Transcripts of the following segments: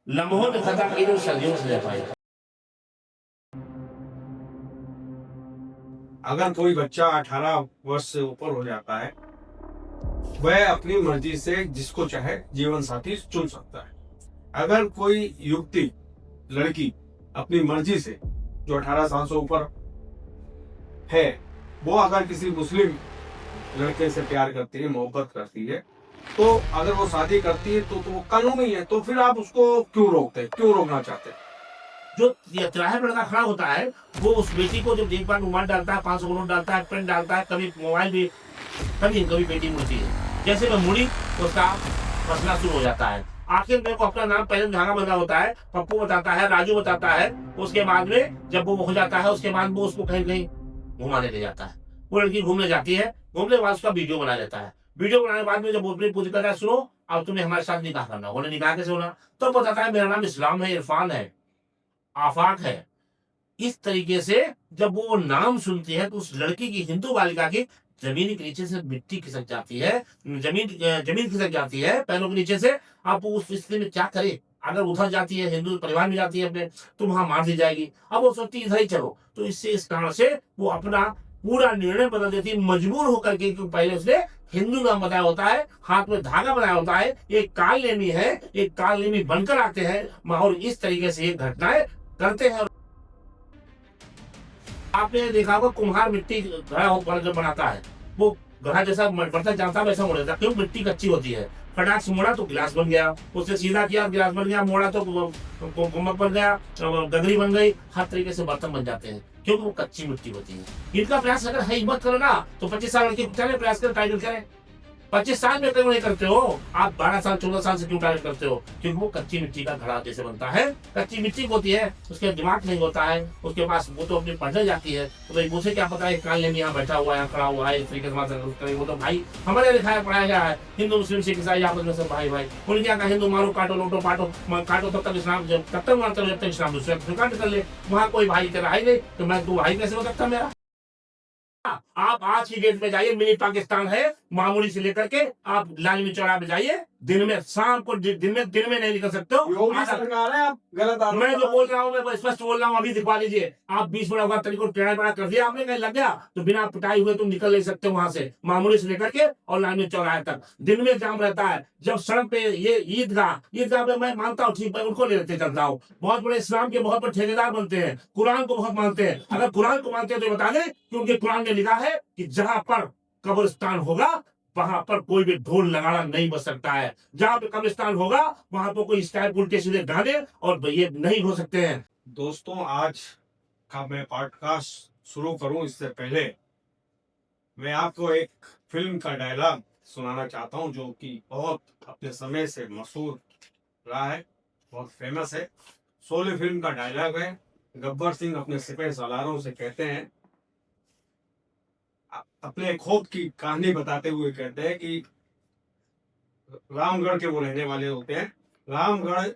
लम्हों में खता की जो सदियों से रह पाई। अगर कोई बच्चा 18 वर्ष से ऊपर हो जाता है, वह अपनी मर्जी से जिसको चाहे जीवन साथी चुन सकता है। अगर कोई युवती लड़की अपनी मर्जी से जो 18 साल से ऊपर है, वो अगर किसी मुस्लिम लड़के से प्यार करती है, मोहब्बत करती है, तो अगर वो शादी करती है तो वो कानूनी है। तो फिर आप उसको क्यों रोकते, क्यों रोकना चाहते हैं? जो तिराहे पर लड़का खड़ा होता है वो उस बेटी को जब एक बार रुमाल डालता है, 500 नोट डालता है, पेन डालता है, कभी मोबाइल भी, कभी बेटी मुड़ती है, जैसे मैं मुड़ी उसका मसला शुरू हो जाता है। आखिर मेरे को अपना नाम पहले धागा बंधा होता है, पप्पू बताता है, राजू बताता है। उसके बाद में जब वो हो जाता है, उसके बाद वो उसको कहीं कहीं घुमाने ले जाता है। वो लड़की घूमने जाती है, घूमने के बाद उसका वीडियो बना लेता है। वीडियो बनाने के बाद में जब वो पूछ करता है, सुनो अब तुम्हें हमारे साथ निकाह करना, बोले निकाह कैसे होना, तो बताता है मेरा नाम इस्लाम है, इरफान है, आफाक है। इस तरीके से जब वो नाम सुनती है तो उस लड़की की, हिंदू बालिका की जमीन के नीचे से मिट्टी खिसक जाती है, जमीन खिसक जाती है पैरों के नीचे से। अब वो उस स्थिति में क्या करे, अगर उधर जाती है, हिंदू परिवार में जाती है अपने, तो वहां मार दी जाएगी। अब वो सोचती है इधर ही चलो, तो इससे इस कारण से वो अपना पूरा निर्णय बदल देती है, मजबूर होकर के, क्योंकि पहले उसने हिंदू नाम बताया होता है, हाथ में धागा बनाया होता है, एक कालनेमी है, एक कालनेमी बनकर आते हैं और इस तरीके से ये घटनाएं करते हैं। आपने देखा होगा कुम्हार मिट्टी घड़ा जब बनाता है, वो घड़ा जैसा बर्तन जानता है वैसा मोड़ देता है, क्यों, मिट्टी कच्ची होती है। फटाक से मोड़ा तो गिलास बन गया, उससे सीधा किया गिलास बन गया, मोड़ा तो कुम्भक बन गया, गगरी बन गई, हर तरीके से बर्तन बन जाते हैं, क्योंकि वो कच्ची मिट्टी होती है। इनका प्रयास अगर है हिम्मत करो ना, तो 25 साल लड़की चले प्रयास करें, टाइटल करें। 25 साल में क्यों नहीं करते हो आप, 12 साल 14 साल से क्यों टारगेट करते हो, क्योंकि वो कच्ची मिट्टी का घड़ा जैसे बनता है, कच्ची मिट्टी होती है, उसके दिमाग नहीं होता है उसके पास, वो तो अपनी पढ़ने जाती है, तो मुझे क्या पता है काल ने यहाँ बैठा हुआ है, खड़ा हुआ है, इस तरीके से वो तो भाई हमारे लिखाया पढ़ाया गया है, हिंदू मुस्लिम सिख ईसाई आपस में सब भाई भाई। उन्हें क्या कहा, हिंदू मारो काटो लूटो पाटो, काटो तब तक इस्लाम, तब तक मारते हो जब तक इस्लाम दूसरे काट कर ले। वहाँ कोई भाई तेरा है नहीं, तो मैं तू भाई कैसे हो सकता मेरा। आप आज की डेट में जाइए, मिनी पाकिस्तान है, मामूली से लेकर के आप लालमी चौराहे पे जाइए, दिन में शाम को, दिन में नहीं निकल सकते हो। आप गलत आरोप मैं जो बोल रहा हूँ मैं स्पष्ट बोल रहा हूँ, अभी दिखवा लीजिए। आप 20 बड़ा होगा तरीको टेढ़ा बड़ा कर दिया आपने, कहीं लग गया तो बिना पिटाई हुए तुम निकल नहीं सकते वहां से, मामूली से लेकर के और लालमी चौराहे तक दिन में जाम रहता है। जब सड़क पे ये ईदगाह पे मैं मानता हूँ, ठीक, मैं उनको ले लेते चलता हूँ, बहुत बड़े इस्लाम के बहुत बड़े ठेकेदार बनते हैं, कुरान को बहुत मानते हैं। अगर कुरान को मानते हैं तो बता दें कि उनके कुरान में लिखा है कि जहां पर कब्रिस्तान होगा वहां पर कोई भी ढोल नगाड़ा नहीं बज सकता है, जहां पे कब्रिस्तान होगा वहां पर कोई स्टाइल उल्टे सीधे गाने और ये नहीं हो सकते हैं। दोस्तों, आज का मैं पॉडकास्ट शुरू करूं इससे पहले मैं आपको एक फिल्म का डायलॉग सुनाना चाहता हूं, जो कि बहुत अपने समय से मशहूर रहा है, बहुत फेमस है। शोले फिल्म का डायलॉग है। गब्बर सिंह अपने सिपह सालारों से कहते हैं, अपने खोद की कहानी बताते हुए कहते हैं कि रामगढ़ के वो रहने वाले होते हैं। रामगढ़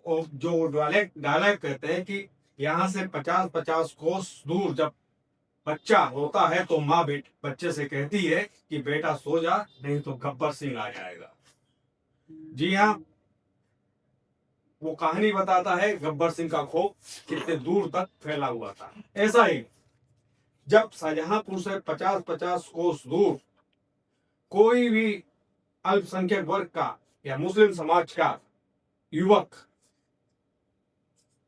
जो डायलॉग कहते हैं कि यहाँ से 50-50 कोस दूर जब बच्चा होता है तो माँ बच्चे से कहती है कि बेटा सो जा, नहीं तो गब्बर सिंह आ जाएगा। जी हाँ, वो कहानी बताता है गब्बर सिंह का खौफ कितने दूर तक फैला हुआ था। ऐसा ही जब शाहजहांपुर से 50-50 कोस दूर कोई भी अल्पसंख्यक वर्ग का या मुस्लिम समाज का युवक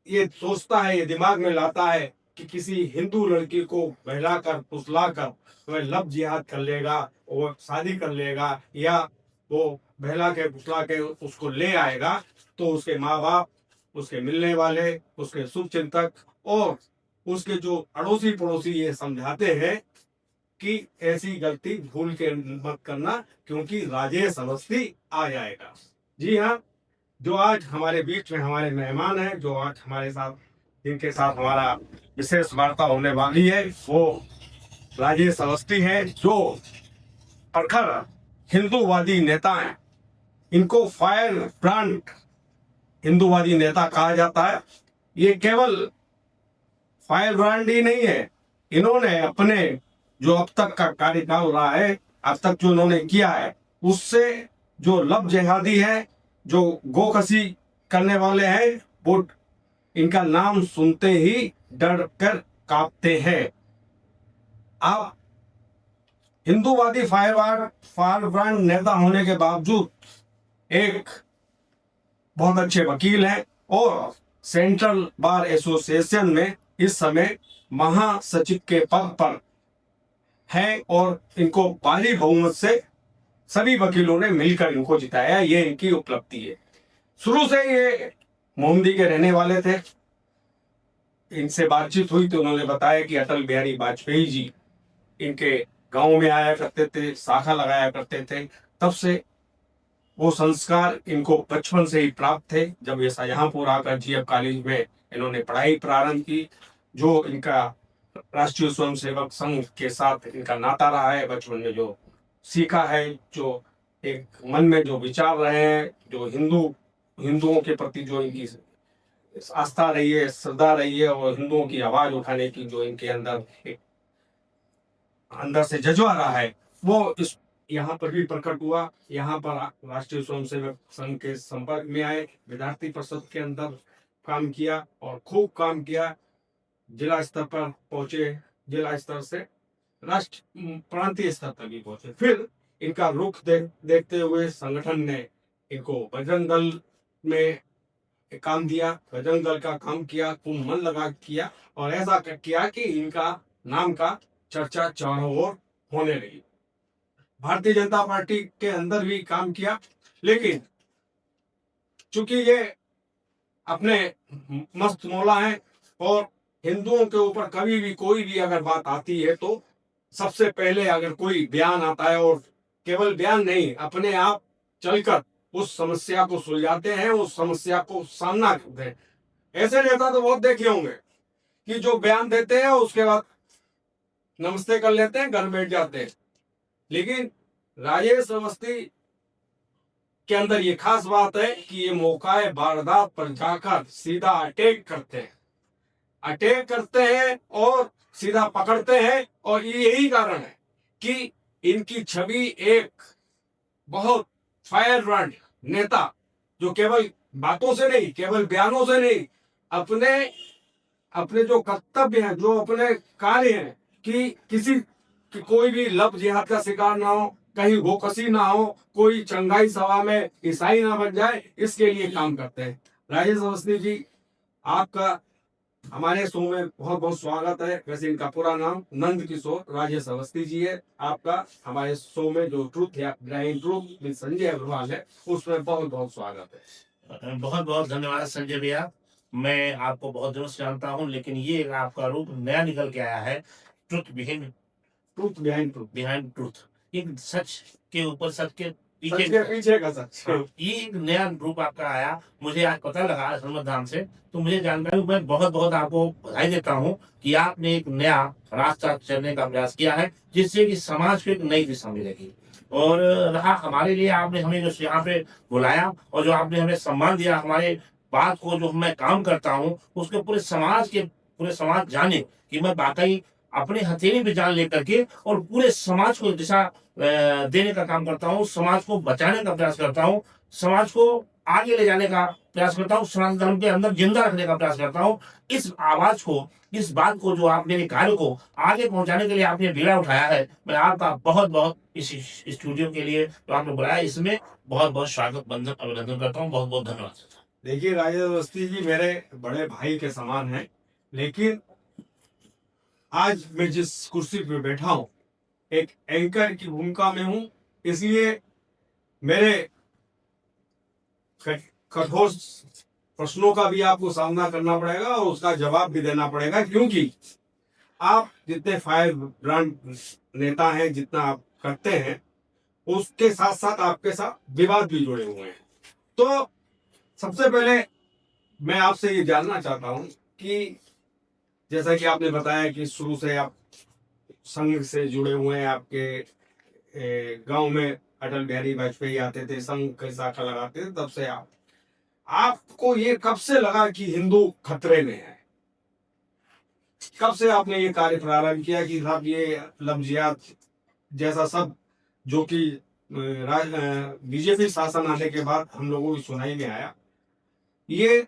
ये सोचता है, ये दिमाग में लाता है कि किसी हिंदू लड़की को बहलाकर फुसलाकर वह लब जिहाद कर लेगा, वो शादी कर लेगा, या वो बहला के फुसला के उसको ले आएगा, तो उसके माँ बाप, उसके मिलने वाले, उसके शुभ चिंतक और उसके जो अड़ोसी पड़ोसी ये समझाते हैं कि ऐसी गलती भूल के मत करना, क्योंकि राजेश अवस्थी आ जाएगा। जी हाँ, जो आज हमारे बीच में हमारे मेहमान हैं, जो आज हमारे साथ, जिनके साथ हमारा विशेष वार्ता होने वाली है, वो राजेश अवस्थी हैं, जो प्रखर हिंदूवादी नेता हैं। इनको फायर ब्रांड हिंदूवादी नेता कहा जाता है। ये केवल फायर ब्रांड ही नहीं है, इन्होंने अपने जो अब तक का कार्यकाल रहा है, अब तक जो इन्होंने किया है, उससे जो लब जिहादी है, जो गोकशी करने वाले हैं वो इनका नाम सुनते ही डर कर कांपते हैं। आप हिंदूवादी फायरब्रांड नेता होने के बावजूद एक बहुत अच्छे वकील हैं और सेंट्रल बार एसोसिएशन में इस समय महासचिव के पद पर हैं और इनको भारी बहुमत से सभी वकीलों ने मिलकर इनको जिताया। ये इनकी उपलब्धि है। शुरू से ये मोमदी के रहने वाले थे। इनसे बातचीत हुई तो उन्होंने बताया कि अटल बिहारी वाजपेयी जी इनके गांव में आया करते थे, शाखा लगाया करते थे। तब से वो संस्कार इनको बचपन से ही प्राप्त थे। जब ये शाहजहांपुर आकर जीएफ कॉलेज में इन्होंने पढ़ाई प्रारंभ की, जो इनका राष्ट्रीय स्वयंसेवक संघ के साथ इनका नाता रहा है, बचपन में जो सीखा है, जो एक मन में जो विचार रहे हैं, जो हिंदुओं के प्रति जो इनकी आस्था रही है, श्रद्धा रही है और हिंदुओं की आवाज उठाने की जो इनके अंदर एक अंदर से जज्बा रहा है, वो इस यहाँ पर भी प्रकट हुआ। यहाँ पर राष्ट्रीय स्वयंसेवक संघ के संपर्क में आए, विद्यार्थी परिषद के अंदर काम किया और खूब काम किया। जिला स्तर पर पहुंचे, जिला स्तर से राष्ट्र प्रांतीय स्तर तक भी पहुंचे। फिर इनका रुख देखते हुए संगठन ने इनको बजरंग दल में काम दिया, बजरंग दल का काम किया, खूब मन लगा किया और ऐसा किया कि इनका नाम का चर्चा चारों ओर होने लगी। भारतीय जनता पार्टी के अंदर भी काम किया, लेकिन चूंकि ये अपने मस्त मौला हैं और हिंदुओं के ऊपर कभी भी कोई भी अगर बात आती है तो सबसे पहले अगर कोई बयान आता है और केवल बयान नहीं, अपने आप चलकर उस समस्या को सुलझाते हैं, उस समस्या को सामना करते हैं। ऐसे नेता तो बहुत देखे होंगे कि जो बयान देते हैं उसके बाद नमस्ते कर लेते हैं, घर बैठ जाते हैं। लेकिन राजेश अवस्थी के अंदर ये खास बात है कि ये मौकाए वारदात पर जाकर सीधा अटैक करते हैं और सीधा पकड़ते हैं। और यही कारण है कि इनकी छवि एक बहुत फायरब्रांड नेता, जो केवल बातों से नहीं, केवल बयानों से नहीं, अपने जो कर्तव्य हैं, जो अपने कार्य हैं, कि कोई भी लफ्ज जिहाद का शिकार ना हो, कहीं गोकसी ना हो, कोई चंगाई सभा में ईसाई ना बन जाए, इसके लिए काम करते हैं। राजेश अवस्थी जी, आपका हमारे शो में बहुत बहुत स्वागत है। वैसे इनका पूरा नाम नंद किशोर राजेश अवस्थी जी है। आपका हमारे शो में जो ट्रूथ या ground truth with Sanjay Agarwal है, उसमें बहुत बहुत स्वागत है। बहुत बहुत धन्यवाद संजय भैया। मैं आपको बहुत दिनों से जानता हूँ, लेकिन ये आपका रूप नया निकल के आया है। ट्रूथ बिहाइंड ट्रूथ, एक सच के ऊपर सच के पीछे का सच। ये एक नया रूप आपका आया, मुझे आज पता लगा संविधान से, तो मुझे जानकारी, मैं बहुत बहुत आपको बधाई देता हूँ कि आपने एक नया रास्ता चलने का प्रयास किया है, जिससे कि समाज को एक नई दिशा मिलेगी। और रहा हमारे लिए, आपने हमें जो यहाँ पे बुलाया और जो आपने हमें सम्मान दिया, हमारे बात को जो मैं काम करता हूँ उसके पूरे समाज जाने कि मैं वाकई अपने हथेली पे जान लेकर के और पूरे समाज को दिशा देने का काम करता हूँ, समाज को बचाने का प्रयास करता हूँ, समाज को आगे ले जाने का प्रयास करता हूँ, सनातन धर्म के अंदर जिंदा रखने का प्रयास करता हूँ। इस आवाज को, इस बात को, जो आपने कार्य को आगे पहुंचाने के लिए आपने बीड़ा उठाया है, मैं आपका बहुत बहुत इस स्टूडियो के लिए जो आपने बुलाया, इसमें बहुत बहुत स्वागत बंधन अभिनंदन करता हूँ। बहुत बहुत धन्यवाद। देखिए, राजेश अवस्थी जी मेरे बड़े भाई के समान हैं, लेकिन आज मैं जिस कुर्सी पे बैठा हूं, एक एंकर की भूमिका में हूं, इसलिए मेरे कठोर प्रश्नों का भी आपको सामना करना पड़ेगा और उसका जवाब भी देना पड़ेगा, क्योंकि आप जितने फायर ब्रांड नेता हैं, जितना आप करते हैं, उसके साथ साथ आपके साथ विवाद भी जुड़े हुए हैं। तो सबसे पहले मैं आपसे ये जानना चाहता हूं कि जैसा कि आपने बताया कि शुरू से आप संघ से जुड़े हुए हैं, आपके गांव में अटल बिहारी वाजपेयी आते थे, संघ की शाखा लगाते थे, तब से आपको ये कब से लगा कि हिंदू खतरे में है? कब से आपने ये कार्य प्रारंभ किया कि साहब ये लफ्जियात जैसा सब, जो कि बीजेपी शासन आने के बाद हम लोगों की सुनाई में आया, ये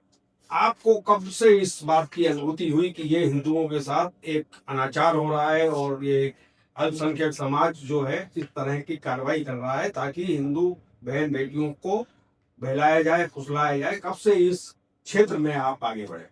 आपको कब से इस बात की अनुभूति हुई कि ये हिंदुओं के साथ एक अनाचार हो रहा है और ये अल्पसंख्यक समाज जो है इस तरह की कार्रवाई कर रहा है ताकि हिंदू बहन बेटियों को बहलाया जाए, फुसलाया जाए? कब से इस क्षेत्र में आप आगे बढ़े?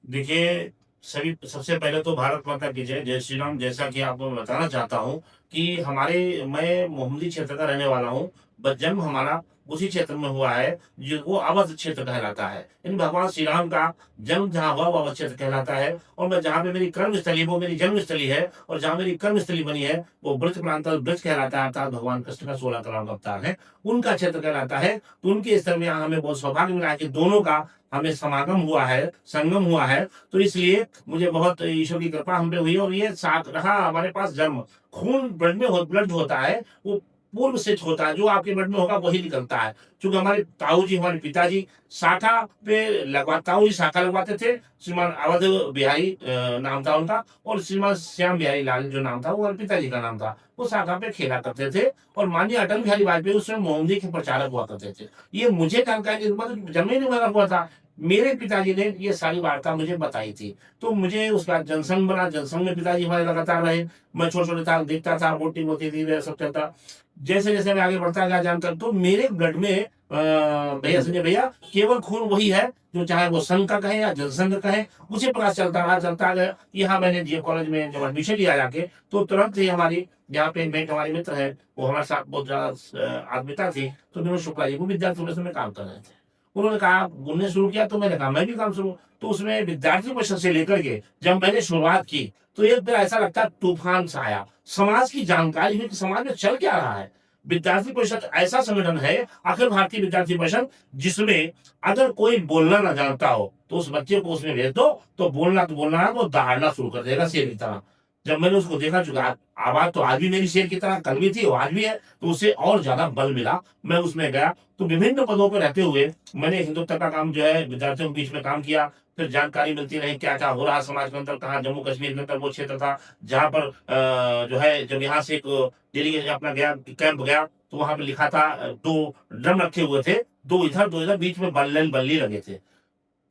देखिए, सभी सबसे पहले तो भारत माता की जय, जय श्री राम। जैसा कि आपको मैं बताना चाहता हूँ कि मैं मोहम्मदी क्षेत्र का रहने वाला हूँ। बस जन्म हमारा उसी क्षेत्र में हुआ है, जो वो अवध क्षेत्र कहलाता है। यानी भगवान श्री राम का जन्म जहाँ हुआ, वो अवध क्षेत्र कहलाता है। और मैं जहाँ पे मेरी कर्मस्थली, वो मेरी जन्मस्थली है। और जहाँ मेरी कर्मस्थली बनी है, वो ब्रज प्रांतल ब्रज कहलाता है, अर्थात भगवान कृष्ण का 16 करोड़ का अवतार है, उनका क्षेत्र कहलाता है। तो उनके स्तर में यहाँ हमें बहुत सौभाग्य मिला है कि दोनों का हमें समागम हुआ है, संगम हुआ है। तो इसलिए मुझे बहुत ईश्वर की कृपा हम पे हुई। और ये साथ रहा हमारे पास जन्म। खून ब्लड में ब्लड होता है, वो पूर्व सिद्ध होता है, जो आपके ब्लड में होगा वही निकलता है। क्योंकि हमारे ताऊ जी, हमारे पिताजी शाखा पे ताऊ जी शाखा लगवाते थे। श्रीमान अवध बिहारी नाम था उनका, और श्रीमान श्याम बिहारी लाल जो नाम था, वो हमारे पिताजी का नाम था। वो शाखा पे खेला करते थे। और माननीय अटल बिहारी वाजपेयी उसमें मोहम्मदी के प्रचारक हुआ करते थे। ये मुझे जानकारी जन्म ही नहीं बना हुआ था, मेरे पिताजी ने ये सारी वार्ता मुझे बताई थी। तो मुझे उसके बाद जनसंघ बना, जनसंघ में पिताजी हमारे लगातार रहे। मैं छोटे छोटे था, देखता था, वोटिंग होती थी, वह सब चलता। जैसे जैसे मैं आगे बढ़ता गया जानकर, तो मेरे ब्लड में भैया संजय भैया केवल खून वही है, जो चाहे वो संघ का कहे या जनसंघ कहे, उसी प्रकार चलता गया। यहाँ मैंने जी कॉलेज में जब एडमिशन लिया जाके, तो तुरंत ही हमारी यहाँ पे मेट हमारे मित्र है, वो हमारे साथ बहुत ज्यादा आत्मीयता थी। तो विनोद शुक्ला जी, वो विद्यार्थी परिषद में काम कर रहे थे। उन्होंने कहा, उन्होंने शुरू किया, तो मैंने कहा मैं भी काम शुरू। तो उसमें विद्यार्थी परिषद से लेकर के जब मैंने शुरुआत की, तो एक दिन ऐसा लगता है तूफान सा आया। समाज की जानकारी हुई कि समाज में चल क्या रहा है। विद्यार्थी परिषद ऐसा संगठन है, अखिल भारतीय विद्यार्थी परिषद, जिसमें अगर कोई बोलना ना जानता हो तो उस बच्चे को उसमें भेज दो, तो बोलना है, वो दहाड़ना शुरू कर देगा शेर की तरह। जब मैंने उसको देखा, चुका आवाज तो आज भी मेरी शेर की तरह, कल भी थी और आज भी है, तो उससे और ज्यादा बल मिला। मैं उसमें गया, तो विभिन्न पदों पर रहते हुए मैंने हिंदुत्व का काम जो है विद्यार्थियों के बीच में काम किया। फिर जानकारी मिलती रही क्या क्या हो रहा समाज के अंदर, कहाँ जम्मू कश्मीर के अंदर वो क्षेत्र था जहाँ पर जो है, जब यहाँ से एक डेलीगेशन अपना गया, कैंप गया, तो वहां पे लिखा था, 2 ड्रम रखे हुए थे, 2 इधर 2 इधर, बीच में बल्ली लगे थे।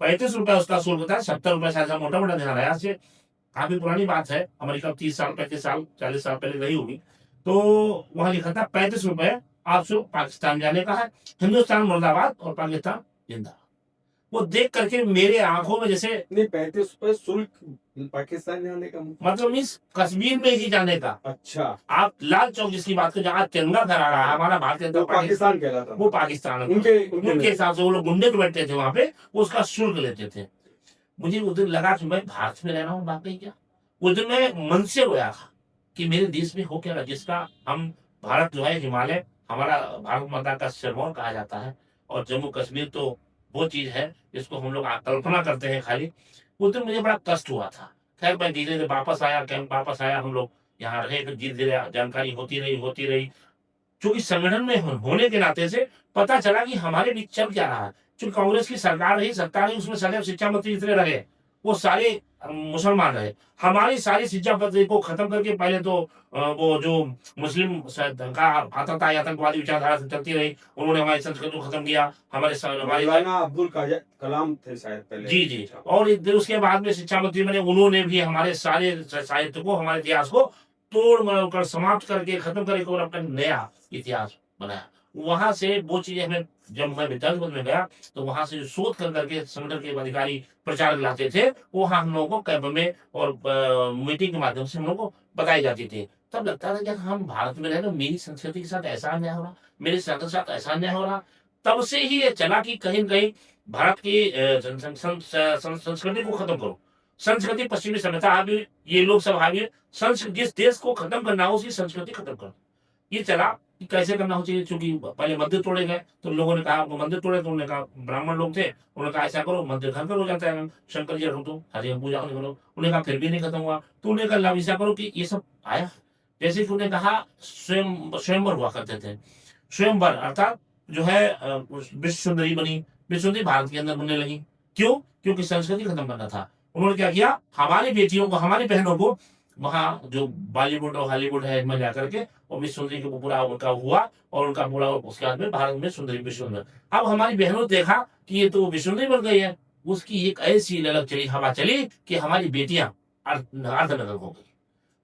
35 रुपए उसका शुल्क था, 70 रुपए शायद मोटा मोटा ध्यान आया से। काफी पुरानी बात है, हमारी कब 30 साल 35 साल 40 साल पहले रही होगी। तो वहां लिखा था 35 रुपए आपसे पाकिस्तान जाने का है, हिंदुस्तान मुर्दाबाद और पाकिस्तान जिंदाबाद। वो देख करके मेरे आंखों में जैसे, नहीं, 35 रुपए शुल्क पाकिस्तान जाने का मतलब मीन्स कश्मीर में ही जाने का। अच्छा, आप लाल चौक जिसकी बात करें, जहाँ तिरंगा फहरा रहा है हमारा भारतीय तो जनता पार्टी, पाकिस्तान कहलाता वो पाकिस्तान है। उनके उनके हिसाब से वो लोग गुंडे जो बैठते थे वहां पे, वो उसका शुल्क लेते थे। मुझे उस दिन लगा कि मैं भारत में रह रहा हूँ वाकई क्या। उस दिन मैं मन से रोया था कि मेरे देश में हो क्या रहा, जिसका हम भारत जो है, हिमालय हमारा भारत माता का सिरमौर कहा जाता है, और जम्मू कश्मीर तो वो चीज है जिसको हम लोग कल्पना करते हैं खाली। उस दिन मुझे बड़ा कष्ट हुआ था। खैर मैं धीरे धीरे वापस आया, कैंप वापस आया, हम लोग यहाँ रहे, फिर धीरे धीरे जानकारी होती रही। क्योंकि संगठन में होने के नाते से पता चला कि हमारे बीच चल क्या रहा है। चूंकि कांग्रेस की सरकार रही, उसमें सदैव शिक्षा मंत्री जितने रहे वो सारे मुसलमान रहे। हमारी सारी शिक्षा पद्धति को खत्म करके, पहले तो वो जो मुस्लिम का आता था, आतंकवादी विचारधारा से चलती रही, उन्होंने हमारी संस्कृति को खत्म किया। मौलाना अब्दुल कलाम थे शायद पहले। जी। और उसके बाद में शिक्षा मंत्री बने, उन्होंने भी हमारे सारे साहित्य को, हमारे इतिहास को तोड़ मरोड़ कर, समाप्त करके, खत्म करके, और अपना नया इतिहास बनाया। वहां से वो चीजें हमें, जब मैं विद्यार्थी में गया, तो वहां से शोध कर करके संगठन के अधिकारी प्रचारक लाते थे, वो हम लोगों को कैंप में और मीटिंग के माध्यम से हम लोगों को बताई जाती थी। तब लगता था कि हम भारत में रह रहे, मेरी संस्कृति के साथ ऐसा अन्याय हो रहा, मेरे संस्कृति के साथ ऐसा अन्याय हो रहा। तब से ही ये चला कि कहीं न कहीं भारत की संस्कृति को खत्म करो। संस्कृति पश्चिमी सभ्यता हावी, ये लोग सब हावी, जिस देश को खत्म करना हो उसकी संस्कृति खत्म करो। ये चला कि कैसे करना हो चाहिए। चूंकि पहले मंदिर तोड़े गए, तो लोगों ने कहा, मंदिर तोड़े, तो उन्होंने कहा, ब्राह्मण लोग थे, उन्होंने कहा ऐसा करो, मंदिर घर पर हो जाता है, शंकर जी रखो, तो हरि पूजा करो। उन्होंने कहा फिर भी नहीं खत्म हुआ, तो उन्होंने कहा ऐसा करो कि ये सब आया। जैसे कि उन्होंने कहा स्वयंवर हुआ करते थे। स्वयंवर अर्थात जो है विश्व सुंदरी बनी, विश्व सुंदरी भारत के अंदर बनने लगी। क्यों? क्योंकि संस्कृति खत्म करना था। उन्होंने क्या किया, हमारी बेटियों को, हमारी बहनों को वहां जो बॉलीवुड और हॉलीवुड है में जाकर के, और विश्व सुंदरी को पूरा उनका हुआ, और उनका पूरा उसके बाद में भारत में सुंदरी विश्व सुंदर। अब हमारी बहनों ने देखा कि ये तो विश्व सुंदरी बन गई है। उसकी एक ऐसी ललक चली, हवा चली कि हमारी बेटियां अर्धनग्न हो गई।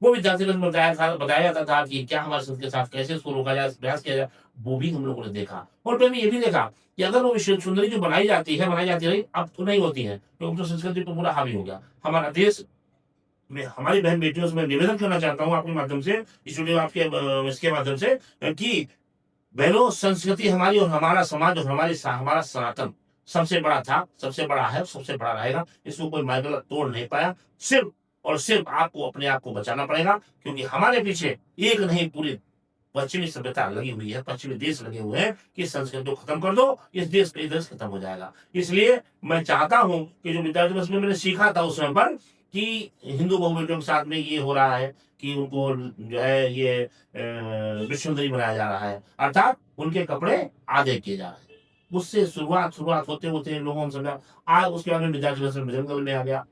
वो विद्यार्थी में बताया जाता था कि क्या हमारे संस्कृति के साथ कैसे उसको रोका जाए, प्रयास किया जाए, वो भी हम लोगों ने देखा। और फिर ये भी देखा कि अगर वो विश्व सुंदरी जो बनाई जाती रही, अब तो नहीं होती है, क्योंकि तो संस्कृति पर पूरा हावी हो गया हमारा देश। मैं हमारी बहन बेटियों से मैं निवेदन करना चाहता हूँ आपके माध्यम से, इस वीडियो आपके इसके माध्यम से, कि बहनों, संस्कृति हमारी और हमारा समाज और हमारा सनातन सबसे बड़ा था, सबसे बड़ा है, सबसे बड़ा रहेगा। इसको कोई माइबल तोड़ नहीं पाया। सिर्फ और सिर्फ आपको अपने आप को बचाना पड़ेगा, क्योंकि हमारे पीछे एक नहीं पूरी पश्चिमी सभ्यता लगी हुई है, पश्चिमी देश लगे हुए हैं कि संस्कृति को खत्म कर दो, इस देश का देश खत्म हो जाएगा। इसलिए मैं चाहता हूं कि जो विद्यार्थी दिवस में मैंने सीखा था उस समय पर कि हिंदू बहु बेटियों के साथ में ये हो रहा है कि उनको जो है ये विश्व सुंदरी बनाया जा रहा है, अर्थात उनके कपड़े आधे किए जा रहे हैं। उससे शुरुआत होते होते लोगों ने समझा। आज उसके बाद में विद्यार्थी दिवस में बजरंग दल में आ गया।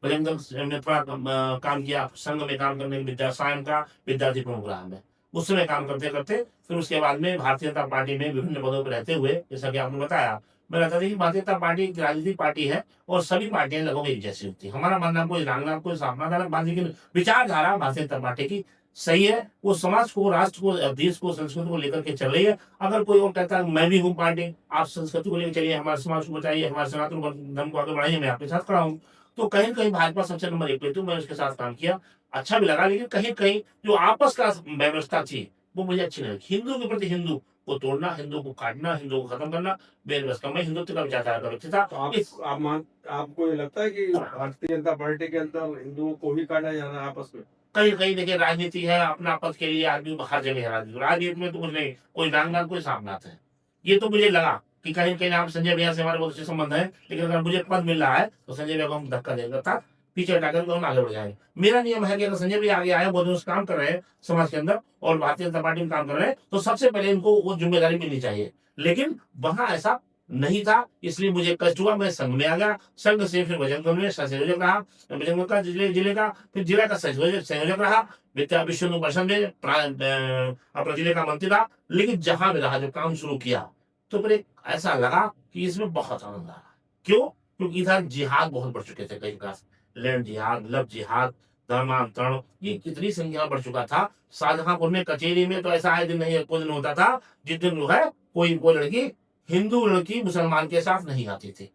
बजरंग दल ने थोड़ा काम किया, संघ में काम करने के सायं का विद्यार्थी प्रमुख रहा मैं उस समय काम करते करते। फिर उसके बाद में भारतीय जनता पार्टी में विभिन्न पदों पर रहते हुए, जैसा कि आपने बताया, मैं रहता था कि भारतीय जनता पार्टी एक राजनीतिक पार्टी है और सभी पार्टियां लगभग एक जैसी होती है। हमारा मानना कोई रागनाथ कोई सामनादारक बात, लेकिन विचारधारा भारतीय जनता पार्टी की सही है। वो समाज को, राष्ट्र को, देश को, संस्कृति को लेकर के चल रही है। अगर कोई और कहता है मैं भी हूँ पार्टी, आप संस्कृति को लेकर चलिए, हमारे समाज को बचाइए, हमारे सनातन धर्म को आगे बढ़ाइए, मैं आपके साथ खड़ा हूँ। तो कहीं न कहीं भाजपा सबसे नंबर 1 पे थी, मैंने उसके साथ काम किया, अच्छा भी लगा। लेकिन कहीं कहीं जो आपस का व्यवस्था थी वो मुझे अच्छी नहीं लगी। हिंदू के प्रति हिंदू को तोड़ना, हिंदू को काटना, हिंदू को खत्म करना मेरे बस का। मैं हिंदुत्व का विचारधारा का व्यक्ति था। तो आपको ये लगता है कि भारतीय जनता पार्टी के अंदर हिंदुओं को ही काटा जा रहा है आपस में? कहीं कहीं देखिए, राजनीति है, अपना पद के लिए आदमी हर जगह है। राजनीति में तो कुछ नहीं, कोई नागनाथ कोई सामनाथ है। ये तो मुझे लगा कि कहीं कहीं आप संजय भैया से हमारे बहुत अच्छे संबंध है, लेकिन अगर मुझे पद मिल रहा है तो संजय भैया को हम धक्का देंगे, अर्थात पीछे हटाकर हम आगे बढ़ जाएंगे। मेरा नियम है कि अगर संजय भैया आगे आए, बहुत दिन काम कर रहे हैं समाज के अंदर और भारतीय जनता पार्टी में काम कर रहे हैं, तो सबसे पहले इनको वो जिम्मेदारी मिलनी चाहिए। लेकिन वहां ऐसा नहीं था, इसलिए मुझे कष्ट हुआ। मैं संघ में आ गया, संघ से फिर बजरंग दल में संयोजक रहा, बजरंग दल का जिले का, फिर जिला का संयोजक रहा, विद्या विश्व परिषद में अपने जिले का मंत्री रहा। लेकिन जहां भी रहा, जब काम शुरू किया तो फिर एक ऐसा लगा कि इसमें बहुत आनंद आ रहा। क्यों? क्योंकि इधर जिहाद बहुत बढ़ चुके थे, कई प्रकार से लैंड जिहाद, लव जिहाद, धर्मांतरण, ये कितनी संख्या बढ़ चुका था। शाहजहांपुर में कचेरी में तो ऐसा आए दिन नहीं, कोई दिन होता था जिस दिन जो है कोई लड़की, हिंदू लड़की मुसलमान के साथ नहीं आती थी।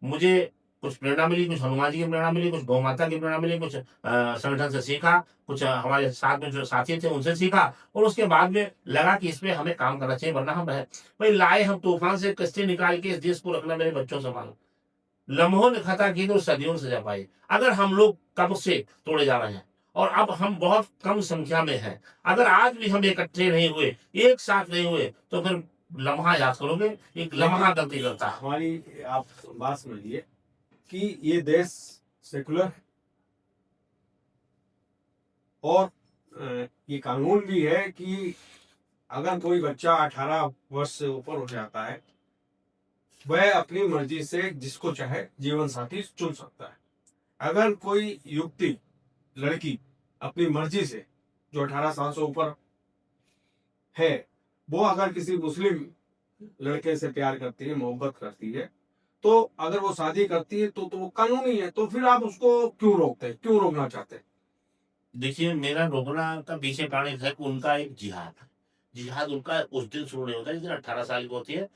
मुझे कुछ प्रेरणा मिली, कुछ हनुमान जी की प्रेरणा मिली, कुछ गौ माता की प्रेरणा मिली, कुछ संगठन से सीखा, कुछ हमारे साथ में जो साथी थे उनसे सीखा, और उसके बाद में लगा कि इसमें हमें काम करना चाहिए, वरना हम भाई लाए हम तूफान से कश्ती निकाल के इस देश को रखना मेरे बच्चों से मानो। लम्हों ने खता की तो सदियों से जा पाई। अगर हम लोग कब से तोड़े जा रहे हैं और अब हम बहुत कम संख्या में हैं, अगर आज भी हम इकट्ठे नहीं हुए, एक साथ नहीं हुए, तो फिर लम्हा याद करोगे, एक लम्हा गलती करता है। हमारी आप बात समझिए कि ये देश सेकुलर और ये कानून भी है कि अगर कोई बच्चा 18 वर्ष से ऊपर हो जाता है, वह अपनी मर्जी से जिसको चाहे जीवन साथी चुन सकता है। अगर कोई युवती, लड़की अपनी मर्जी से जो 18 साल से ऊपर है, वो अगर किसी मुस्लिम लड़के से प्यार करती है, मोहब्बत करती है, तो अगर वो शादी करती है तो वो कानूनी है। तो फिर आप उसको क्यों रोकते हैं, क्यों रोकना चाहते हैं? देखिए, मेरा रोकना का पीछे कारण एक है कि उनका एक जिहाद उनका उस दिन शुरू नहीं होता जिस दिन 18 साल की होती है,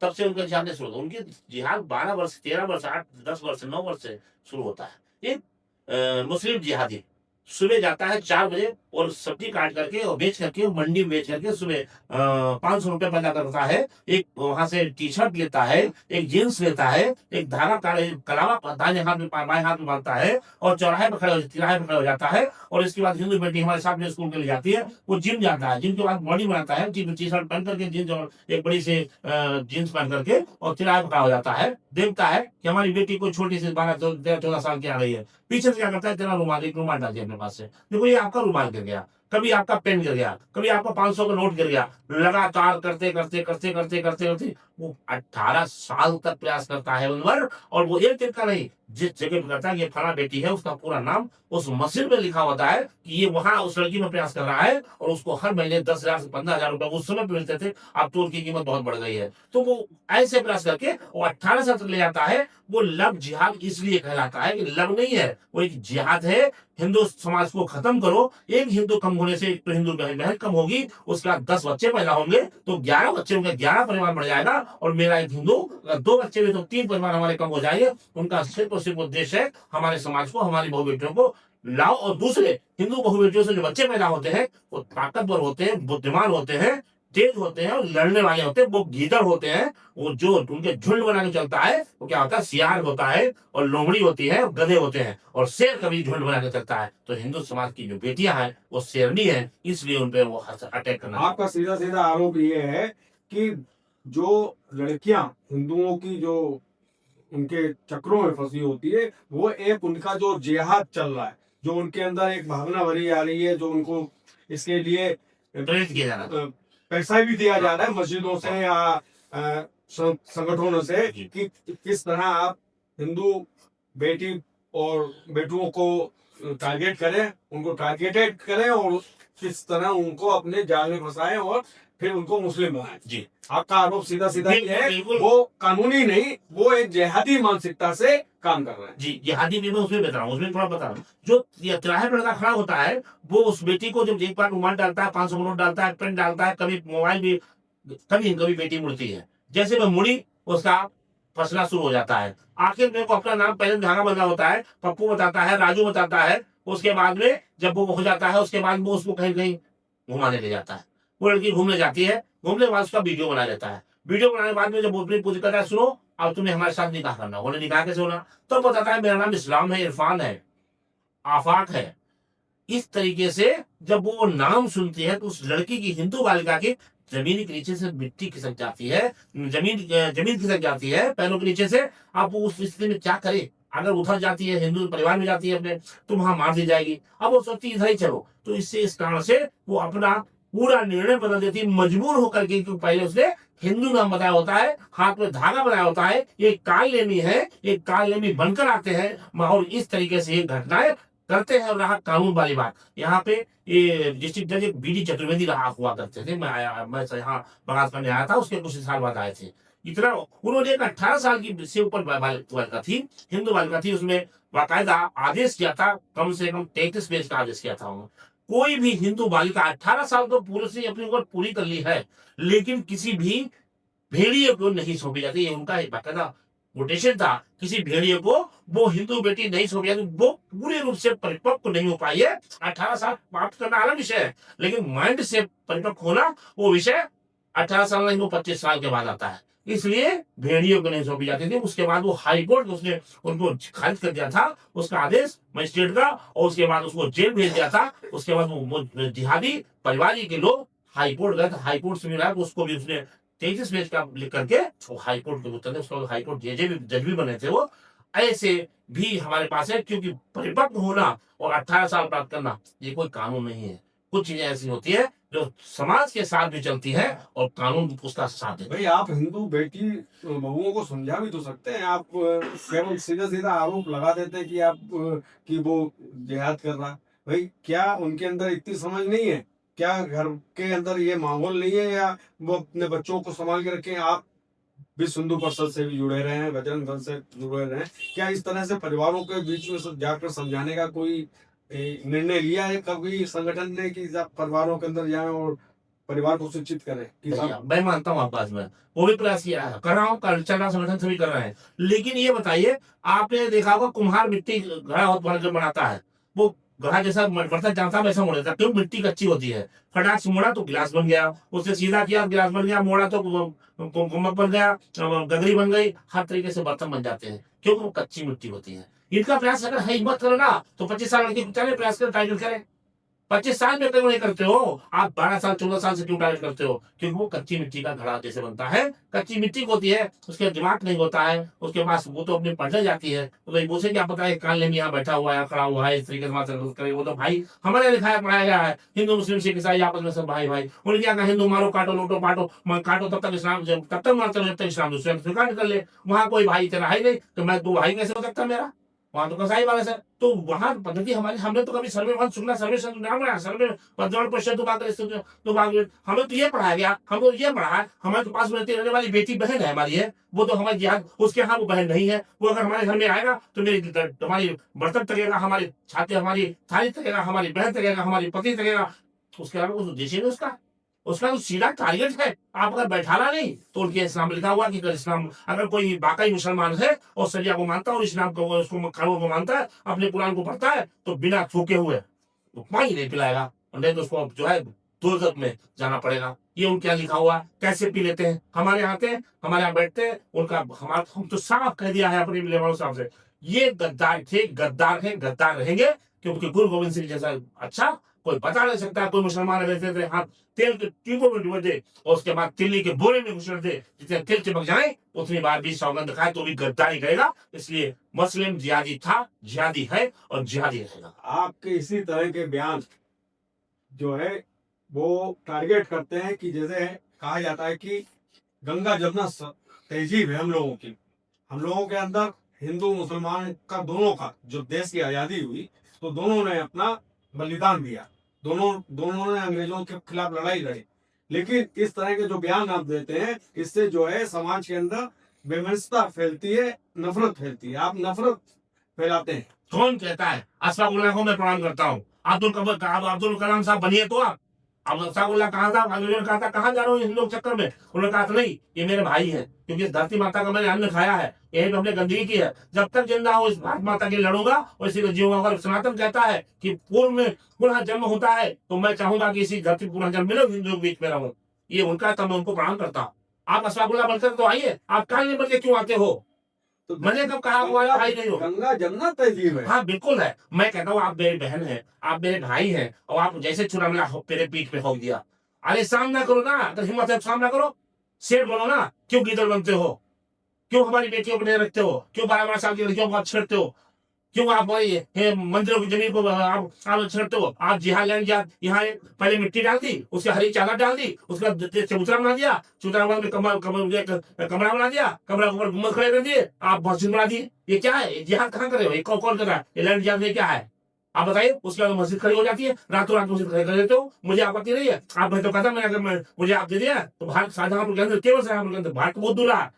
तब से उनका जिहाद नहीं शुरू होता। उनकी जिहाद 12 वर्ष, 13 वर्ष, 8, 10 वर्ष, 9 वर्ष से शुरू होता है। एक मुस्लिम जिहादी सुबह जाता है 4 बजे और सब्जी काट करके और बेच करके, मंडी में बेच करके सुबह 500 रुपए पैदा करता है। एक वहां से टी शर्ट लेता है, एक जींस लेता है, एक धागा कलावा दाहिने हाथ में बाएं हाथ में बांधता है और तिराहे पे खड़े हो जाता है। और इसके बाद हिंदू बेटी हमारे साथ में स्कूल के लिए जाती है, वो जिम जाता है, जिम के बाद बॉडी बनाता है, टी शर्ट पहन करके, जींस और एक बड़ी से जींस पहन करके, और तिराहे पे खड़ा हो जाता है। देखता है कि हमारी बेटी कोई छोटी सी 12-14 साल की आ रही है, पीछे से क्या करता है, तेरा रुमाल, एक रुमाल डाल दिया अपने पास से, देखो ये आपका रुमाल गिर गया, कभी आपका पेन गिर गया, कभी आपका 500 का नोट गिर गया। लगातार करते करते करते करते करते करते वो 18 साल तक प्रयास करता है उन, और वो एक दिन का नहीं, जिस जगह पे करता है कि फला बेटी है, उसका पूरा नाम उस मस्जिद में लिखा होता है कि ये वहां उस लड़की में प्रयास कर रहा है, और उसको हर महीने 10,000 से 15,000 रुपए उस समय पे मिलते थे। अब तो उनकी कीमत बहुत बढ़ गई है। तो वो ऐसे प्रयास करके वो 18 साल तक ले जाता है। वो लव जिहाद इसलिए कहलाता है कि लव नहीं है, वो एक जिहाद है। हिंदू समाज को खत्म करो, एक हिंदू कम होने से एक तो हिंदू बहन कम होगी, उसके बाद 10 बच्चे पैदा होंगे तो 11 बच्चे होंगे, 11 परिवार बढ़ जाएगा, और मेरा एक हिंदू, अगर 2 बच्चे हुए तो 3 परिवार हमारे कम हो जाएंगे। उनका सिर्फ और सिर्फ उद्देश्य है हमारे समाज को, हमारी बहु बेटियों को लाओ, और दूसरे हिंदू बहु बेटियों से जो बच्चे पैदा होते हैं वो ताकतवर होते हैं, बुद्धिमान होते हैं, तेज होते हैं, और लड़ने वाले होते हैं, वो गीदड़ होते हैं। वो जो उनके झुंड बना के चलता है वो क्या होता है, सियार होता है, और लोमड़ी होती है, और गधे होते हैं, और शेर कभी झुंड बना के चलता है। तो हिंदू समाज की जो बेटियां हैं वो शेरनी है, इसलिए उन पे वो अटैक करना। आपका सीधा सीधा आरोप ये है कि जो लड़कियां हिंदुओं की जो उनके चक्रों में फंसी होती है, वो एक उनका जो जिहाद चल रहा है, जो उनके अंदर एक भावना भरी आ रही है, जो उनको इसके लिए प्रेरित किया जा रहा है। पैसा भी दिया जा रहा है मस्जिदों से या संगठनों से जी। कि किस तरह आप हिंदू बेटी और बेटुओं को टारगेट करें, उनको टारगेटेड करें, और किस तरह उनको अपने जाल में फंसाएं और फिर उनको मुस्लिम बनाएं। जी, आपका आरोप सीधा सीधा ये है, बिल्कुल। वो कानूनी नहीं, वो एक जिहादी मानसिकता से काम कर रहे हैं। जी, जिहादी भी मैं उसमें बता रहा हूँ, उसमें थोड़ा बता रहा हूँ। जो ये तिराहे पे लड़का खड़ा होता है, वो उस बेटी को जब एक बार रुमाल डालता है, 500 नोट डालता है, पेन डालता है, कभी मोबाइल भी, कभी कभी बेटी मुड़ती है, जैसे मैं मुड़ी उसका फंसना शुरू हो जाता है। आखिर मेरे को अपना नाम पहले धागा बंधा होता है, पप्पू बताता है, राजू बताता है। उसके बाद में जब वो हो जाता है, उसके बाद वो उसको कहीं कहीं घुमाने ले जाता है। वो लड़की घूमने जाती है, घूमने के बाद उसका वीडियो बना लेता है। वीडियो बनाने के बाद में जब वो अपनी पूछ करता है, सुनो अब तुम्हें हमारे साथ निकाह करना। बोले निकाह कैसे होना? तो बताता है मेरा नाम इस्लाम है, इरफान है, आफाक है। इस तरीके से जब वो नाम सुनती है तो उस लड़की की, हिंदू बालिका की जमीन के नीचे से मिट्टी खिसक जाती है, जमीन खिसक जाती है पैरों के नीचे से। अब वो उस स्थिति में क्या करे? अगर उधर जाती है, हिंदू परिवार में जाती है अपने, तो वहां मार दी जाएगी। अब वो सोचती है इधर ही चलो, तो इससे इस कारण से वो अपना पूरा निर्णय बदल देती है, मजबूर होकर के, क्योंकि पहले उसने हिंदू नाम बताया होता है, हाथ में धागा बनाया होता है, ये कालनेमी है, ये कालनेमी बनकर आते हैं, और इस तरीके से ये घटनाएं करते हैं। और रहा कानून वाली बात, यहाँ पे ये डिस्ट्रिक्ट जज एक बीडी चतुर्वेदी रहा हुआ करते थे। मैं यहाँ बगास करने आया था, उसके कुछ साल बाद आए थे। इतना उन्होंने एक 18 साल की से ऊपर बालिका थी, हिंदू बालिका थी, उसमें बाकायदा आदेश किया था, कम से कम 33 पेज का आदेश किया था उन्होंने। कोई भी हिंदू बालिका 18 साल तो पुलिस ने अपनी उम्र पूरी कर ली है, लेकिन किसी भी भेड़िए को नहीं सौंपी जाती। ये उनका एक बाकायदा नोटेशन था, किसी भेड़िए को वो हिंदू बेटी नहीं सौंपी जाती। वो पूरे रूप से परिपक्व नहीं हो पाई है। 18 साल प्राप्त करना अलग विषय है, लेकिन माइंड से परिपक्व होना वो विषय 18 साल नहीं, वो 25 साल के बाद आता है। इसलिए भेड़ियों को नहीं सौंपी जाती थी। उसके बाद वो हाई कोर्ट उसने उनको खारिज कर दिया था, उसका आदेश मजिस्ट्रेट का, और उसके बाद उसको जेल भेज दिया था। उसके बाद वो जिहादी परिवार के लोग हाई कोर्ट गए, हाई कोर्ट से मिला, तो उसको भी उसने 33 पेज का लिख करके वो हाई कोर्ट के उत्तर, उसको हाई कोर्ट जज भी बने थे वो। ऐसे भी हमारे पास है, क्योंकि परिपक्व होना और 18 साल प्राप्त करना ये कोई कानून नहीं है। कुछ चीजें ऐसी होती है जो समाज के साथ भी चलती है और कानून उसका साथ देता है। भाई आप हिंदू बेटी बहुओं को समझा भी तो सकते हैं, आप केवल सीधा सीधा आरोप लगा देते हैं कि आप कि वो जिहाद कर रहा। भाई क्या उनके अंदर इतनी समझ नहीं है? क्या घर के अंदर ये माहौल नहीं है, या वो अपने बच्चों को संभाल के रखें? आप विश्व हिंदू परिषद से भी जुड़े रहे हैं, बजरंग दल से जुड़े रहे हैं, क्या इस तरह से परिवारों के बीच में जाकर समझाने का कोई निर्णय लिया है कभी संगठन ने कि आप परिवारों के अंदर जाएं और परिवार को सूचित करें कि मैं मानता हूँ आप में वो भी प्रयास किया है, कर रहा हूँ, चल रहा संगठन से भी कर रहे हैं। लेकिन ये बताइए, आपने देखा होगा कुम्हार मिट्टी घड़ा बहुत बनाता है, वो घड़ा जैसा बर्तन जानता वैसा मोड़ देता है, क्यों? मिट्टी कच्ची होती है। फटाक से मोड़ा तो गिलास बन गया, उससे सीधा किया गिलास बन गया, मोड़ा तो कुम्भक बन गया, गगरी बन गई। हर तरीके से बर्तन बन जाते हैं, क्योंकि वो कच्ची मिट्टी होती है। इनका प्रयास अगर है, हिम्मत करो ना, तो 25 साल लड़की चले प्रयास करें, टाइटल करें, 25 साल में क्यों नहीं करते हो आप? 12 साल 14 साल से क्यों टारगेट करते हो? क्योंकि वो कच्ची मिट्टी का घड़ा जैसे बनता है, कच्ची मिट्टी होती है, उसके दिमाग नहीं होता है, उसके पास वो तो अपने पढ़ने जाती है, तो भाई मुझे क्या पता है कान लेने यहाँ बैठा हुआ है, खड़ा हुआ है, इस तरीके से बात करे। वो तो भाई हमारे लिखाया पढ़ाया गया है, हिंदू मुस्लिम सिख ईसाई आपस में सब भाई भाई। उन्होंने क्या कहा, हिंदू मारो काटो लूटो पाटो, काटो तब तक इस्लाम, तब तक मारते हो जब तक इस्लाम दूसरे स्वीकार कर ले। वहां कोई भाई तेरा है ही नहीं, तो मैं तू भाई कैसे हो सकता मेरा? वहां तो कसाई वाला सर, तो वहां पद्धति हमारी, हमने तो कभी सर्वे वन सुनना, सर्वे नाम रहा, सर्वे पंचावन प्रतिशत तो हमें तो ये पढ़ाया गया, हमको ये पढ़ा है, हमारे पास में रहने वाली बेटी बहन है हमारी है, वो तो हमारी जिहाद, उसके यहाँ वो बहन नहीं है, वो अगर हमारे घर में आएगा तो मेरी हमारी बर्तन तकेगा, हमारी छाती, हमारी थाली तकेगा, हमारी बहन तकेगा, हमारी पति तकेगा। उसके अलावा कुछ उद्देश्य नहीं उसका, उसका तो सीधा टारगेट है। आप अगर बैठाना नहीं तो उनके इस्लाम में लिखा हुआ कि अगर इस्लाम, अगर कोई वाकई मुसलमान है और शरिया को मानता है और इस्लाम को, उसको कानून को मानता है, अपने कुरान को पढ़ता है, तो बिना थूके हुए तो पानी नहीं पिलाएगा, नहीं तो उसको जो है दोजख में जाना पड़ेगा। ये उनके यहाँ लिखा हुआ है। कैसे पी लेते हैं? हमारे यहाँ आते हैं, हमारे यहाँ बैठते हैं, उनका हमारा, हम तो साफ कह दिया है अपने लेवानों साहब से, ये गद्दार थे, गद्दार है, गद्दार रहेंगे, क्योंकि गुरु गोविंद सिंह जैसा अच्छा कोई बता नहीं सकता। कोई मुसलमान रहते थे हाथ तेल के ट्यूबों में डुबे दे और उसके बाद तिल्ली के बोरे में घुसड़ दे, जितने तिल चिपक जाए उतनी बार भी सौगंध खाए तो भी गद्दारी करेगा। इसलिए मुस्लिम जिहादी था, जिहादी है और जिहादी रहेगा। आपके इसी तरह के बयान जो है वो टारगेट करते हैं कि जैसे कहा जाता है कि गंगा जमुना तहजीब है हम लोगों की, हम लोगों के अंदर हिंदू मुसलमान का दोनों का, जो देश की आजादी हुई तो दोनों ने अपना बलिदान दिया, दोनों ने अंग्रेजों के खिलाफ लड़ाई लड़ी। लेकिन इस तरह के जो बयान आप देते हैं, इससे जो है समाज के अंदर बेमनस्ता फैलती है, नफरत फैलती है, आप नफरत फैलाते हैं। कौन कहता है? अशफाकुल्लाह को मैं प्रणाम करता हूँ। अब्दुल कलाम साहब बनिए तो आप। अब अशफाकुल्लाह कहा था, अंग्रेजों ने कहा था कहाँ जा रहे हो इन लोग चक्कर में, उन्होंने कहा था नहीं ये मेरे भाई है, क्योंकि इस धरती माता का मैंने अन्न खाया है, यही तो हमने गंदगी की है, जब तक जिंदा हो इस भारत माता के लड़ूंगा और इसी को जीऊंगा। अगर सनातन कहता है कि पूर्व में पुनः जन्म होता है, तो मैं चाहूंगा कि इसी धरती पुनः जन्म मिले, हिंदुओं के बीच में रहूं, ये उनका, तब मैं उनको प्रणाम करता हूँ। आप अशफाकुल्लाह बनकर तो आइए, आप कान नहीं बन के क्यों आते हो? तो मैंने कब कहा हुआ है भाई नहीं हो? गंगा जमुना तहजीब है। हाँ बिल्कुल है। मैं कहता हूँ आप मेरी बहन है, आप मेरे भाई हैं, और आप जैसे छुरा मिला मेरे पीठ पे हो दिया, अरे सामना करो ना, अगर हिम्मत है तो सामना करो, शेर बनो ना। क्यों गीदड़ बनते हो? क्यों हमारी बेटियों को नहीं रखते हो? क्यों 12-12 साल की लड़कियों को आप छेड़ते हो? क्यों आप मंदिरों की जमीन को आप छेड़ते हो? आप जिहाद लैंड यहाँ पहले मिट्टी डाल दी, उसके हरी चादर डाल दी, उसका चबूतरा बना दिया, चबूतरा बना कमरा बना दिया, कमरा के ऊपर गुम्बद खड़े कर दिए, आप मस्जिद बना दिए। ये क्या है? ये जिहाद कहाँ कर रहे हो? ये कौन कर रहा है? ये लैंड जिहाद क्या है? आप बताइए। उसके बाद मस्जिद खड़ी हो जाती है, रातों रात मस्जिद खड़ी कर देते हो, मुझे आपत्ति नहीं है। आप तो कहता मैं, अगर मुझे आप दे दिया तो भारत शाहजहांपुर के अंदर, केवल शाहजहांपुर के अंदर, भारत बहुत दूर रहा,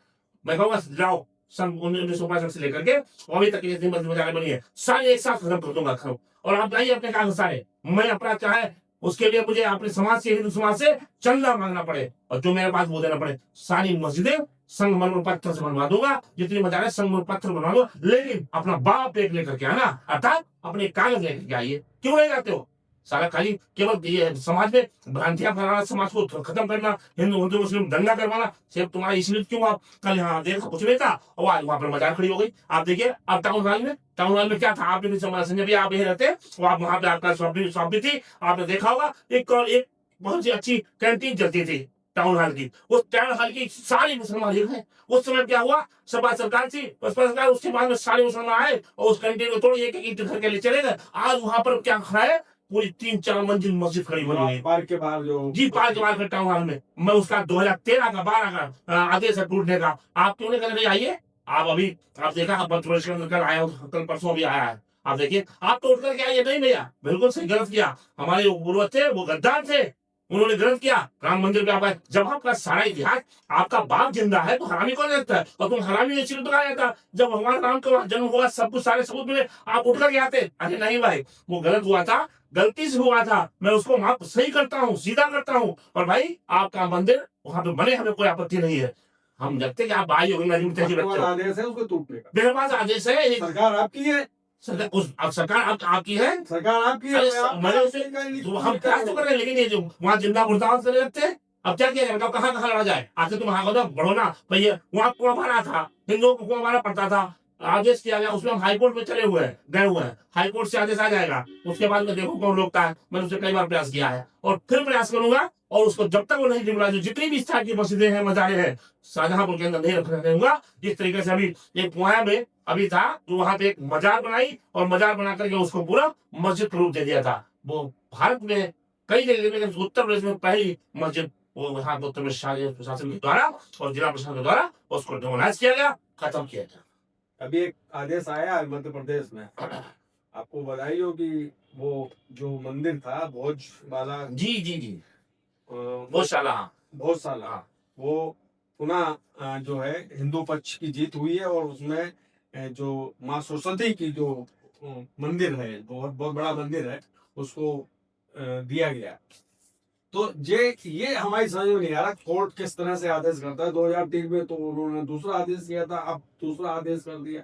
मैं कहूँगा जाओ सन 1965 से लेकर के अभी तक जितनी मस्जिद मजारे बनी है सारे एक साथ खत्म कर दूंगा खत्म। और आप जाइए अपने कागज सारे, मैं अपराध चाहे उसके लिए मुझे अपने समाज से, हिंदू समाज से चंदा मांगना पड़े और जो मेरे पास वो देना पड़े, सारी मस्जिदें संगमरमर पत्थर से बनवा दूंगा, जितनी मजारे संगमरमर पत्थर बनवा दूंगा, लेकिन अपना बाप एक लेकर के आना, अर्थात अपने कागज लेकर के आइए। क्यों नहीं जाते हो? सारा खाली केवल ये समाज में भ्रांतियां फैलाना, समाज को खत्म करना, हिंदू मुस्लिम दंगा करवाना, सिर्फ तुम्हारा इसलिए क्यों? आप कल यहाँ देखा कुछ नहीं था और आज वहां पर मजार खड़ी हो गई। आप देखिए, आप टाउन हॉल में क्या था? आप संजय भी आप यही रहते और आप वहां पे आपका शॉप भी थी, आपने देखा होगा। एक बहुत सी अच्छी कैंटीन चलती थी टाउन हॉल की, उस टाउन हॉल की सारी मुसलमान है। उस समय क्या हुआ? सपा सरकार थी, बसपा सरकार, उसके बाद में सारे मुसलमान आए और उस कैंटीन को तोड़ एक ईंट घर के लिए चले गए। आज वहां पर क्या खड़ा है? पूरी 3-4 मंजिल मस्जिद खड़ी बनी है पार्क के बाहर, जो जी पार्क के बाहर टाउन हॉल में। मैं उसका 2013 का 12 का आदेश है टूटने का। आप क्यों नहीं करने? आइए आप, अभी आप देखा आप मध्य प्रदेश के अंदर कल आया, कल परसों अभी आया है, आप देखिए, आप तो उठ करके आइए। नहीं भैया, बिल्कुल सही गलत किया, हमारे पूर्वज थे वो गद्दार थे, उन्होंने गलत किया, राम मंदिर पे आप आए। जब आपका सारा इतिहास, आपका बाप जिंदा है तो हरामी कौन लगता है? और तुम हरामी इसलिए तो कहा जाता, जब भगवान राम का जन्म हुआ, सब कुछ सारे सबूत मिले, आप उठ करके आते। अरे नहीं भाई, वो गलत हुआ था, गलती से हुआ था, मैं उसको माफ सही करता हूँ, सीधा करता हूँ। और भाई आपका मंदिर वहां पे बने, हमें कोई आपत्ति नहीं है। हम जब तक आप भाई होगी आदेश है उसको टूटने का, मेरे पास आदेश है। सरकार आपकी है, सरकार आपकी है, सरकार आपकी है। मैंने उसे हम क्या तो कर रहे हैं, लेकिन ये जो वहाँ जिंदा मुर्दाबाद करने लगते हैं। अब क्या किया जाए? कहाँ कहाँ लड़ा जाए? आखिर तुम वहां बढ़ो ना भैया। वहाँ कुआं मारा था, हिंदुओं को कुआं मारा पड़ता था, आदेश किया गया, उसमें हम हाईकोर्ट में चले हुए हैं, गए हुए हैं, हाईकोर्ट से आदेश आ जाएगा, उसके बाद में देखो कौन रोकता है। मैंने उससे कई बार प्रयास किया है और फिर प्रयास करूंगा, और उसको जब तक वो नहीं डिमोलाइज, जितनी भी इस तरह की मस्जिदें हैं, मजारे हैं, शाहजहांपुर के अंदर नहीं रखने दूंगा। जिस तरीके से अभी एक कुआं में अभी था, जो वहां पे एक मजार बनाई और मजार बना करके उसको पूरा मस्जिद का रूप दे दिया था। वो भारत में कई जगह में, उत्तर प्रदेश में पहली मस्जिद वो यहाँ उत्तर प्रदेश शासन के द्वारा और जिला प्रशासन के द्वारा उसको डिमोलाइज किया गया, खत्म किया गया। अभी एक आदेश आया है मध्य प्रदेश में, आपको बधाई हो कि वो जो मंदिर था भोज वाला, जी जी जी, वो गौशाला। बहुत साला, हाँ। वो पुनः जो है हिंदू पक्ष की जीत हुई है, और उसमें जो माँ सरस्वती की जो मंदिर है, बहुत बहुत बड़ा मंदिर है, उसको दिया गया। तो ये हमारी समझ में नहीं आ रहा, कोर्ट किस तरह से आदेश करता है। 2003 में तो उन्होंने दूसरा आदेश किया था, अब दूसरा आदेश कर दिया।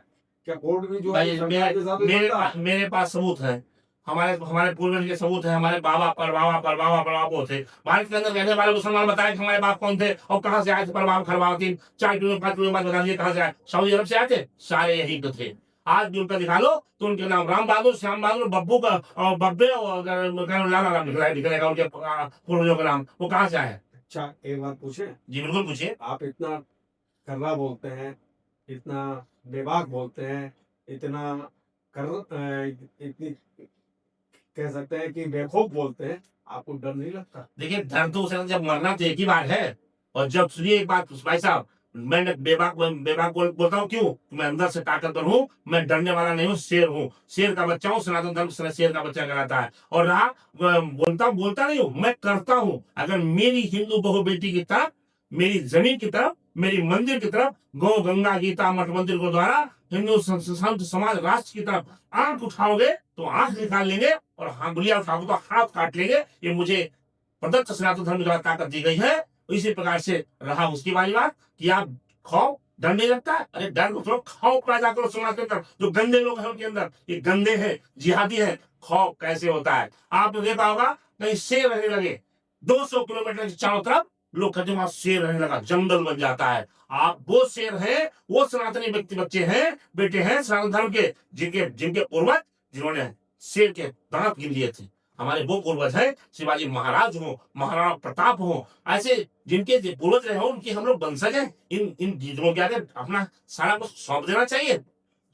क्या कोर्ट भी जो है भाई सरकार के साथ ही चलता है? मेरे पास सबूत है, हमारे हमारे पूर्वज के सबूत है, हमारे बाबा परबाबा थे। भारत के अंदर रहने वाले मुसलमान बताए कि हमारे बाप कौन थे और कहाँ से आए थे। परबाब खरबावती 4 पीढ़ी 5 पीढ़ी बाद बता दिए कहाँ से आए, सऊदी अरब से आए थे, सारे यही तो थे। आज भी उनका दिखा लो तो उनके नाम राम बहादुर, श्याम बहादुर, बब्बू का और बब्बे और लाला राम दिखलाएगा उनके पूर्वजों का नाम, वो कहाँ से आए। अच्छा, एक बात पूछे? जी बिल्कुल पूछिए। आप इतना कर्रा बोलते हैं, इतना बेबाक बोलते हैं, इतना इतनी कह सकते हैं कि बेखौफ बोलते हैं, आपको डर नहीं लगता? देखिए डर तो उसे जब मरना तो एक ही बार है। और जब सुनिए एक बात भाई साहब, मैंने बेबाक बोलता हूँ क्यों? मैं अंदर से ताकतवर हूँ, मैं डरने वाला नहीं हूँ, शेर हूँ, शेर का बच्चा हूँ। सनातन धर्म शेर का बच्चा कहलाता है। और रहा बोलता नहीं हूँ, मैं करता हूँ। अगर मेरी हिंदू बहु बेटी की तरफ, मेरी जमीन की तरफ, मेरी मंदिर की तरफ, गौ गंगा गीता मठ मंदिर गुरुद्वारा हिंदू संत समाज राष्ट्र की तरफ आंख उठाओगे तो आंख निकाल लेंगे, और गुलिया उठाओगे तो हाथ काट लेंगे। ये मुझे प्रदत्त सनातन धर्म द्वारा ताकत दी गई है। इसी प्रकार से रहा उसकी वाली बात कि आप खाओ, डर नहीं लगता है। अरे डर को थोड़ा खाओ, पैदा करो समाज के अंदर। जो गंदे लोग हैं उनके अंदर, ये गंदे हैं, जिहादी है। खाओ कैसे होता है, आपने देखा होगा कहीं शेर रहने लगे 200 किलोमीटर के चारों तरफ, लोग कहते वहां शेर रहने लगा, जंगल बन जाता है। आप वो शेर हैं, वो सनातनी व्यक्ति बच्चे हैं, बेटे हैं सनातन धर्म के, जिनके पूर्वज जिन्होंने शेर के दांत गिन लिए थे। हमारे वो पूर्वज हैं, शिवाजी महाराज हो, महाराणा प्रताप हो, ऐसे जिनके पूर्वज रहे हो, उनकी हम लोग वंशज हैं। इन चीजों के आगे अपना सारा कुछ सौंप देना चाहिए।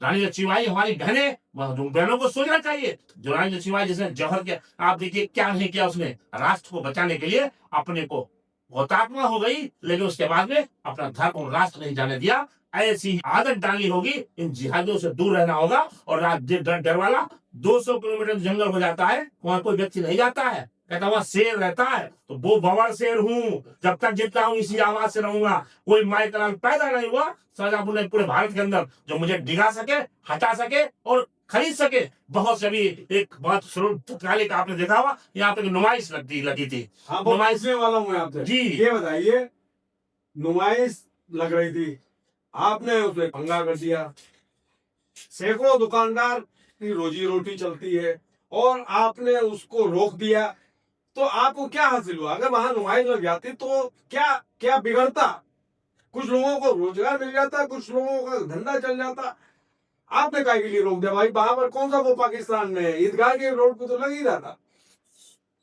रानी लक्ष्मीबाई हमारी बहनों को सोचना चाहिए। जो रानी लक्ष्मीबाई जिसने जौहर के, आप देखिए क्या नहीं किया उसने, राष्ट्र को बचाने के लिए अपने को हुतात्मा हो गई, लेकिन उसके बाद में अपना धर्म और राष्ट्र नहीं जाने दिया। ऐसी आदत डालनी होगी, इन जिहादियों से दूर रहना होगा। और डर वाला 200 किलोमीटर जंगल हो जाता है, वहां कोई व्यक्ति नहीं जाता है, कहता वहां शेर रहता है, तो वो बड़ा शेर हूँ, जब तक जितना हूँ इसी आवाज से रहूंगा। कोई माइकलाल पैदा नहीं हुआ शाहजहांपुर ने पूरे भारत के अंदर जो मुझे डिगा सके, हटा सके और खरीद सके। बहुत से अभी एक बात तत्कालिक आपने देखा हुआ, यहाँ पे नुमाइश लगी थी। हाँ, नुमाइश वाला हूँ आपसे जी, ये बताइए, नुमाइश लग रही थी, आपने उसमें पंगा कर दिया। सैकड़ों दुकानदार की रोजी रोटी चलती है और आपने उसको रोक दिया, तो आपको क्या हासिल हुआ? अगर वहां नुमाइश लग जाती तो क्या क्या बिगड़ता? कुछ लोगों को रोजगार मिल जाता, कुछ लोगों का धंधा चल जाता। आपने काय के लिए रोक दिया भाई? वहां पर कौन सा वो पाकिस्तान में ईदगाह के रोड पे तो लग ही रहा था।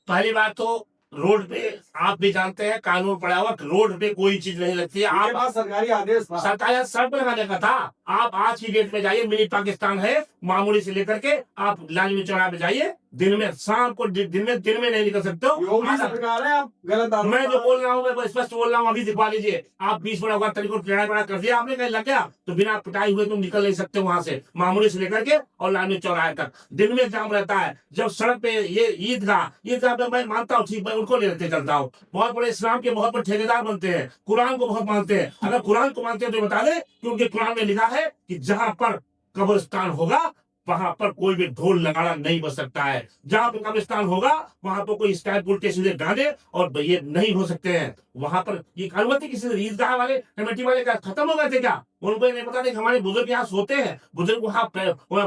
पहली बात तो रोड पे आप भी जानते हैं, कानून पड़ा हुआ, रोड पे कोई चीज नहीं लगती है। आपके पास सरकारी आदेश था, सरकारी सड़क पे लगाने का था। आप आज की डेट में जाइए, मिनी पाकिस्तान है, मामूली से लेकर के आप लालमी चौराहे पे जाइए, दिन में शाम को, दिन में नहीं निकल सकते हो। योगी सरकार है, आप गलत आरोप। मैं जो बोल रहा हूँ मैं स्पष्ट बोल रहा हूँ, अभी दिखवा लीजिए। आप 20 मिनट बाद तरीकों टेढ़ा कर दिया आपने, कहीं लग गया तो बिना पिटाई हुए तुम निकल नहीं सकते वहां से, मामूली से लेकर के और लालमी चौराहे तक दिन में जाम रहता है। जब सड़क पे ये ईदगाह पे मैं मानता हूँ, ठीक, मैं उनको ले लेते चलता हूँ। बहुत बड़े इस्लाम के बहुत बड़े ठेकेदार बनते हैं, कुरान को बहुत मानते हैं। अगर कुरान को मानते हैं तो बता दें कि उनके कुरान में लिखा है कि जहां पर कब्रिस्तान होगा वहां पर कोई भी ढोल नगाड़ा नहीं बज सकता है। जहां पर कब्रिस्तान होगा वहां पर कोई स्टाइल उल्टे सीधे गाने और ये नहीं हो सकते हैं। वहां पर ये अनुमति किसी ईदगाह वाले कमेटी वाले का खत्म हो गए थे क्या? उनको नहीं पता था कि हमारे बुजुर्ग यहाँ सोते हैं, बुजुर्ग वहाँ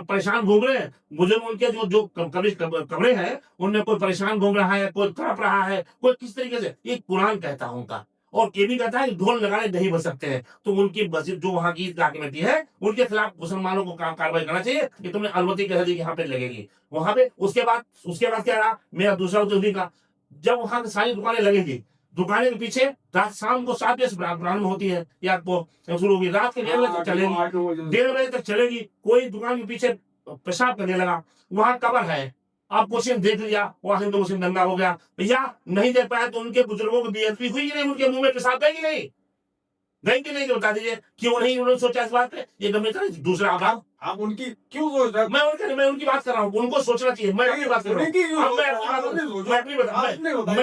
परेशान घूम रहे हैं। बुजुर्ग उनके जो कमरे हैं उनमें कोई परेशान घूम रहा है, कोई तड़प रहा है, कोई किस तरीके से। ये कुरान कहता है उनका, और ये भी कहता है कि ढोल नगाड़े नहीं बज सकते हैं। तो उनकी मस्जिद जो वहां की ईदगाह कमेटी है, उनके खिलाफ मुसलमानों को कार्रवाई करना चाहिए कि तुमने अनुमति कैसे दी यहाँ पे लगेगी वहां पे। उसके बाद क्या रहा, मेरा दूसरा उद्योग का, जब वहां की सारी दुकानें लगेंगी, दुकानें के पीछे रात शाम को 7 बजे प्रारंभ होती है या वो शुरू होगी, रात के 1:30 बजे तक चलेगी, 1:30 बजे तक चलेगी। कोई दुकान के पीछे पेशाब करने लगा, वहां कबर है, आप क्वेश्चन देख लिया, वहां हिंदू मुस्लिम दंगा हो गया भैया, नहीं देख पाया तो उनके बुजुर्गों की बेइज्जती हुई कि नहीं, उनके मुंह में पेशाब गई कि नहीं, गई कि नहीं, बता दीजिए। क्यों नहीं उन्होंने सोचा इस बात पे, ये गंभीरता। दूसरा आभार, आप उनकी क्यों सोच रहे हैं? मैं उनकी बात कर रहा हूँ, उनको सोचना चाहिए। मैं अपनी बात कर रहा हूँ, मैं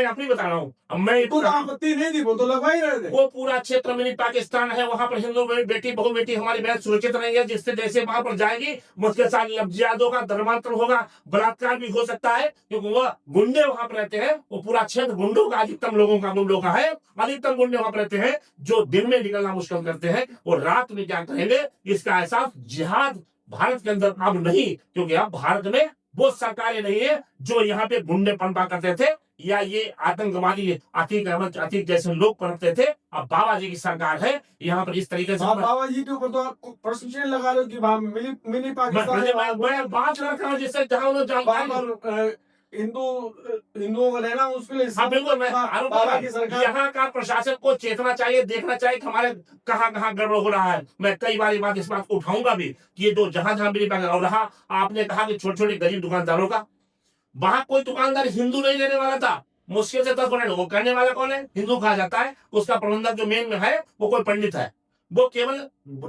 अपनी बता रहा हूँ। आपत्ति नहीं थी, वो तो लगवा ही रहे थे। वो पूरा क्षेत्र मिनी पाकिस्तान है, वहां पर हिंदू बेटी बहु बेटी हमारी बहन सुरक्षित नहीं है, जिससे जैसे वहां पर जाएगी उसके साथ लफ्जियात होगा, धर्मांतरण होगा, बलात्कार भी हो सकता है, क्योंकि वो गुंडे वहां पर रहते हैं। वो पूरा क्षेत्र गुंडों का, अधिकतम लोगों का गुंडों का है, अधिकतम गुंडे वहां पर रहते हैं, जो दिन में निकलना मुश्किल करते हैं, वो रात में क्या करेंगे, इसका एहसास जिहाद भारत के अंदर अब नहीं, क्योंकि अब भारत में वो सरकारें नहीं है जो यहाँ पे गुंडे पनपा करते थे या ये आतंकवादी अतीक अहमद अतीक जैसे लोग पनपते थे। अब बाबा जी की सरकार है यहाँ पर, इस तरीके से बाबा जी के ऊपर तो आप प्रश्न चिन्ह लगा रहे हो कि मिनी पाकिस्तान मैं बात कर रहा हूँ जिससे जहां उन्होंने जानकारी हिंदुओं का रहना उसके लिए। हाँ बिल्कुल, मैं बाबा की सरकार, यहाँ का प्रशासन को चेतना चाहिए, देखना चाहिए कि हमारे कहाँ कहाँ गड़बड़ हो रहा है। मैं कई बार इस बात को उठाऊंगा भी कि ये जो जहां जहां मेरी और रहा, आपने कहा कि छोटे छोटे गरीब दुकानदारों का, वहां कोई दुकानदार हिंदू नहीं लेने वाला था, मुश्किल से 10%। वो करने वाला कौन है, हिंदू कहा जाता है, उसका प्रबंधक जो मेन में है वो कोई पंडित है, वो केवल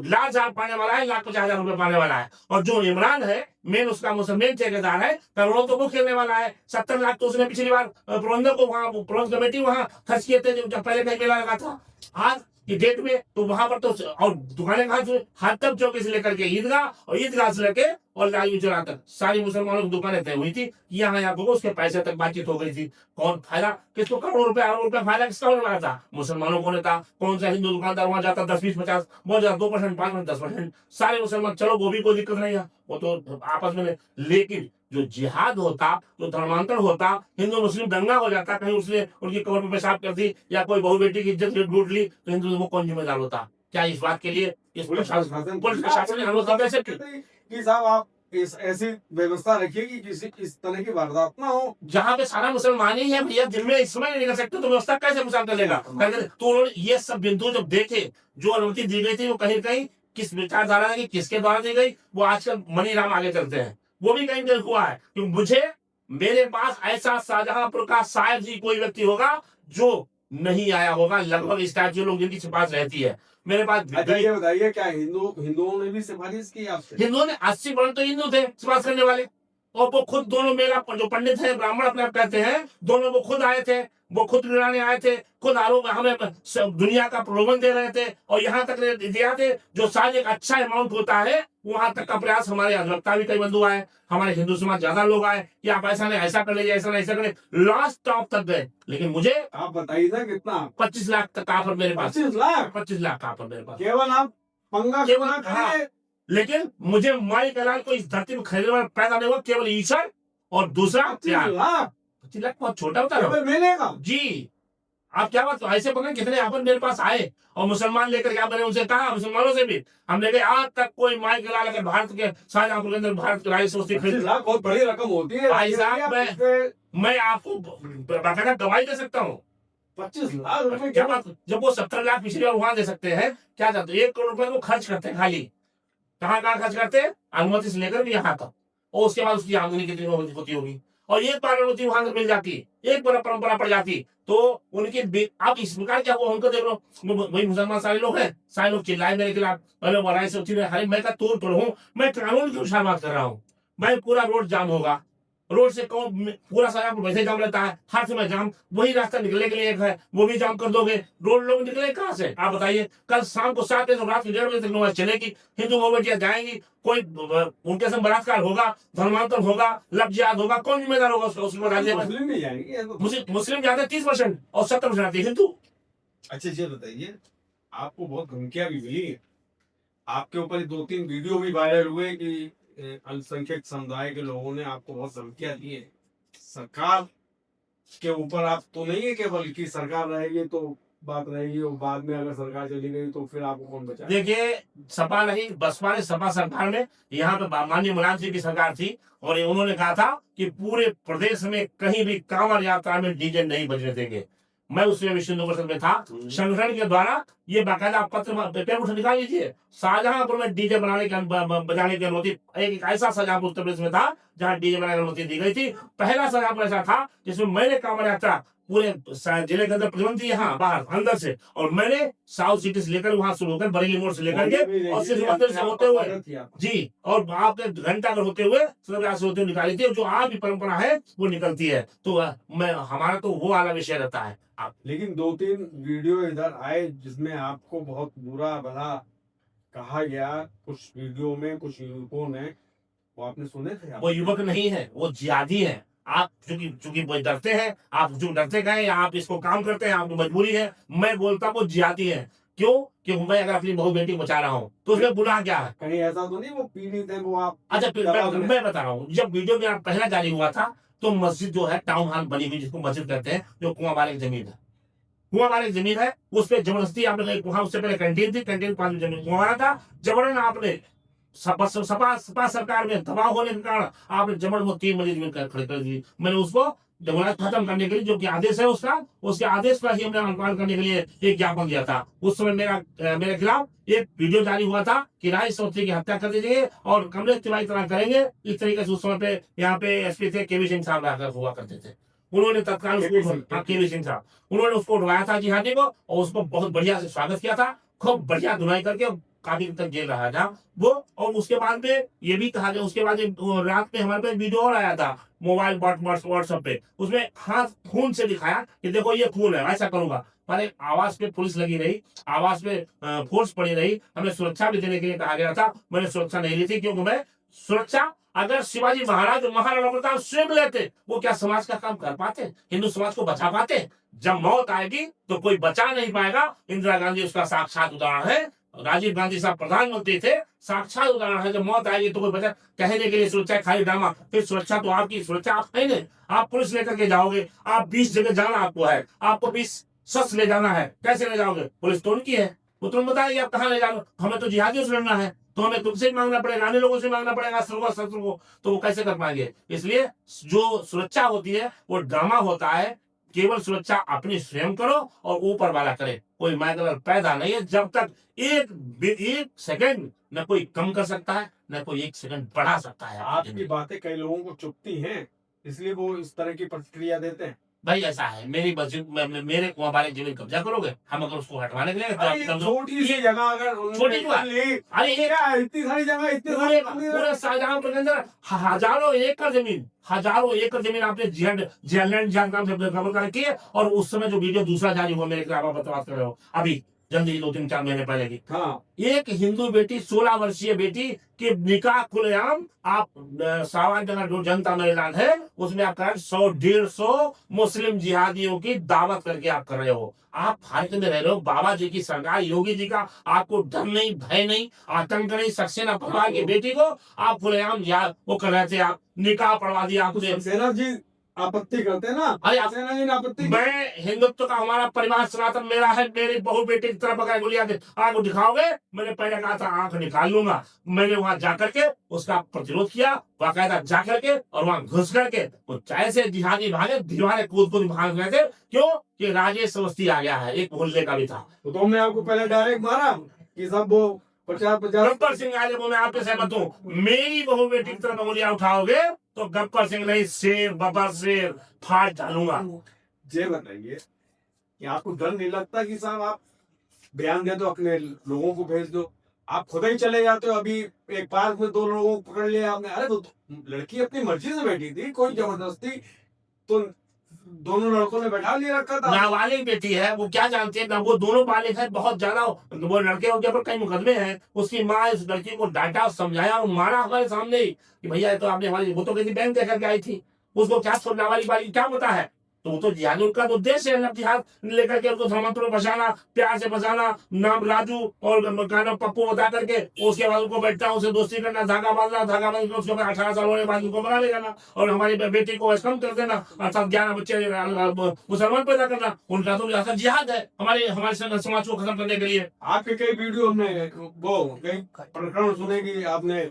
लाख हजार पाने वाला है, 1,50,000 रुपए पाने वाला है। और जो इमरान है मेन, उसका मुसलमान ठेकेदार है, करोड़ों तो वो खेलने वाला है। 70 लाख तो उसने पिछली बार प्रबंधक को वहां प्रबंध कमेटी वहां खर्च किए थे, जब पहले कहीं मेला लगा था। आज की डेट में तो वहां पर तो, और दुकानें कहा हाथम चौकी से लेकर के ईदगाह, और ईदगाह से लेके और लालू चौराहा तक सारी मुसलमानों की दुकानें तय हुई थी, यहाँ यहाँ होगा, उसके पैसे तक बातचीत हो गई थी। कौन फायदा, किसको करोड़ों रुपए अरबों रुपए फायदा किसका होने वाला था, मुसलमानों को था। कौन सा हिंदू दुकानदार वहां जाता, 10, 20, 50, बहुत ज्यादा 2%, 5%, 10%, सारे मुसलमान, चलो वो भी कोई दिक्कत नहीं है, वो तो आपस में। लेकिन जो जिहाद होता, जो धर्मांतरण होता, हिंदू मुस्लिम दंगा हो जाता, कहीं उसने उनकी कबर पर पेशाब कर दी या कोई बहु बेटी की इज्जत लूट ली, तो हिंदू को कौन जिम्मेदार होता? क्या इस बात के लिए इस पुलिस प्रशासन ने अनुमति कैसे कि साहब आप ऐसी व्यवस्था रखिए कि किसी इस तरह की वारदात ना हो, जहाँ पे सारा मुसलमान ही है भैया, दिन में इस समय नहीं निकल सकते, तो व्यवस्था कैसे मुसलमान करेगा? तो उन्होंने ये सब बिंदु जब देखे, जो अनुमति दी गई थी वो कहीं कहीं किस विचारधारा की, किसके द्वारा दी गई, वो आजकल मनी राम आगे चलते हैं, वो भी कहीं कहीं हुआ है। क्योंकि मुझे, मेरे पास ऐसा शाहजहांपुर का शायद ही कोई व्यक्ति होगा जो नहीं आया होगा, लगभग इस टाइप के लोग जिनकी सिफारिश रहती है मेरे पास। ये बताइए, क्या हिंदुओं ने भी सिफारिश की आपसे? हिंदुओं ने 80% तो हिंदू थे सिफारिश करने वाले, और वो खुद दोनों, मेरा जो पंडित है, ब्राह्मण अपने आप कहते हैं, दोनों वो खुद आए थे, वो खुद लड़ाने आए थे, खुद आरोप हमें दुनिया का प्रलोभन दे रहे थे, और यहाँ तक दिया थे जो शायद एक अच्छा अमाउंट होता है, वहां तक का प्रयास हमारे अधिवक्ता भी कई बंधु आए, हमारे हिंदू समाज ज्यादा लोग आए कि आप ऐसा नहीं, ऐसा कर लीजिए, ऐसा नहीं, ऐसा करें, लास्ट टॉप तक गए। लेकिन मुझे आप बताइए ना कितना, 25 लाख तक का ऑफर मेरे पास, 25 लाख का ऑफर मेरे पास, केवल आप पंगा केवल। लेकिन मुझे माई कलाल को इस धरती में खरीदने वाला पैदा नहीं हुआ, केवल ईश्वर और दूसरा प्यार। 25 लाख बहुत छोटा होता है मिलेगा जी। आप क्या बात, ऐसे पकड़े कितने अपन मेरे पास आए और मुसलमान लेकर क्या बने, उनसे कहा, मुसलमानों से भी हम लेके, आज तक कोई माई के लाल भारत के शाहजहांपुर के अंदर भारत की राय सोचती, 25 लाख बहुत बड़ी रकम होती है भाई साहब। मैं आपको बाकायदा गवाही दे सकता हूँ, 25 लाख रुपए क्या बात। जब वो 17 लाख पिछली बार वहां दे सकते हैं, क्या चाहते, 1 करोड़ रुपए को खर्च करते हैं खाली, कहाँ कहाँ खर्च करते हैं, अनुमति से लेकर यहाँ तक, और उसके बाद उसकी आमदनी कितनी होती होगी, और एक बार अनुमति वहां मिल जाती, एक बार परंपरा पड़ जाती, तो उनकी अब इस प्रकार क्या हुआ, उनको देख लो, वही मुसलमान सारे लोग हैं, सारे लोग चिल्लाए मेरे खिलाफ, पहले वराई से हरी, मैं का तोड़ तोड़ हूँ, मैं कानून की उछाल बात कर रहा हूँ, मैं पूरा रोड जाम होगा, रोड से कौन, पूरा शाहजहांपुर वैसे जाम रहता है, हर समय जाम, वही रास्ता निकलने के लिए एक है, वो भी जाम कर दोगे, रोड लोग निकले कहाँ से, आप बताइए। कल शाम को 7 बजे, रात के 1:30 बजे तक नमाज चलेगी, हिंदू बेटियां जाएंगी, कोई उनके साथ बलात्कार होगा, धर्मांतरण होगा, लफ्जियात होगा, कौन जिम्मेदार होगा उसको बताइए। मुस्लिम नहीं जाएंगे, मुस्लिम जाते 30% और 70% आते हिंदू। अच्छा ये बताइए, आपको बहुत धमकियां भी मिली, आपके ऊपर 2-3 वीडियो भी वायरल हुए कि अल्पसंख्यक समुदाय के लोगों ने आपको बहुत धमकियां दी है, सरकार के ऊपर आप तो नहीं है केवल कि सरकार रहेगी तो बात रहेगी और बाद में अगर सरकार चली गई तो फिर आपको कौन बचा? देखिए, सपा नहीं, बसपा ने सपा सरकार में यहाँ पे माननीय मुलायम सिंह की सरकार थी और उन्होंने कहा था कि पूरे प्रदेश में कहीं भी कांवड़ यात्रा में डीजे नहीं बजने देंगे। मैं उसमें विश्व हिंदू परिषद में था। संगठन के द्वारा ये बाकायदा पत्र पेपर उठ निकाल लीजिए, शाहजहांपुर में डीजे बनाने की बजाने की अनुमति, एक ऐसा शाहजहांपुर उत्तर प्रदेश में था जहाँ डीजे बनाने की अनुमति दी गई थी। पहला शाहजहांपुर ऐसा था जिसमें मैंने कांवड़ यात्रा पूरे जिले के अंदर प्रतिबंध थी, यहाँ बाहर अंदर से, और मैंने साउथ सिटी से लेकर वहां शुरू होकर बरेली मोड़ से लेकर के और सिर्फ मंदिर से होते हुए जी, और आपने घंटा घर होते हुए से होते हुए निकाली थी। जो आज भी परंपरा है वो निकलती है। तो मैं हमारा तो वो वाला विषय रहता है। लेकिन 2-3 वीडियो इधर आए जिसमें आपको बहुत बुरा भला कहा गया, कुछ वीडियो में कुछ युवकों ने, वो आपने सुने थे? वो युवक नहीं है, वो जिहादी है। आप चूंकि वो डरते हैं, आप जो डरते गए या आप इसको काम करते हैं, आपकी मजबूरी है। मैं बोलता वो जिहादी है। क्यों? कि मैं अगर अपनी बहू बेटी बचा रहा हूँ तो उसमें बुरा क्या है? कहीं ऐसा तो नहीं वो पीड़ित है वो आप? अच्छा, मैं बता रहा हूँ, जब वीडियो में पहला जारी हुआ था तो मस्जिद जो है टाउन हॉल बनी हुई, जिसको मस्जिद कहते हैं, जो कुआं वाले की जमीन है, कुआं वाले की जमीन है, उस पर जबरदस्ती आपने, वहां उससे पहले कैंटीन थी, कैंटीन पास में जमीन कुआं वाला था, जबरन आपने सपा सरकार में दबाव होने के कारण आपने जबरन वो 3 मंजिल जमीन खड़ी कर दी। मैंने उसको जमानत खत्म करने के लिए, जो कि आदेश है उसका, उसके आदेश पर ही हमने अनुपालन करने के लिए एक ज्ञापन दिया था। उस समय मेरे खिलाफ एक वीडियो जारी हुआ था कि राज चौधरी की हत्या कर दीजिए और कमलेश तिवारी तरह करेंगे। इस तरीके से उस समय पे यहाँ पे एसपी थे केवी सिंह साहब हुआ करते थे। उन्होंने तत्काल केवी सिंह साहब, उन्होंने उसको उठवाया था जिहादी को और उसको बहुत बढ़िया से स्वागत किया था, खूब बढ़िया धुनाई करके काफी तक जेल रहा था वो। और उसके बाद में ये भी कहा गया, उसके बाद रात में हमारे पास वीडियो और आया था मोबाइल व्हाट्सएप पे, उसमें हाथ खून से दिखाया कि देखो ये खून है, ऐसा करूंगा। हमारे आवास पे पुलिस लगी रही, आवास पे फोर्स पड़ी रही, हमें सुरक्षा भी देने के लिए कहा गया था। मैंने सुरक्षा नहीं ली थी क्योंकि मैं सुरक्षा, अगर शिवाजी महाराज महाराणा प्रताप स्वयं लेते, वो क्या समाज का काम कर पाते? हिंदू समाज को बचा पाते? जब मौत आएगी तो कोई बचा नहीं पाएगा। इंदिरा गांधी उसका साक्षात उदाहरण है, राजीव गांधी साहब प्रधानमंत्री थे, साक्षात उदाहरण है। जब मौत आएगी तो कोई बचा, कहने के लिए सुरक्षा खाली ड्रामा, फिर सुरक्षा तो आपकी सुरक्षा आप नहीं, आप पुलिस लेकर के जाओगे, आप 20 जगह जाना आपको है, आपको 20 शख्स ले जाना है, कैसे ले जाओगे? पुलिस तो उनकी है, वो तुम बताएगी आप कहाँ ले जाओगे। हमें तो जिहादियों से लड़ना है, तो हमें तुमसे मांगना पड़ेगा, अन्य लोगों से मांगना पड़ेगा, शत्रु को, तो वो कैसे कर पाएंगे? इसलिए जो सुरक्षा होती है वो ड्रामा होता है। केवल सुरक्षा अपनी स्वयं करो और ऊपर वाला करे, कोई मैगलर पैदा नहीं है। जब तक एक सेकंड न कोई कम कर सकता है, न कोई 1 सेकंड बढ़ा सकता है। आपकी बातें कई लोगों को चुभती हैं, इसलिए वो इस तरह की प्रतिक्रिया देते हैं। भाई ऐसा है, मेरी मस्जिद मेरे कुआं वाले जमीन कब्जा करोगे, हम अगर उसको हटवाने के लिए तो छोटी सी जगह अगर छोटी अरे इतनी सारी जगह, इतने पूरे शाहजहांपुर के अंदर हजारों एकड़ जमीन आपने कवर कर रखी है। और उस समय जो वीडियो दूसरा जारी हुआ, मेरे खिलाफ बात कर रहे हो अभी जल्दी ही 2-3-4 महीने पहले की, हाँ, एक हिंदू बेटी 16 वर्षीय बेटी के निकाह खुलेआम आप सावन जो जनता मैदान है उसमें आप कर 100-150 मुस्लिम जिहादियों की दावत करके आप कर रहे हो। आप भारत में रह रहे हो, बाबा जी की सरकार, योगी जी का आपको डर नहीं, भय नहीं, आतंक नहीं। सक्सेना परिवार की बेटी को आप खुलेआम वो कर रहे थे, आप निकाह पढ़वा दिया आपने। सक्सेना जी आपत्ति करते हैं ना? अरे आपत्ति, मैं हिंदुत्व का हमारा परिवार सनातन मेरा है, मेरी बहू बेटी की तरफ अगर गोलियां आंख दिखाओगे, मैंने पहले कहा था आंख निकाल लूंगा। मैंने वहां जाकर के उसका प्रतिरोध किया, बाकायदा जाकर के, और वहां घुस करके वो चाहे से जिहादी भागे, दीवारें कूद भाग गए थे। क्यों? कि राजेश अवस्थी आ गया है, एक मोहल्ले का भी था। तो तुमने आपको पहले डायरेक्ट मारा कि सब वो 50-50? गब्बर सिंह आज मैं आपसे सहमत हूँ, मेरी बहू बेटी की तरफ उंगलियां उठाओगे तो गब्बर सिंह नहीं, शेर बब्बर शेर फाड़ डालूंगा। ये बताइए कि आपको डर नहीं लगता कि साहब आप बयान दे दो, अपने लोगों को भेज दो, आप खुद ही चले जाते हो? अभी एक पार्क में 2 लोगों को पकड़ लिया आपने, अरे तो लड़की अपनी मर्जी से बैठी थी, कोई जबरदस्ती तो दोनों लड़कों ने बैठा लिया रखा था। नाबालिग बेटी है, वो क्या जानती है ना, वो दोनों बालिग है, बहुत ज्यादा वो लड़के के ऊपर कई मुकदमे हैं। उसकी माँ इस लड़की को डांटा, समझाया और मारा हमारे सामने ही कि भैया तो आपने हमारी, वो तो कहती बैंक देकर के आई थी, उसको क्या छोड़ना वाली क्या पता है? तो वो तो जिहाद, उनका तो उद्देश्य है जिहाद लेकर के उनको धर्मांतर में बचाना, प्यार से बचाना, नाम राजू और कहना पप्पू बता करके, उसके बाद उनको बैठना, उसे दोस्ती करना, धागा बांधना, धागा बांध के उसके बाद 18 साल होने के बाद उनको मना ले जाना और हमारी बेटी को कम कर देना, अर्थात 11 बच्चे मुसलमान पैदा करना। उनका तो जिहाद है हमारे समाज को खत्म करने के लिए। आपके कई वीडियो हमने वो कई प्रकरण सुने कि आपने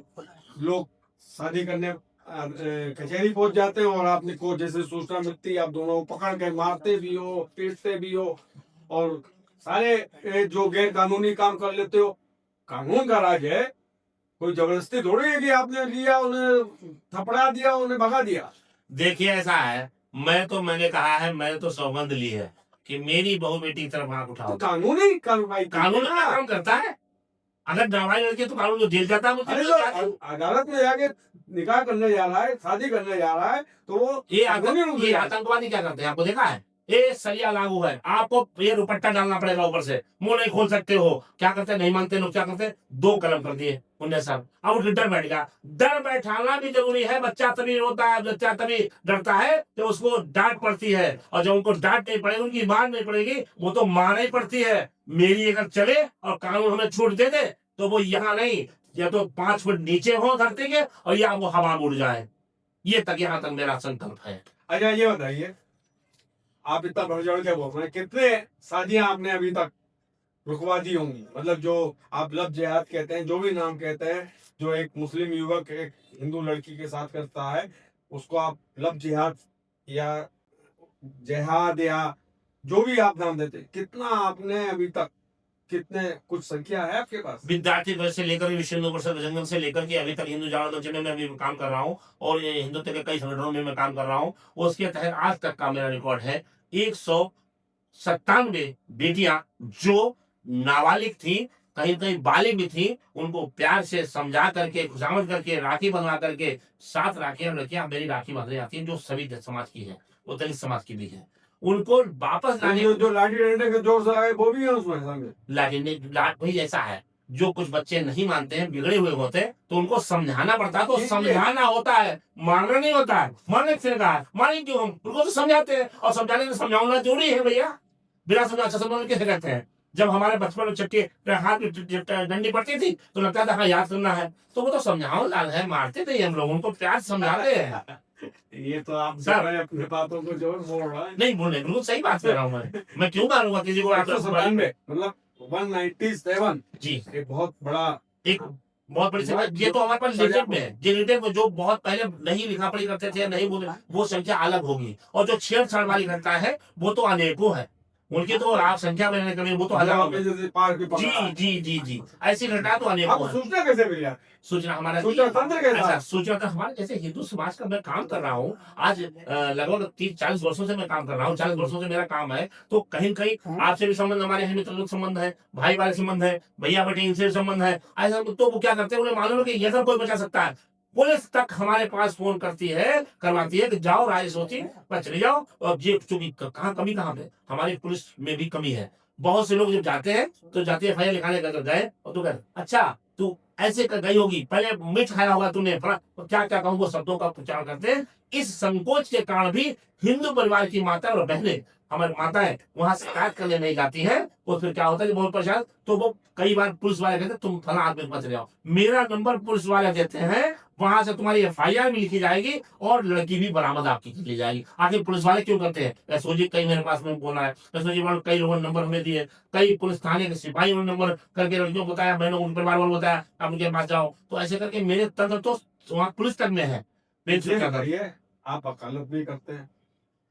लोग शादी करने कचहरी पहुंच जाते हैं और आपने को जैसे सूचना मिलती है आप दोनों को पकड़ के मारते भी हो, पीटते भी हो और सारे जो गैर कानूनी काम कर लेते हो। कानून का राज है, कोई जबरदस्ती थोड़ी है कि आपने लिया उन्हें थपड़ा दिया उन्हें भगा दिया। देखिए ऐसा है, मैंने कहा है, मैंने तो सौगंध ली है कि मेरी बहू बेटी की तरफ आंख उठाओ। तो कानूनी कार्रवाई कानून का काम करता है, अगर नाबालिग लड़की तो कानून को जेल जाता है। अदालत में जाके निकाह करने जा रहा है, शादी करने जा रहा है, तो ये आतंकवादी क्या करते हैं आपको देखा है? ये सरिया लागू है, आपको ये दुपट्टा डालना पड़ेगा ऊपर से, मुंह नहीं खोल सकते हो। क्या करते हैं, नहीं मानते लोग, क्या करते हैं, 2 कलम कर दिए उन्हें सब। अब डर बैठ गया, डर बैठाना भी जरूरी है। बच्चा तभी रोता है, बच्चा तभी डरता है तो उसको डांट पड़ती है, और जब उनको डांट नहीं पड़ेगी, उनकी मार नहीं पड़ेगी, वो तो मार ही पड़ती है। मेरी अगर चले और कानून हमें छूट दे दे तो वो यहाँ नहीं, या तो 5 फुट नीचे हो धरती के और या वो हवा में उड़ जाए। ये तक यहाँ तक मेरा संकल्प है। अच्छा ये बताइए, आप इतना बढ़ चढ़ के बोल रहे हैं, कितने शादियां आपने अभी तक रुकवा दी होंगी? मतलब जो आप लव जिहाद कहते हैं, जो भी नाम कहते हैं, जो एक मुस्लिम युवक एक हिंदू लड़की के साथ करता है उसको आप लव जिहाद या जिहाद या जो भी आप नाम देते, कितना आपने अभी तक, कितने कुछ संख्या है आपके पास? विद्यार्थी वर्ग से लेकर विश्व हिंदू परिषद जंगल से लेकर के अभी तक हिंदू जागरण मंच में मैं अभी काम कर रहा हूँ और ये हिंदुत्व के कई संगठनों में मैं काम कर रहा हूँ। उसके तहत आज तक का मेरा रिकॉर्ड है 197 बेटियां जो नाबालिग थी, कहीं कहीं बालिग भी थी, उनको प्यार से समझा करके, खुशामद करके, राखी बनवा करके, 7 राखियां लड़कियां मेरी राखी बांधी जाती है, जो सभी समाज की है, वो दलित समाज की भी है। उनको वापस लाने, जो लाठी डंडे के जोर से आए वो भी है उसमें संग? वही ऐसा है, जो कुछ बच्चे नहीं मानते हैं, बिगड़े हुए होते हैं, तो उनको समझाना पड़ता है। तो समझाना होता है, मारना नहीं होता है। मारने से कहा मारेंगे क्यों, हम उनको तो समझाते हैं, और समझाने में समझाना जरूरी है भैया। बिना समझा अच्छा समझाने कैसे करते हैं? जब हमारे बचपन में चक्के हाथ में डंडी पड़ती थी तो लगता था हाँ याद करना है, तो वो तो समझाओ लाल है, मारते थे हम लोग, उनको प्यार समझाते हैं। ये तो आप सर अपने बातों को जोर बोल रहा है। नहीं बोल रहे, बिल्कुल सही बात कर रहा हूँ मैं क्यों मारूंगा किसी को? 197 मतलब 197 जी, एक बहुत बड़ी संख्या। ये तो हमारे पास लेटेस्ट में है, लेटेस्ट में जो बहुत पहले नहीं लिखा पढ़ी करते थे, नहीं बोले, वो संख्या अलग होगी। और जो छेड़छाड़ वाली घटना है वो तो अनेकों है, उनकी तो आप संख्या में नहीं करें, वो तो अलग होगी। जी, ऐसी घटना तो अनेकों है। सूचना कैसे मिली? सूचना हमारा सूचना तंत्र के साथ, सूचना तो हमारे जैसे हिंदू समाज का मैं काम कर रहा हूँ आज लगभग 30-40 वर्षों से मैं काम कर रहा हूँ, 40 वर्षों से मेरा काम है। तो कहीं कहीं आपसे भी संबंध, हमारे हैं मित्र संबंध है, भाई वाले संबंध है, भैया बेटे इनसे संबंध है, ऐसा तो वो क्या करते हैं, उन्हें मालूम है कि ये सब कोई बचा सकता है। पुलिस तक हमारे पास फोन करती है, करवाती है कि जाओ राय सोची पर चले जाओ। और ये चूंकि कहाँ कमी, कहाँ पे हमारी पुलिस में भी कमी है। बहुत से लोग जब जाते हैं तो जाते हैं, लिखाने गए और तो कह अच्छा तू ऐसे कर गई होगी, पहले मिर्च खाया होगा तूने, क्या क्या कहूँ, वो शब्दों का प्रचार करते हैं। इस संकोच के कारण भी हिंदू परिवार की माता और बहनें, हमारी माताएं वहां शिकायत करने नहीं जाती है। और फिर क्या होता है कि बहुत परेशान, तो वो कई बार पुलिस वाले कहते तुम फला आदमी मत जाओ, मेरा नंबर पुलिस वाले देते हैं, वहां से तुम्हारी FIR भी लिखी जाएगी और लड़की भी बरामद आपकी कर ली जाएगी। आखिर पुलिस वाले क्यों करते हैं? एसओजी कई मेरे पास में बोला है, एसओजी वालों कई लोगों ने नंबर हमें दिए, कई पुलिस थाने के सिपाही ने नंबर करके लड़कियों को बताया, मैंने उनके परिवार वालों को बताया आप उनके पास जाओ। तो ऐसे करके मेरे तंत्र तो वहाँ पुलिस तक में है। आप वकालत भी करते हैं,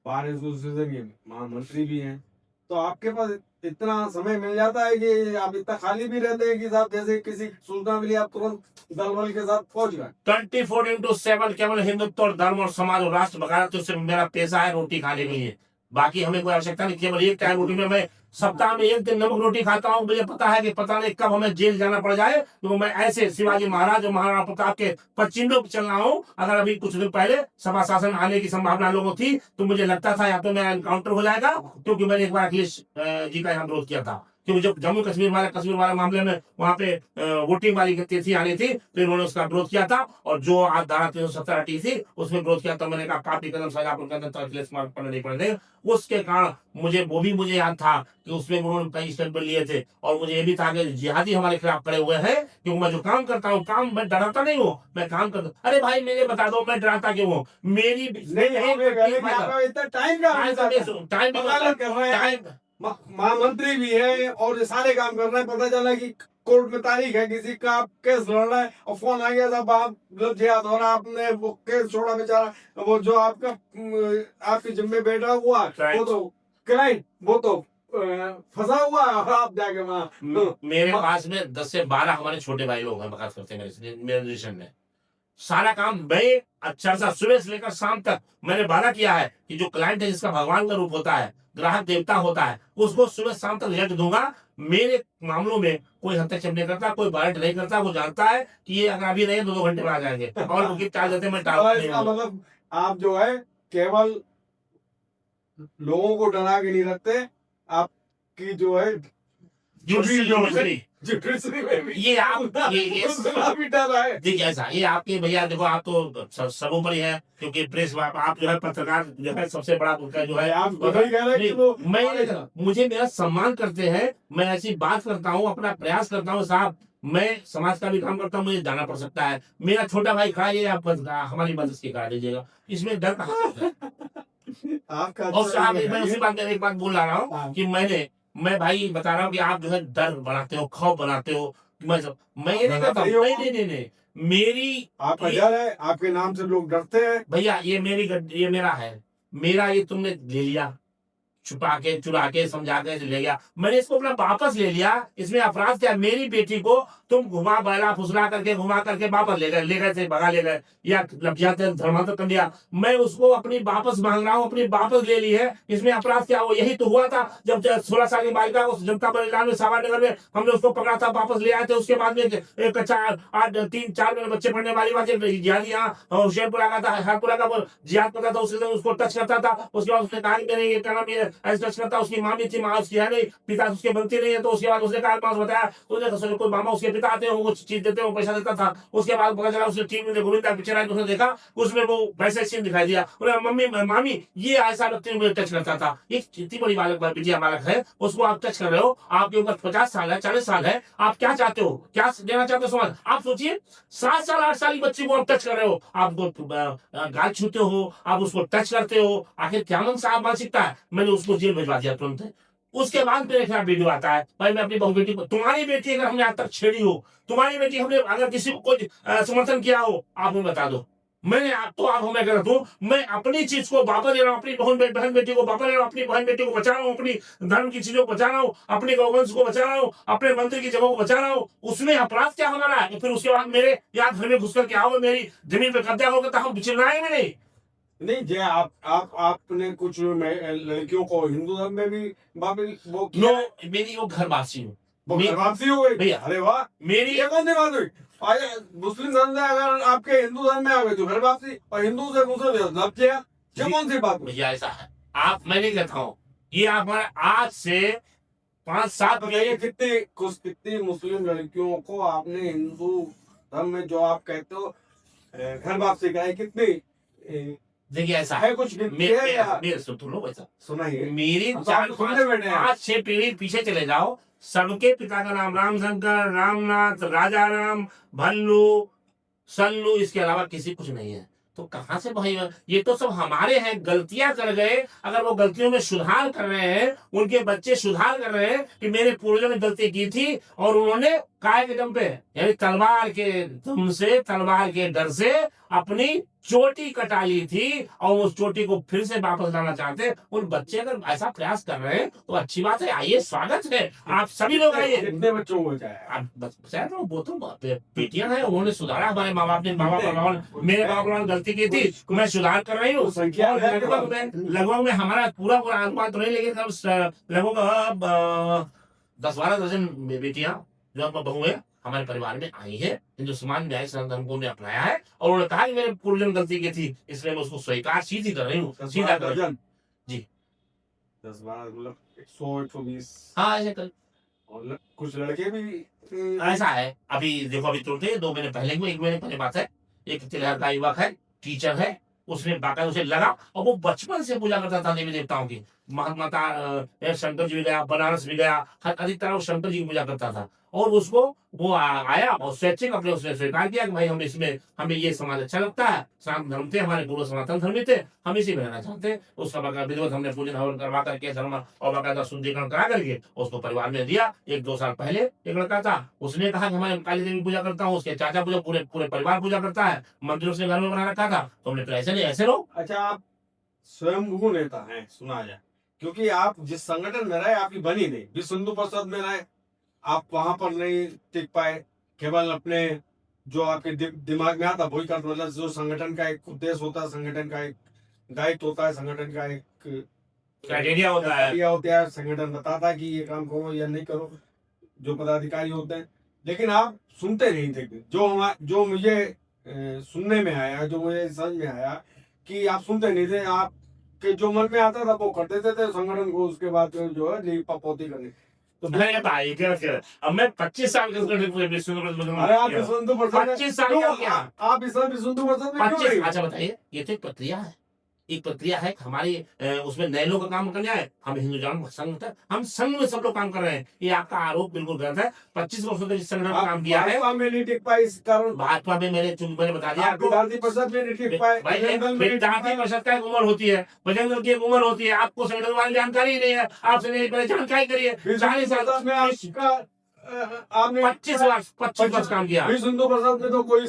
बार एसोसिएशन के महामंत्री भी हैं, तो आपके पास इतना समय मिल जाता है कि आप इतना खाली भी रहते हैं कि साहब जैसे किसी सूचना मिली आप तुरंत दल बल के साथ पहुंच गए? 24/7 केवल हिंदुत्व और धर्म और समाज और राष्ट्र बघाना तो सिर्फ मेरा पेशा है, रोटी खाने के लिए। बाकी हमें कोई आवश्यकता नहीं। केवल एक टाइम रोटी में मैं सप्ताह में 1 दिन नमक रोटी खाता हूँ। मुझे पता है कि पता नहीं कब हमें जेल जाना पड़ जाए, तो मैं ऐसे शिवाजी महाराज और महाराणा प्रताप के पचिंडों पर चल रहा हूँ। अगर अभी कुछ दिन पहले सभा शासन आने की संभावना लोगों थी तो मुझे लगता था यहाँ पे मेरा एनकाउंटर हो जाएगा, क्योंकि मैंने एक बार अखिलेश जी का यहाँ विरोध किया था। क्योंकि जब जम्मू कश्मीर वाला मामले में वहां पे वोटिंग वाली तिथि आनी थी तो इन्होंने उसका विरोध किया था, और जो आज धारा 370 हटी थी उसमें विरोध किया था। मैंने कहा पापी कदम सजा पढ़ने नहीं पड़े। उसके कारण मुझे याद था कि उसमें उन्होंने कई स्टेप लिए थे, और मुझे ये भी था कि जिहादी हमारे खिलाफ खड़े हुए हैं, क्योंकि मैं जो काम करता हूँ, काम मैं डराता नहीं हूँ, मैं काम करता। अरे भाई मेरे बता दो मैं डराता क्यों हूँ? मेरी इतना टाइम टाइम महामंत्री भी है और ये सारे काम कर रहे हैं, पता चला कि कोर्ट में तारीख है, किसी का आप केस लड़ रहा है और फोन आ गया साहब आप लव जिहाद हो रहा, आपने वो केस छोड़ा बेचारा, वो जो आपका आपके जिम्मे बैठा हुआ वो तो क्लाइंट वो तो फंसा हुआ और आप जाके वहाँ मेरे पास में 10 से 12 हमारे छोटे भाई लोग हैं, बकास करते हैं मेरे रिलेशन में। सारा काम मैं अच्छा सा सुबह से लेकर शाम तक मैंने वादा किया है कि जो क्लाइंट है जिसका भगवान का रूप होता है, ग्राहक देवता होता है, उसको सुबह शाम तक रिजल्ट दूंगा। मेरे मामलों में कोई हस्तक्षेप नहीं करता, कोई वारंट नहीं करता। वो जानता है कि ये अगर अभी नहीं 2 घंटे में आ जाएंगे और बुकिंग चार्ज देते मैं मतलब आप जो है केवल लोगों को डरा के नहीं रखते, आपकी जो है ये आप भी डर है। देखिए ऐसा ये आपके भैया देखो, आप तो सबों पर ही है, क्योंकि प्रेस आप जो है पत्रकार जो है सबसे बड़ा उनका जो है आप कह रहे हैं मैं मुझे मेरा सम्मान करते हैं, मैं ऐसी बात करता हूँ, अपना प्रयास करता हूँ साहब। मैं समाज का भी काम करता हूँ, मुझे जाना पड़ सकता है। मेरा छोटा भाई खड़ा है, आप हमारी मदद की करा दीजिएगा, इसमें डर कहाँ आपका। और साहब मैं उसी बात में एक बात बोल रहा हूँ कि मैं भाई बता रहा हूँ कि आप जो है डर बनाते हो, खौफ बनाते हो। मैं ये नहीं करता हूँ, नहीं मेरी आपका डर है, आपके नाम से लोग डरते हैं भैया। ये मेरा है, मेरा ये तुमने ले लिया, छुपा के चुरा के समझा के ले गया, मैंने इसको अपना वापस ले लिया। इसमें अपराध क्या? मेरी बेटी को तुम घुमा बहला फुसला करके घुमा करके वापस ले गए थे, भगा ले गए या धर्मांतर कर दिया। मैं उसको अपनी वापस मांग रहा हूँ, अपनी वापस ले ली है। इसमें अपराध क्या? वो यही तो हुआ था जब 16 साल की बालिका को जनता बलिदान में सावर नगर में हमने उसको पकड़ा था, वापस ले आए थे। उसके बाद में 3-4 मेरे बच्चे पढ़ने वाली बात जिहादी यहाँ हुसैनपुरा का था, हरपुरा का जिहाद करता था, उसको टच करता था। उसके बाद उसने कहा मेरे ये कहना ऐसा टच करता। उसकी माँ भी थी, माँ उसकी है नहीं, पिता उसके बनती नहीं है। तो उसके बाद उसने कहा बताया, उसने कोई मामा उसके पिता आते हो, वो चीज देते हो, पैसा देता था। उसके बाद पता चला उसने टीवी में गोविंदा पिक्चर आई, उसने देखा उसमें वो वैसे सीन दिखाई दिया। मम्मी मामी ये ऐसा व्यक्ति मुझे टच करता था। एक इतनी बड़ी बिटिया बालक है, उसको आप टच कर रहे हो, आपके ऊपर 50 साल है, 40 साल है, आप क्या चाहते हो, क्या देना चाहते हो समाज? आप सोचिए 7 साल 8 साल की बच्ची को आप टच कर रहे हो, आपको गाल छूते हो, आप उसको टच करते हो। आखिर क्या मन साहब मानसिकता है? मैंने उसको जेल भिजवा दिया तुरंत। उसके बाद मेरे खिलाफ वीडियो आता है, भाई मैं अपनी बहू बेटी को, तुम्हारी बेटी अगर हमने आज तक छेड़ी हो, तुम्हारी बेटी हमने अगर किसी को कोई समर्थन किया हो, आप हमें बता दो। मैंने तो आप हमें कर दूं, मैं अपनी चीज को वापस ले रहा हूँ, अपनी बहन बेटी को वापस ले रहा हूँ, अपनी बहन बेटी को बचा रहा हूँ, अपनी धर्म की चीजों को बचा रहा हूँ, अपने गौवंश को बचा रहा हूँ, अपने मंदिर की जगह को बचा रहा हूँ। उसमें अपराध क्या हमारा है? फिर उसके बाद मेरे यहाँ घर में घुस करके आओ, मेरी जमीन पे कब्जा होगा तो हम चिल्लाए भी नहीं। जी आपने कुछ लड़कियों को हिंदू धर्म में भी वो किया। मेरी वो घर वासी हूँ, घर वापसी हो गई भैया। अरे वाह, मेरी ये कौन सी बात हुई? मुस्लिम धर्म से अगर आपके हिंदू धर्म में आ गए तो घर वापसी, और हिंदू से मुस्लिम लग गया, ये कौन सी बात? भैया ऐसा है, मैं नहीं कहता हूँ, ये हमारे आज से 5-7 कितनी मुस्लिम लड़कियों को आपने हिंदू धर्म में जो आप कहते हो घर वापसी का है, कितनी? देखिए ऐसा है कुछ मेरे सुनाइए। मेरी 4-5-6 पीढ़ी पीछे चले जाओ, सबके पिता का नाम रामशंकर, रामनाथ, राजा राम, भल्लू, सल्लू, इसके अलावा किसी कुछ नहीं है। तो कहां से भाई? ये तो सब हमारे हैं, गलतियां कर गए। अगर वो गलतियों में सुधार कर रहे हैं, उनके बच्चे सुधार कर रहे हैं कि मेरे पूर्वजों ने गलती की थी और उन्होंने काय के दम पे, यानी तलवार के दम से, तलवार के डर से अपनी चोटी कटा ली थी और उस चोटी को फिर से वापस लाना चाहते। उन बच्चे अगर ऐसा प्रयास कर रहे हैं तो अच्छी बात है, आइए, स्वागत है, आप सभी लोग आइए। कितने बच्चों को चाहे वो तो बेटियां हैं, उन्होंने सुधारा। हमारे माँ बाप ने, मेरे बाबा ने गलती की थी, मैं सुधार कर रही हूँ। लगभग में हमारा पूरा अनुमान तो नहीं, लेकिन लगभग 10-12 दर्जन बेटियां जो बहू है हमारे परिवार में आई है। हिंदुस्तान न्याय धर्म को अपनाया है और उन्होंने कहा कि मेरे पूर्वजन गलती की थी, इसलिए मैं उसको स्वीकार सीधी कर रही हूँ, सीधा कर जी। 10-12 मतलब 100-120, हाँ ऐसे कर। और कुछ लड़के भी ऐसा है, अभी देखो, अभी तुरंत 2 महीने पहले की, 1 महीने पहले बात है, एक तिलहर का युवक है, टीचर है, उसने बाकायदा उसे लगा, और वो बचपन से पूजा करता था देवी देवताओं की। शंकर जी भी गया, बनारस भी गया, हर अधिक तरह वो शंकर जी की पूजा करता था। और उसको वो आया और स्वैच्छिक अपने उसने स्वीकार किया कि भाई हम इसमें, हमें ये समाज अच्छा लगता है, सनातन धर्म थे, हमारे पूर्व सनातन धर्मी थे, हम इसी में रहना चाहते हैं। उसका बाकायदा विधिवत हमने पूजन हवन करवा करके, धर्म और बाकायदा शुद्धिकरण करा करके उसको परिवार में दिया। 1-2 साल पहले एक लड़का था, उसने कहा कि मैं काली देवी पूजा करता हूँ, उसके चाचा पूजा, पूरे पूरे परिवार पूजा करता है, मंदिर उसने घर में बना रखा था। तो हमने कहा ऐसे नहीं, ऐसे रहो। अच्छा, आप स्वयंभू नेता हैं सुना जाए, क्योंकि आप जिस संगठन में रहे आपकी बनी नहीं, विश्व हिंदू परिषद में रहे, आप वहां पर नहीं टिक पाए, केवल अपने जो आपके दिमाग में आता वही कर, मतलब जो संगठन का एक उद्देश्य होता है, संगठन का एक दायित्व होता है, संगठन का एक क्राइटेरिया होता है, होता है, संगठन बताता है कि ये काम करो या नहीं करो, जो पदाधिकारी होते हैं। लेकिन आप सुनते नहीं थे। जो मुझे सुनने में आया, जो मुझे समझ में आया कि आप सुनते नहीं थे, आपके जो मन में आता था वो कर देते थे संगठन को, उसके बाद में जो है लीपा पोती करनी। तो अरे भाई क्या क्या, अब मैं 25 साल के अरे आप विश्व हिंदू परिषद 25 साल का क्या, आप इस विश्व हिंदू परिषद में क्यों 25। नहीं? अच्छा बताइए, ये तो एक प्रक्रिया है, एक प्रक्रिया है हमारी, उसमें नए लोग का काम करना है। हम हिंदू जन संघ था, हम संघ में सब लोग काम कर रहे हैं। ये आपका आरोप बिल्कुल गलत है। 25 वर्षों तक इस संगठन में काम किया है। भाजपा में नहीं टिक पाए इस कारण, भाजपा में मैंने बता दिया आपको, विद्यार्थी परिषद में नहीं टिक पाए, भाई बजरंग दल में नहीं टिक विद्यार्थी पाए। परिषद का एक उम्र होती है, बजरंग दल की एक उम्र होती है, आपको संगठन वाली जानकारी ही नहीं है। आपसे नहीं, पहले जानकारी करिए। 40 साल में आपका आपने 25 वर्ष काम किया। विश्व हिंदू परिषद में तो कोई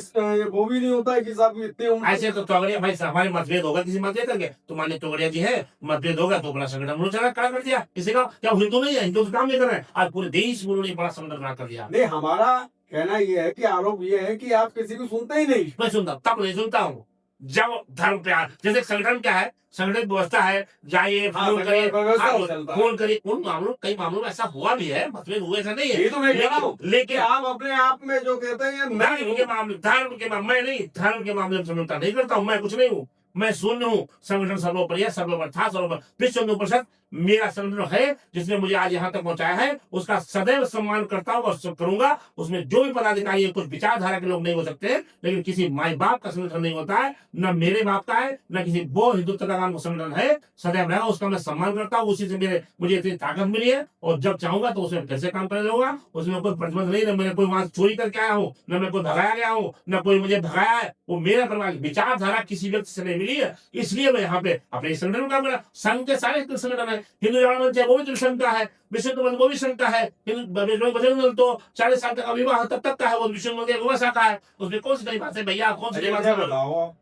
वो भी नहीं होता है कि साहब इतने उम्र। ऐसे तो तोगड़िया भाई, हमारे मतभेद होगा किसी मतभेद करके, तो मान लीजिए तोगड़िया जी है, मतभेद होगा तो अपना संगठन उन्होंने खड़ा कर दिया। किसी का क्या हिंदू नहीं है, हिंदू तो काम नहीं कर रहे हैं, आज पूरे देश में उन्होंने बड़ा संगठन खड़ा कर दिया। नहीं, हमारा कहना ये है कि आरोप ये है कि आप किसी को सुनते ही नहीं। मैं सुनता तब नहीं सुनता हूँ जब धर्म प्यार, जैसे संगठन क्या है, संगठन व्यवस्था है, जाइए फोन करिए, फोन करिए। उन मामलों, कई मामलों में ऐसा हुआ भी है, मतभेद हुए, ऐसा नहीं है। ये तो मैं कह रहा हूँ, लेकिन आप अपने आप में जो कहते हैं धर्म के मामले, मैं नहीं, धर्म के मामले में समझौता नहीं करता हूँ। मैं कुछ नहीं हूँ, मैं शून्य हूँ। संगठन सर्वोपरि है, सर्वोपरि था, सर्वोपरि विश्व हिंदू परिषद मेरा संगठन है, जिसने मुझे आज यहाँ तक पहुंचाया है, उसका सदैव सम्मान करता हूँ और करूंगा। उसमें जो भी पदाधिकारी है, कुछ विचारधारा के लोग नहीं हो सकते हैं, लेकिन किसी माई बाप का संगठन नहीं होता है, न मेरे बाप का है, न किसी वो हिंदुत्व का नाम संगठन है, सदैव रहेगा, उसका मैं सम्मान करता हूँ। उसी से मुझे इतनी ताकत मिली है, और जब चाहूंगा तो उसमें कैसे काम करने लगूंगा। उसमें कोई प्रतिबंध नहीं, न मैंने कोई वहां चोरी करके आया हूँ, न मैं कोई भगाया गया हूँ, न कोई मुझे भगाया है। वो मेरा परिवार, विचारधारा किसी व्यक्ति से नहीं मिली है, इसलिए मैं यहाँ पे अपने संगठन में काम कर रहा। संघ के सारे संगठन है, हिंदू वो भी संघ का है, विश्व वो भी संघ का है, बजरंग दल तो 40 साल तक विवाह तब तक का है, वो विश्व व्यवस्था का है। उसमें कौन सी नई बात है भैया, कौन सी नई बात है? बताओ,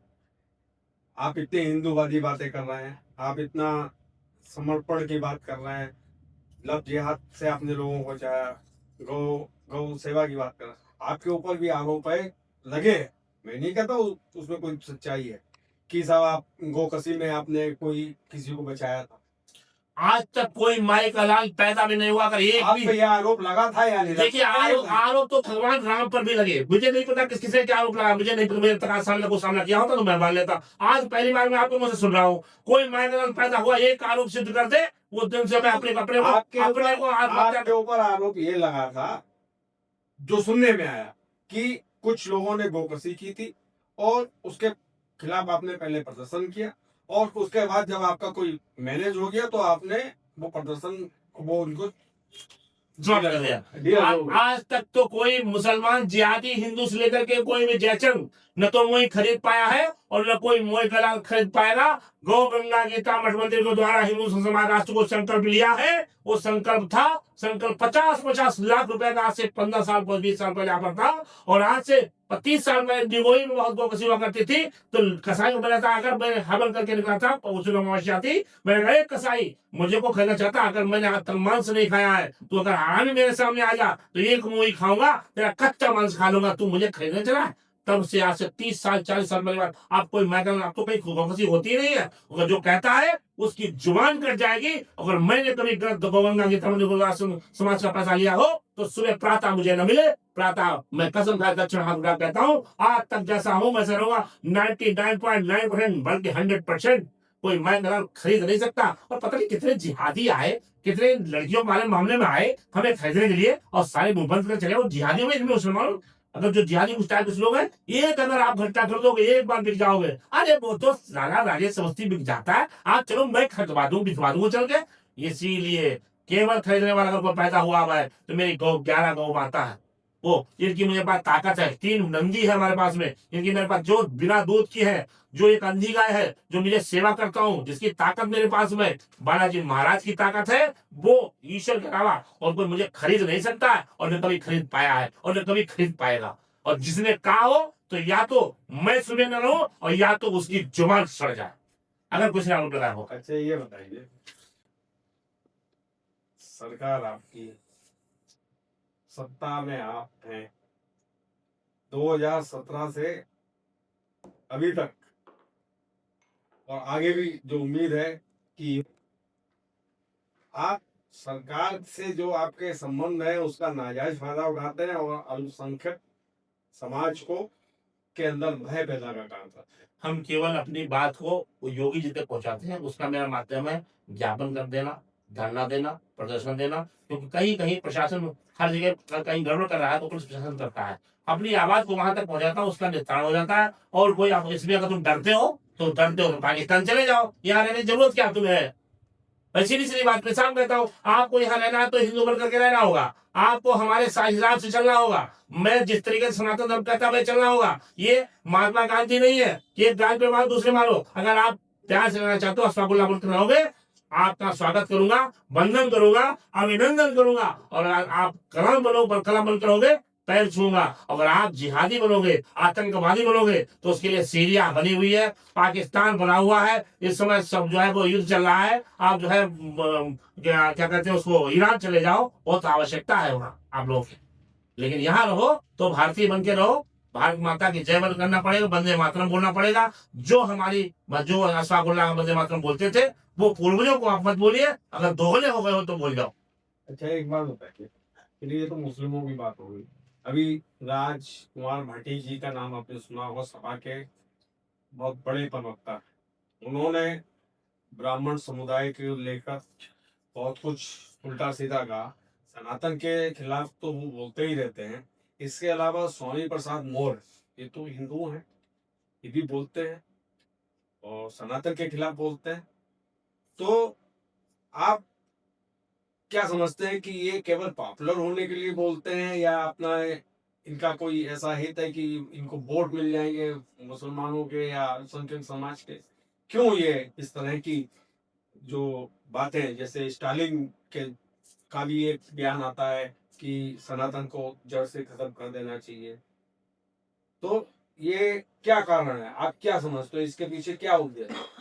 आप इतने हिंदूवादी बातें कर रहे हैं, आप इतना समर्पण की बात कर रहे हैं, लव जिहाद से आपने लोगों को चाहा, गौ सेवा की बात कर रहे हैं, आपके ऊपर भी आरोप है लगे। मैं नहीं कहता उसमें कोई सच्चाई है कि साहब आप गोकसी में आपने कोई किसी को बचाया था। आज तक कोई माई का लाल पैदा भी नहीं हुआ। अगर एक भी यह आरोप लगा था या नहीं? देखिए, आरोप तो भगवान राम पर भी लगे। मुझे नहीं पता किसने क्या आरोप लगा, मुझे नहीं पता, मेरे तक सामने को सामना किया होता तो मैं मान लेता। आज पहली बार मैं आपको मुझसे सुन रहा हूँ, कोई माई का लाल पैदा हुआ, एक आरोप सिद्ध कर दे, वो दिन से मैं अपने आपके ऊपर आरोप ये लगा था, जो सुनने में आया कि कुछ लोगों ने गोकसी की थी और उसके खिलाफ आपने पहले प्रदर्शन किया, और उसके बाद जब आपका कोई मैनेज हो गया तो आपने वो प्रदर्शन वो उनको ड्रॉप कर दिया। आज तक तो कोई मुसलमान जिहादी हिंदू से लेकर के कोई भी जयचंद न तो मोई खरीद पाया है और न कोई मोई कलाल खरीद पाएगा। गौ गंगा गीता मठ मंदिर के द्वारा हिंदू समाज राष्ट्र को संकल्प लिया है। वो संकल्प था, संकल्प 50-50 लाख रुपए का आज से 15 साल 20 साल पहले यहाँ पर था, और आज से 30 साल में डिगोई में बहुत गौ की सेवा करती थी। तो कसाई को बोला था, अगर मैं हवन करके निकला था उसमें अमावस्या थी, मैंने कहा कसाई मुझे को खाना चाहता, अगर मैंने आज तक मांस नहीं खाया है तो अगर हरामी मेरे सामने आ जा तो एक मुंह ही खाऊंगा, तेरा कच्चा मांस खा लूंगा, तू मुझे खरीदने चला। तब से आज से 30 साल 40 साल पहले बात, आप कोई मैदान आप तो कहीं खुशी होती नहीं है। अगर जो कहता है उसकी जुबान कट जाएगी। अगर मैंने कभी गंगा गीता समाज का पैसा लिया हो तो सुबह प्रातः मुझे न मिले, प्रातः मैं कसम खा दक्षिण हाथ उठा कहता हूँ, आज तक जैसा हूं वैसा रहूंगा। 99.9% बल्कि 100% कोई मैं नगर खरीद नहीं सकता। और पता नहीं कितने जिहादी आए, कितने लड़कियों वाले मामले में आए हमें खरीदने के लिए, और सारे मुंह बंद कर चले। वो जिहादियों में इसमें मुसलमान, अगर जो जिहादी कुछ टाइप के लोग हैं, एक अगर आप घंटा कर दोगे एक बार बिक जाओगे। अरे वो तो सारा राजेश अवस्थी बिक जाता है, आज चलो मैं खरीदवा दूं, बिकवा दूंगा चल के। इसीलिए केवल खरीदने वाला अगर कोई पैदा हुआ है तो मेरी गौ 11 गौ माता है, वो इनकी मुझे पास ताकत है। 3 नंदी है हमारे पास में, इनकी मेरे पास जो बिना दूध की है, जो एक अंधी गाय है जो मुझे सेवा करता हूँ, जिसकी ताकत मेरे पास में बालाजी महाराज की ताकत है, वो ईश्वर के अलावा और कोई मुझे खरीद नहीं सकता है, और न कभी खरीद पाया है और न कभी खरीद पाएगा। और जिसने कहा हो तो या तो मैं सुने न रहूं और या तो उसकी जुबान सड़ जाए, अगर कुछ ना लगाया हो। अच्छा ये बताइए, सरकार आपकी, सत्ता में आप हैं 2017 से अभी तक, और आगे भी जो उम्मीद है कि आप सरकार से जो आपके संबंध है उसका नाजायज फायदा उठाते हैं और अल्पसंख्यक समाज को के अंदर भय पैदा का काम करते हैं। हम केवल अपनी बात को योगी जी तक पहुंचाते हैं, उसका मेरा माध्यम है ज्ञापन कर देना, धरना देना, प्रदर्शन देना। क्योंकि कहीं कहीं प्रशासन हर जगह कहीं गड़बड़ कर रहा है तो पुलिस प्रशासन करता है, अपनी आवाज को वहां तक पहुंचाता है, उसका निस्तारण हो जाता है। और कोई इसमें अगर तुम डरते हो तो पाकिस्तान चले जाओ, यहाँ रहने की जरूरत क्या तुम्हें है। सीधी सीधी बात मैं साफ कहता हूँ, आपको यहाँ रहना है तो हिंदू बन करके रहना होगा, आपको हमारे हिसाब से चलना होगा। मैं जिस तरीके से सनातन धर्म कहता है चलना होगा। ये महात्मा गांधी नहीं है कि एक गांधी पे मारो दूसरे मारो। अगर आप प्यार से रहना चाहते हो, अस्तागफिरुल्लाह बोलते रहोगे, आपका स्वागत करूंगा, वंदन करूंगा, अभिनंदन करूंगा। और आप कलम बनो, पर कलम बनकर रहोगे, पैर छूंगा। अगर आप जिहादी बनोगे, आतंकवादी बनोगे, तो उसके लिए सीरिया बनी हुई है, पाकिस्तान बना हुआ है, इस समय सब जो है वो युद्ध चल रहा है। आप जो है क्या कहते हैं उसको, ईरान चले जाओ, बहुत आवश्यकता है वहां आप लोगों की। लेकिन यहाँ रहो तो भारतीय बन के रहो, भारत माता की जय बल करना पड़ेगा, वंदे मातरम बोलना पड़ेगा। जो हमारी जो अस्तागफिरुल्लाह वंदे मातरम बोलते थे वो पूर्वजों को आप मत बोलिए, अगर दोगले हो गए हो तो बोल जाओ। अच्छा एक बात बताइए, चलिए ये तो मुस्लिमों की बात हो गई। अभी राजकुमार भाटी जी का नाम आपने सुना होगा, सपा के बहुत बड़े प्रवक्ता। उन्होंने ब्राह्मण समुदाय को लेकर बहुत कुछ उल्टा सीधा कहा। सनातन के खिलाफ तो वो बोलते ही रहते हैं। इसके अलावा स्वामी प्रसाद मौर्य, ये तो हिंदू हैं, ये भी बोलते हैं और सनातन के खिलाफ बोलते हैं। तो आप क्या समझते हैं कि ये केवल पॉपुलर होने के लिए बोलते हैं, या अपना इनका कोई ऐसा हित है कि इनको वोट मिल जाएंगे मुसलमानों के या अल्पसंख्यक समाज के? क्यों ये इस तरह की जो बातें, जैसे स्टालिन के का भी एक बयान आता है कि सनातन को जड़ से खत्म कर देना चाहिए, तो ये क्या कारण है? आप क्या समझते हो, इसके पीछे क्या उद्देश्य है?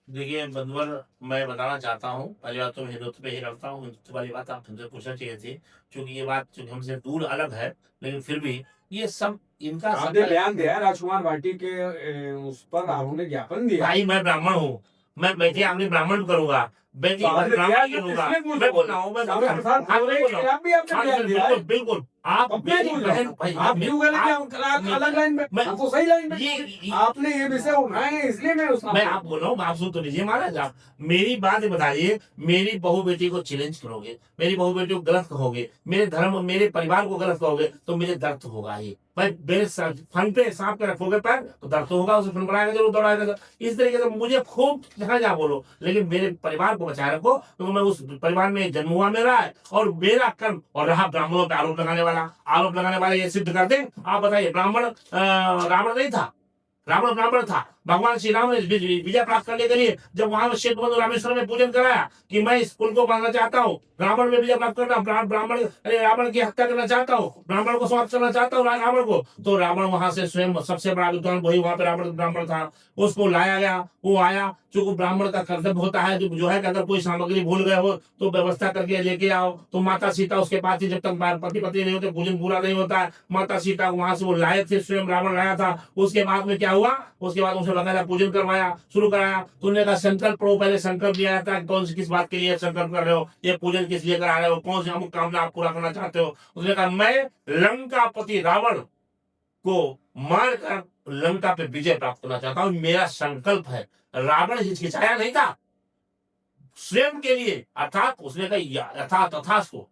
देखिए बंधुवर, मैं बताना चाहता हूँ, पहली बात तो मैं हिंदुत्व पे ही रखता हूँ। हिंदुत्व वाली बात आप हमसे पूछना चाहिए थी, क्योंकि ये बात जो हमसे दूर अलग है, लेकिन फिर भी ये सब इनका आपने बयान दिया राजकुमार भाटी के उस पर आपने ज्ञापन दिया। भाई मैं ब्राह्मण हूँ, मैं बेटी आपने ब्राह्मण करूंगा, बेटी ब्राह्मण करूंगा, मैं बोल रहा हूँ, मैं बोल रहा हूँ, बिल्कुल आप मेरी बहन भाई, आप क्यों अलग लाइन में, मैं तो सही लाइन में, ये आपने ये विषय उठाए इसलिए मैं आप बोल रहा हूँ, आप सुन तो लीजिए महाराज। आप मेरी बात बताइए, मेरी बहू बेटी को चैलेंज करोगे, मेरी बहू बेटी को गलत कहोगे, मेरे धर्म मेरे परिवार को गलत कहोगे, तो मुझे दर्द होगा। ही भाई मेरे फन पे सांप के रखोगे पैर तो दर्द होगा, उसे फिर बनाएगा जरूर, दौड़ाएगा। इस तरीके से मुझे खूब जहाँ जा बोलो, लेकिन मेरे परिवार को बचाए रखो, क्योंकि मैं उस परिवार में जन्म हुआ मेरा है, और मेरा कर्म। और रहा ब्राह्मणों पे आरोप लगाने वाला ये सिद्ध कर दे। आप बताइए, ब्राह्मण रावण नहीं था, रावण ब्राह्मण था। भगवान श्री राम ने विजय प्राप्त करने के लिए जब वहां शेष बंधु रामेश्वर में पूजन कराया कि मैं इस कुल को बांधना चाहता हूँ, रावण में विजय प्राप्त करना, ब्राह्मण रावण की हत्या करना चाहता हूँ, ब्राह्मण को समाप्त करना चाहता हूँ रावण को, तो रावण वहां से स्वयं सबसे बड़ा विद्वान वही वहां पे रावण ब्राह्मण था, उसको लाया गया। वो आया, चूंकि ब्राह्मण का कर्तव्य होता है जो है कि अगर कोई सामग्री भूल गए हो तो व्यवस्था करके लेके आओ। तो माता सीता उसके पास थी, जब तक पति पत्नी नहीं होते पूजन पूरा नहीं होता है। माता सीता वहां से वो लाए थे, स्वयं रावण लाया था। उसके बाद में क्या हुआ, उसके बाद उसे लगाया पूजन करवाया, शुरू कराया। तुमने कहा संकल्प करो, पहले संकल्प लिया था, कौन सी किस बात के लिए संकल्प कर रहे हो, ये पूजन किस लिए करा रहे हो, कौन सी अमुक कामना आप पूरा करना चाहते हो। उसने कहा मैं लंकापति रावण को मारकर लंका पे विजय प्राप्त करना चाहता हूं। मेरा संकल्प है। रावण हिचकिचाया नहीं था स्वयं के लिए, अर्थात उसने कहा अर्थात तथास्तु,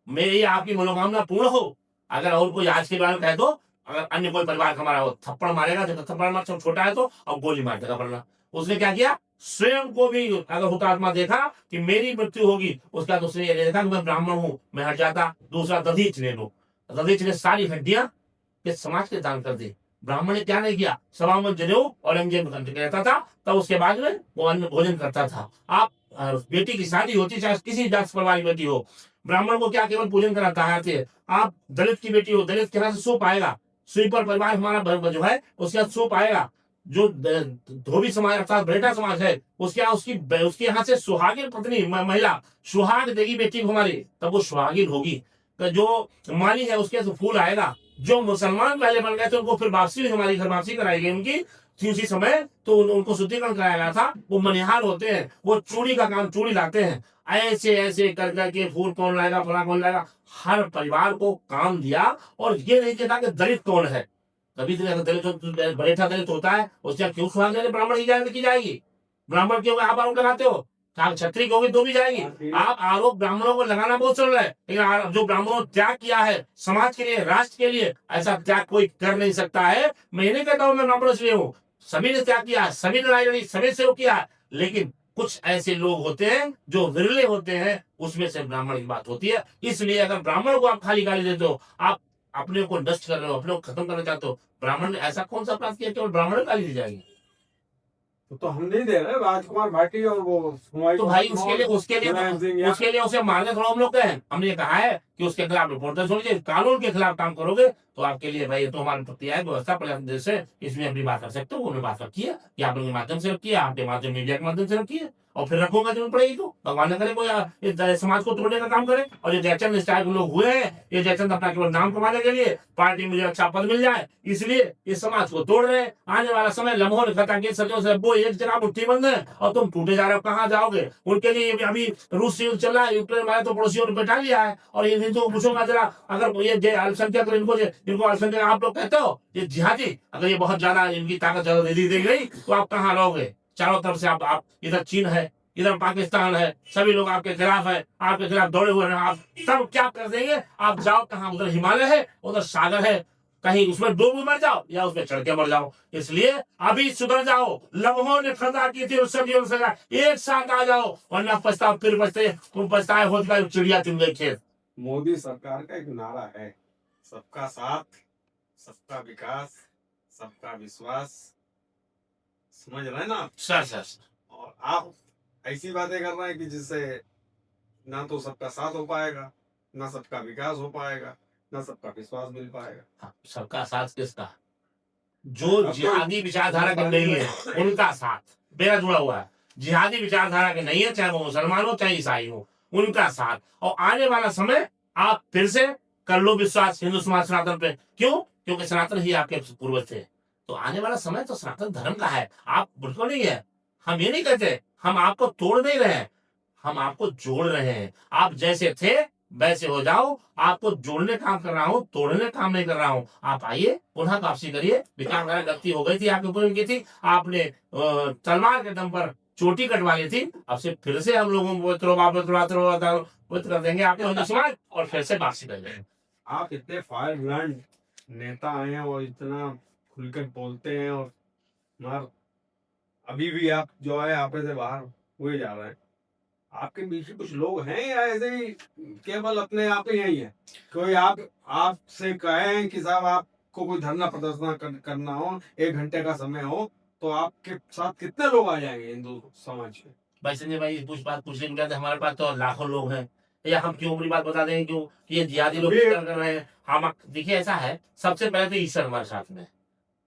मेरी आपकी मनोकामना पूर्ण हो। अगर और कोई आज के बारे में कह दो, अगर अन्य कोई परिवार हमारा हो थप्पड़ मारेगा, तो थप्पड़ मार छोटा है तो अब गोली मार देगा वरना। उसने क्या किया, स्वयं को भी अगर हुतात्मा देखा कि मेरी मृत्यु होगी, उसका बाद उसने ये देखा कि मैं ब्राह्मण हूं, मैं हट जाता। दूसरा दधीच ले लो, दधीच ने सारी हड्डियां ये समाज के दान कर दी। ब्राह्मण ने क्या नहीं किया, सभा में जनेऊ औरंगजेब रहता था, तब उसके बाद में वो अन्न भोजन करता था। आप बेटी की शादी होती, चाहे किसी जात परिवार की बेटी हो, ब्राह्मण को क्या केवल पूजन कराता है। आप दलित की बेटी हो, दलित के यहाँ से सूप आएगा, स्वीपर परिवार हमारा जो है उसके यहाँ सूप आएगा। जो धोबी समाज अर्थात बेटा समाज है, उसके यहाँ से सुहागिन पत्नी महिला सुहाग देगी बेटी को हमारी, तब वो सुहागिन होगी। तो जो माली है उसके तो फूल आएगा। जो मुसलमान पहले बन गए थे उनको फिर वापसी हमारी घर वापसी कराई गई उनकी थी उसी समय, तो उनको शुद्धिकरण कराया गया था। वो मनिहार होते हैं, वो चूड़ी का काम, चूड़ी लाते हैं। ऐसे ऐसे कर करके फूल कौन लाएगा, फला कौन लाएगा, हर परिवार को काम दिया। और ये नहीं कहता कि दलित कौन है, कभी दलित बड़ेठा दलित होता है, उसके क्यों सुहाग ब्राह्मण की जाएगी, ब्राह्मण क्यों आप आरोप लगाते हो, क्षत्रिय की होगी तो भी जाएगी। आप आरोप ब्राह्मणों को लगाना बहुत सरल है, लेकिन जो ब्राह्मणों ने त्याग किया है समाज के लिए, राष्ट्र के लिए, ऐसा त्याग कोई कर नहीं सकता है। मैं नहीं कहता हूं मैं ब्राह्मण इसलिए हूं, सभी ने त्याग किया, सभी ने लड़ाई लड़ी, सभी से किया, लेकिन कुछ ऐसे लोग होते हैं जो विरले होते हैं, उसमें से ब्राह्मण की बात होती है। इसलिए अगर ब्राह्मण को आप खाली गाली देते हो, आप अपने को नष्ट कर रहे हो, अपने को खत्म करना चाहते हो। ब्राह्मण ने ऐसा कौन सा अपराध किया केवल ब्राह्मण गाली दी जाएगी? तो हम नहीं दे रहे, राजकुमार भाटी और वो तो भाई उसके लिए उसे मारने थोड़ा हम लोग कहें। हमने ये कहा है कि उसके खिलाफ रिपोर्ट दर्ज होनी चाहिए। कानून के खिलाफ काम करोगे तो आपके लिए भाई, ये तो हमारे प्रति है व्यवस्था पर्याप्त देश है, इसमें अपनी बात कर सकते हो। उन्होंने बात रखी है या अपने माध्यम से रखी है, आपके माध्यम मीडिया के माध्यम से रखी है, और फिर रखूंगा जरूरत पड़ेगी तो भगवान न करे कोई इस समाज को तोड़ने का काम करे। और ये जयचंद स्टाइल के लोग हुए हैं, ये जयचंद अपना केवल नाम कमाने के लिए, पार्टी में अच्छा पद मिल जाए, इसलिए इस समाज को तोड़ रहे हैं। आने वाला समय लम्हों ने खता के सदियों से वो एक जगह मुट्ठी बंद है और तुम टूटे जा रहे हो, कहाँ जाओगे? उनके लिए अभी रूस युद्ध चल रहा है, यूक्रेन में तो पड़ोसियों ने बैठा लिया है। और इन हिंदुओं को पूछूंगा जरा, अगर ये अल्पसंख्यक इनको अल्पसंख्यक आप लोग कहते हो, ये जिहादी, अगर ये बहुत ज्यादा इनकी ताकत ज्यादा दे दी गई तो आप कहाँ रहोगे? चारों तरफ से आप इधर चीन है, इधर पाकिस्तान है, सभी लोग आपके खिलाफ है, आपके खिलाफ दौड़े हुए हैं। आप तब क्या कर देंगे? आप जाओ कहाँ, उधर हिमालय है, उधर सागर है, कहीं उसमें डूब मर जाओ या उसमें चढ़ के मर जाओ। इसलिए अभी सुधर जाओ, लम्हों ने खता की थी उस सदियों से, एक साथ आ जाओ, वरना पछताओ फिर पछताए होत का चिड़िया चुन गई खेत। मोदी सरकार का एक नारा है, सबका साथ, सबका विकास, सबका विश्वास, समझ रहे हैं ना? सर और आप ऐसी बातें कर रहे हैं कि जिससे ना तो सबका साथ हो पाएगा, ना सबका विकास हो पाएगा, ना सबका विश्वास मिल पाएगा। सबका साथ किसका? जो जिहादी विचारधारा के नहीं है उनका साथ मेरा जुड़ा हुआ है। जिहादी विचारधारा के नहीं है, चाहे वो मुसलमान हो चाहे ईसाई हो, उनका साथ। और आने वाला समय आप फिर से कर लो विश्वास हिंदू समाज सनातन पे। क्यों? क्योंकि सनातन ही आपके पूर्वज थे। तो आने वाला समय तो सनातन धर्म का है, आप बिल्कुल नहीं है। हम ये नहीं कहते, हम आपको तोड़ नहीं रहे हैं, हम आपको जोड़ रहे हैं। आप जैसे थे वैसे हो जाओ, आपको जोड़ने काम कर रहा हूं, तोड़ने काम नहीं कर रहा हूं। आप आइए, पुनः वापसी करिए। विचारधारा गलती हो गई थी, आपके ऊपर की थी, आपने तलवार के दम पर चोटी कटवा ली थी। अब से फिर से हम लोगों को पवित्र कर देंगे आपके हिंदू समाज, और फिर से वापसी कर देंगे। आप इतने फायर ब्रांड नेता आए हैं और इतना खुलकर बोलते हैं, और मगर अभी भी आप जो है आप से बाहर हुए जा रहे हैं। आपके बीच कुछ लोग हैं या ऐसे ही केवल अपने आप ही यही है? कोई आपसे कहें कि साहब आपको कोई धरना प्रदर्शन करना हो, 1 घंटे का समय हो, तो आपके साथ कितने लोग आ जाएंगे हिंदू समाज के? भाई संजय भाई पूछने को कहते हमारे पास तो लाखों लोग हैं, या हम क्यों अपनी बात बता देंगे क्यों कि ये जिहादी लोग कर रहे हैं? हम देखिए ऐसा है, सबसे पहले तो ईश्वर हमारे साथ में,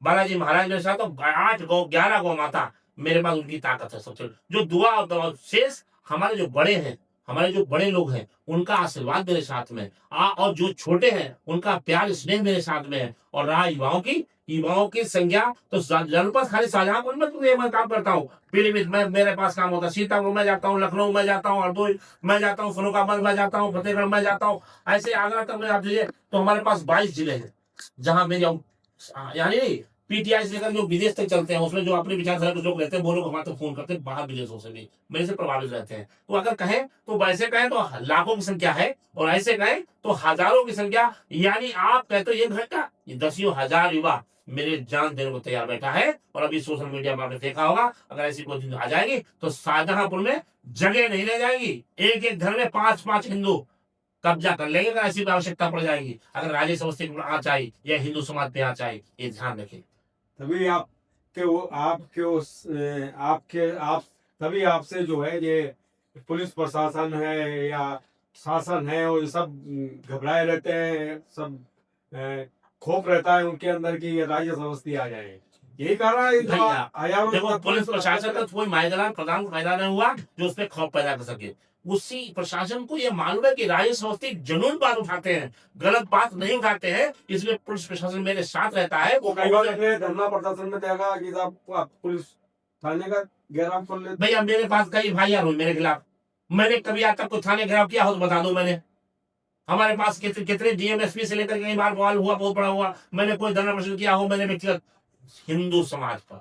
बालाजी महाराज मेरे साथ, तो 8 गौ 11 गौ माता मेरे पास, उनकी ताकत है सबसे। जो दुआ और शेष हमारे जो बड़े हैं, हमारे जो बड़े लोग हैं, उनका आशीर्वाद मेरे साथ में और जो छोटे हैं उनका प्यार स्नेह मेरे साथ में है। और रहा युवाओं की संख्या, तो जनपद खाली शाहजहांपुर में तो मैं काम करता हूँ, पीलीभीत में मेरे पास काम होता है, सीतापुर में जाता हूँ, लखनऊ में जाता हूँ, हरदोई में जाता हूँ, फरुखाबाद में जाता हूँ, फतेहगढ़ में जाता हूँ, ऐसे आगरा तक में आप लीजिए तो हमारे पास 22 जिले हैं जहाँ मेरी यानी पीटीआई से लेकर जो विदेश तक चलते हैं, उसमें जो अपने विचारधारा के लोग रहते हैं, वो लोग हमारे तो फोन करते हैं बाहर विदेशों से भी, मेरे से प्रभावित रहते हैं। तो अगर कहें तो वैसे कहें तो लाखों की संख्या है, और ऐसे कहें तो हजारों की संख्या। यानी आप कहते हो 1 घंटा, ये दसियों हजार युवा मेरे जान देने को तैयार बैठा है। और अभी सोशल मीडिया में आपने देखा होगा, अगर ऐसी कोई दिन आ जाएगी तो शाहजहांपुर में जगह नहीं रह जाएगी, एक एक घर में 5-5 हिंदू कब्जा कर लेंगे, अगर ऐसी आवश्यकता पड़ जाएगी, अगर राजे समस्ती आ जाए या हिंदू समाज पे आ जाए, ये ध्यान रखें। तभी आप तभी आपसे जो है ये पुलिस प्रशासन है या शासन है, वो सब घबराए रहते हैं, सब खौफ रहता है उनके अंदर कि ये राज्य समस्ती आ जाए। यही कारण है भैया देखो, पुलिस प्रशासन का कोई मैदान प्रधान फायदा नहीं हुआ जो उस पर खौफ पैदा कर सके। उसी प्रशासन को यह मालूम है कि राज्य समस्ती जनून बात उठाते हैं, गलत बात नहीं उठाते हैं, इसलिए पुलिस प्रशासन मेरे साथ रहता है। वो कई बार धरना प्रदर्शन में देखा कि साहब पुलिस थाने का घेराव कर लेते। भैया मेरे पास कई भाई हुए मेरे खिलाफ, मैंने कभी आज तक कोई थाने घेराव किया हो तो बता दो। मैंने हमारे पास कितने डीएमएसपी से लेकर कई बार बवाल हुआ, बहुत बड़ा हुआ, मैंने कोई धरना प्रदर्शन किया हो मैंने व्यक्तिगत हिंदू समाज पर,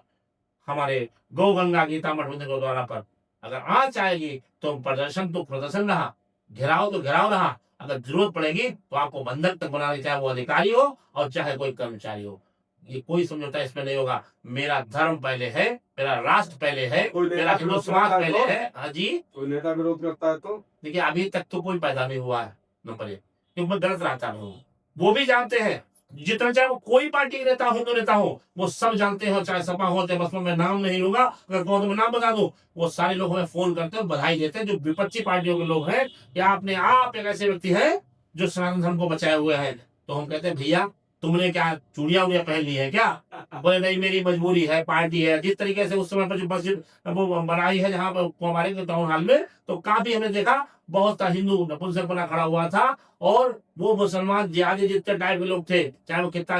हमारे गौ गंगा गीता मठ मंदिर गुरुद्वारा पर अगर आंच आएगी तो प्रदर्शन तो प्रदर्शन रहा, घेराव तो घेराव रहा। अगर जरूरत पड़ेगी तो आपको बंधक तक बना चाहे वो अधिकारी हो और चाहे कोई कर्मचारी हो, ये कोई समझौता इसमें नहीं होगा। मेरा धर्म पहले है, मेरा राष्ट्र पहले है, मेरा हिंदू समाज पहले है। हाँ जी, कोई नेता विरोध करता है तो देखिए अभी तक तो कोई पैदा नहीं हुआ है, नंबर 1, क्योंकि मैं गलत रहता हूँ, वो भी जानते हैं, जितना चाहे वो कोई पार्टी के नेता हो, हिंदू नेता हो, वो सब जानते हो, चाहे सपा हो चाहे बसपा, मैं नाम नहीं लूंगा, अगर कहो तो मैं नाम बता दूं, वो सारे लोग हमें फोन करते हैं, बधाई देते हैं, जो विपक्षी पार्टियों के लोग हैं कि आपने आप एक ऐसे व्यक्ति है जो सनातन धर्म को बचाए हुए हैं। तो हम कहते हैं भैया तुमने क्या चूड़ियां उड़ियां पहन ली है क्या? बोले नहीं मेरी मजबूरी है, पार्टी है। जिस तरीके से उस समय पर जो मस्जिद वो बनाई है जहाँ पर हमारे टाउन हॉल में, तो काफी हमने देखा बहुत सा हिंदू नपुंसक बना खड़ा हुआ था, और वो मुसलमान जिहादी जितने टाइप के लोग थे, चाहे वो कितना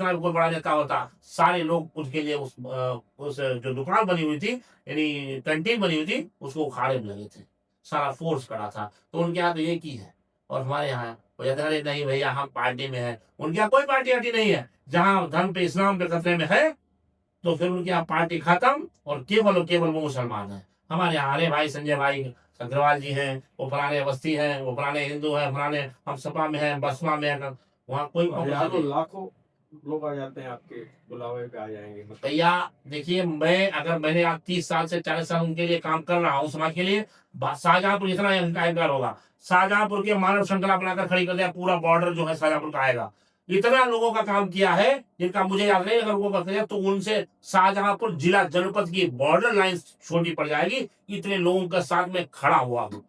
भी कोई बड़ा नेता होता, सारे लोग उसके लिए उस जो दुकान बनी हुई थी यानी कैंटीन बनी हुई थी उसको उखाड़े में लगे थे, सारा फोर्स करा था। तो उनके यहाँ तो ये की है, और हमारे यहाँ अरे नहीं भैया हम पार्टी में है, उनके यहाँ कोई पार्टी आटी नहीं है। जहाँ धर्म पे इस्लाम पे खतरे में है तो फिर उनके यहाँ पार्टी खत्म, और केवल वो मुसलमान है। हमारे यहाँ अरे भाई संजय भाई अग्रवाल जी हैं, वो फलाने अवस्थी हैं, वो फलाने हिंदू हैं, फलाने हम सपा में हैं, बसपा में है, वहाँ कोई लाखों लोग आ जाते हैं आपके बुलावे पे आ जाएंगे। भैया देखिए मैंने आप 30 साल से 40 साल उनके लिए काम कर रहा हूँ, समाज के लिए। शाहजहांपुर इतना एंकर होगा, शाहजहांपुर के मानव श्रृंखला बनाकर खड़ी कर दिया, पूरा बॉर्डर जो है शाहजहांपुर का आएगा। इतना लोगों का काम किया है जिनका मुझे याद नहीं, अगर वो करते तो उनसे शाहजहांपुर जिला जनपद की बॉर्डर लाइन छोटी पड़ जाएगी। इतने लोगों के साथ में खड़ा हुआ हूँ,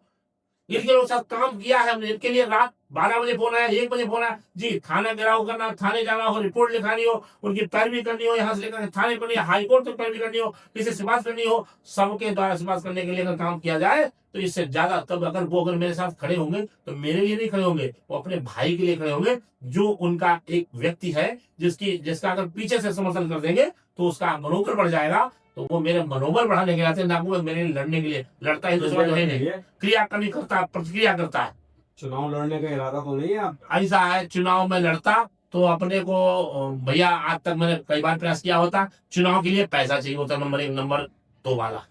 इनके लोगों के साथ काम किया है हमने। इनके लिए रात 12 बजे फोन आया, 1 बजे फोन आया, जी थाना घेराव करना, थाने जाना हो, रिपोर्ट लिखानी हो, उनकी पैरवी करनी हो, यहाँ से लेकर थाने करनी हो, हाईकोर्ट तक पैरवी करनी हो, किसी से सिफारिश करनी हो, सबके द्वारा सिफारिश करने के लिए अगर काम किया जाए तो इससे ज्यादा तब अगर मेरे साथ खड़े होंगे तो मेरे लिए नहीं खड़े होंगे, वो अपने भाई के लिए खड़े होंगे, जो उनका एक व्यक्ति है जिसका अगर पीछे से समर्थन कर देंगे तो उसका मनोबल बढ़ जाएगा। तो वो मेरे मनोबल बढ़ाने के लिए ना, वो मेरे लिए लड़ने के लिए लड़ता ही दूसरा जो है नहीं, क्रिया कमी करता, प्रतिक्रिया करता है। चुनाव लड़ने का इरादा तो नहीं है आप? ऐसा है, चुनाव में लड़ता तो अपने को भैया आज तक मैंने कई बार प्रयास किया होता, चुनाव के लिए पैसा चाहिए होता, नंबर 1, नंबर 2 वाला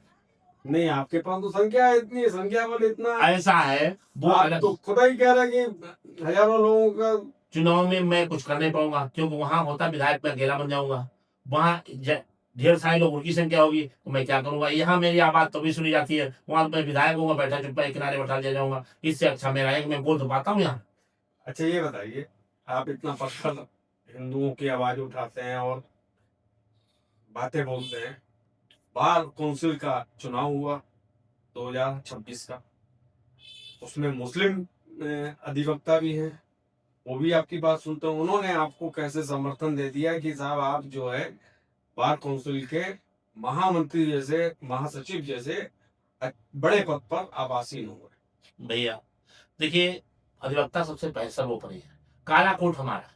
नहीं। आपके पास तो संख्या बल इतना ऐसा है, वो तो खुदा ही कह रहा है कि हजारों लोगों का चुनाव में मैं कुछ कर नहीं पाऊंगा, क्योंकि वहां होता विधायक में अकेला बन जाऊंगा, वहां ढेर सारे लोग उनकी संख्या होगी तो मैं क्या करूंगा। यहाँ मेरी आवाज तो भी सुनी जाती है, वहां तो मैं विधायक होगा, बैठा चुप्पा एक किनारे बैठा दिया जाऊंगा। इससे अच्छा मेरा है कि मैं बोल तो पाता हूँ यहाँ। अच्छा ये बताइए, आप इतना पत्थर हिंदुओं की आवाज उठाते हैं और बातें बोलते हैं, बार कौंसिल का चुनाव हुआ 2026 का, उसमें मुस्लिम अधिवक्ता भी हैं, वो भी आपकी बात सुनते हैं, उन्होंने आपको कैसे समर्थन दे दिया कि साहब आप जो है बार कौंसिल के महामंत्री जैसे, महासचिव जैसे बड़े पद पर आवासीन हो गए? भैया देखिए, अधिवक्ता सबसे पहले सर्वोपरि है, काला कोट हमारा है,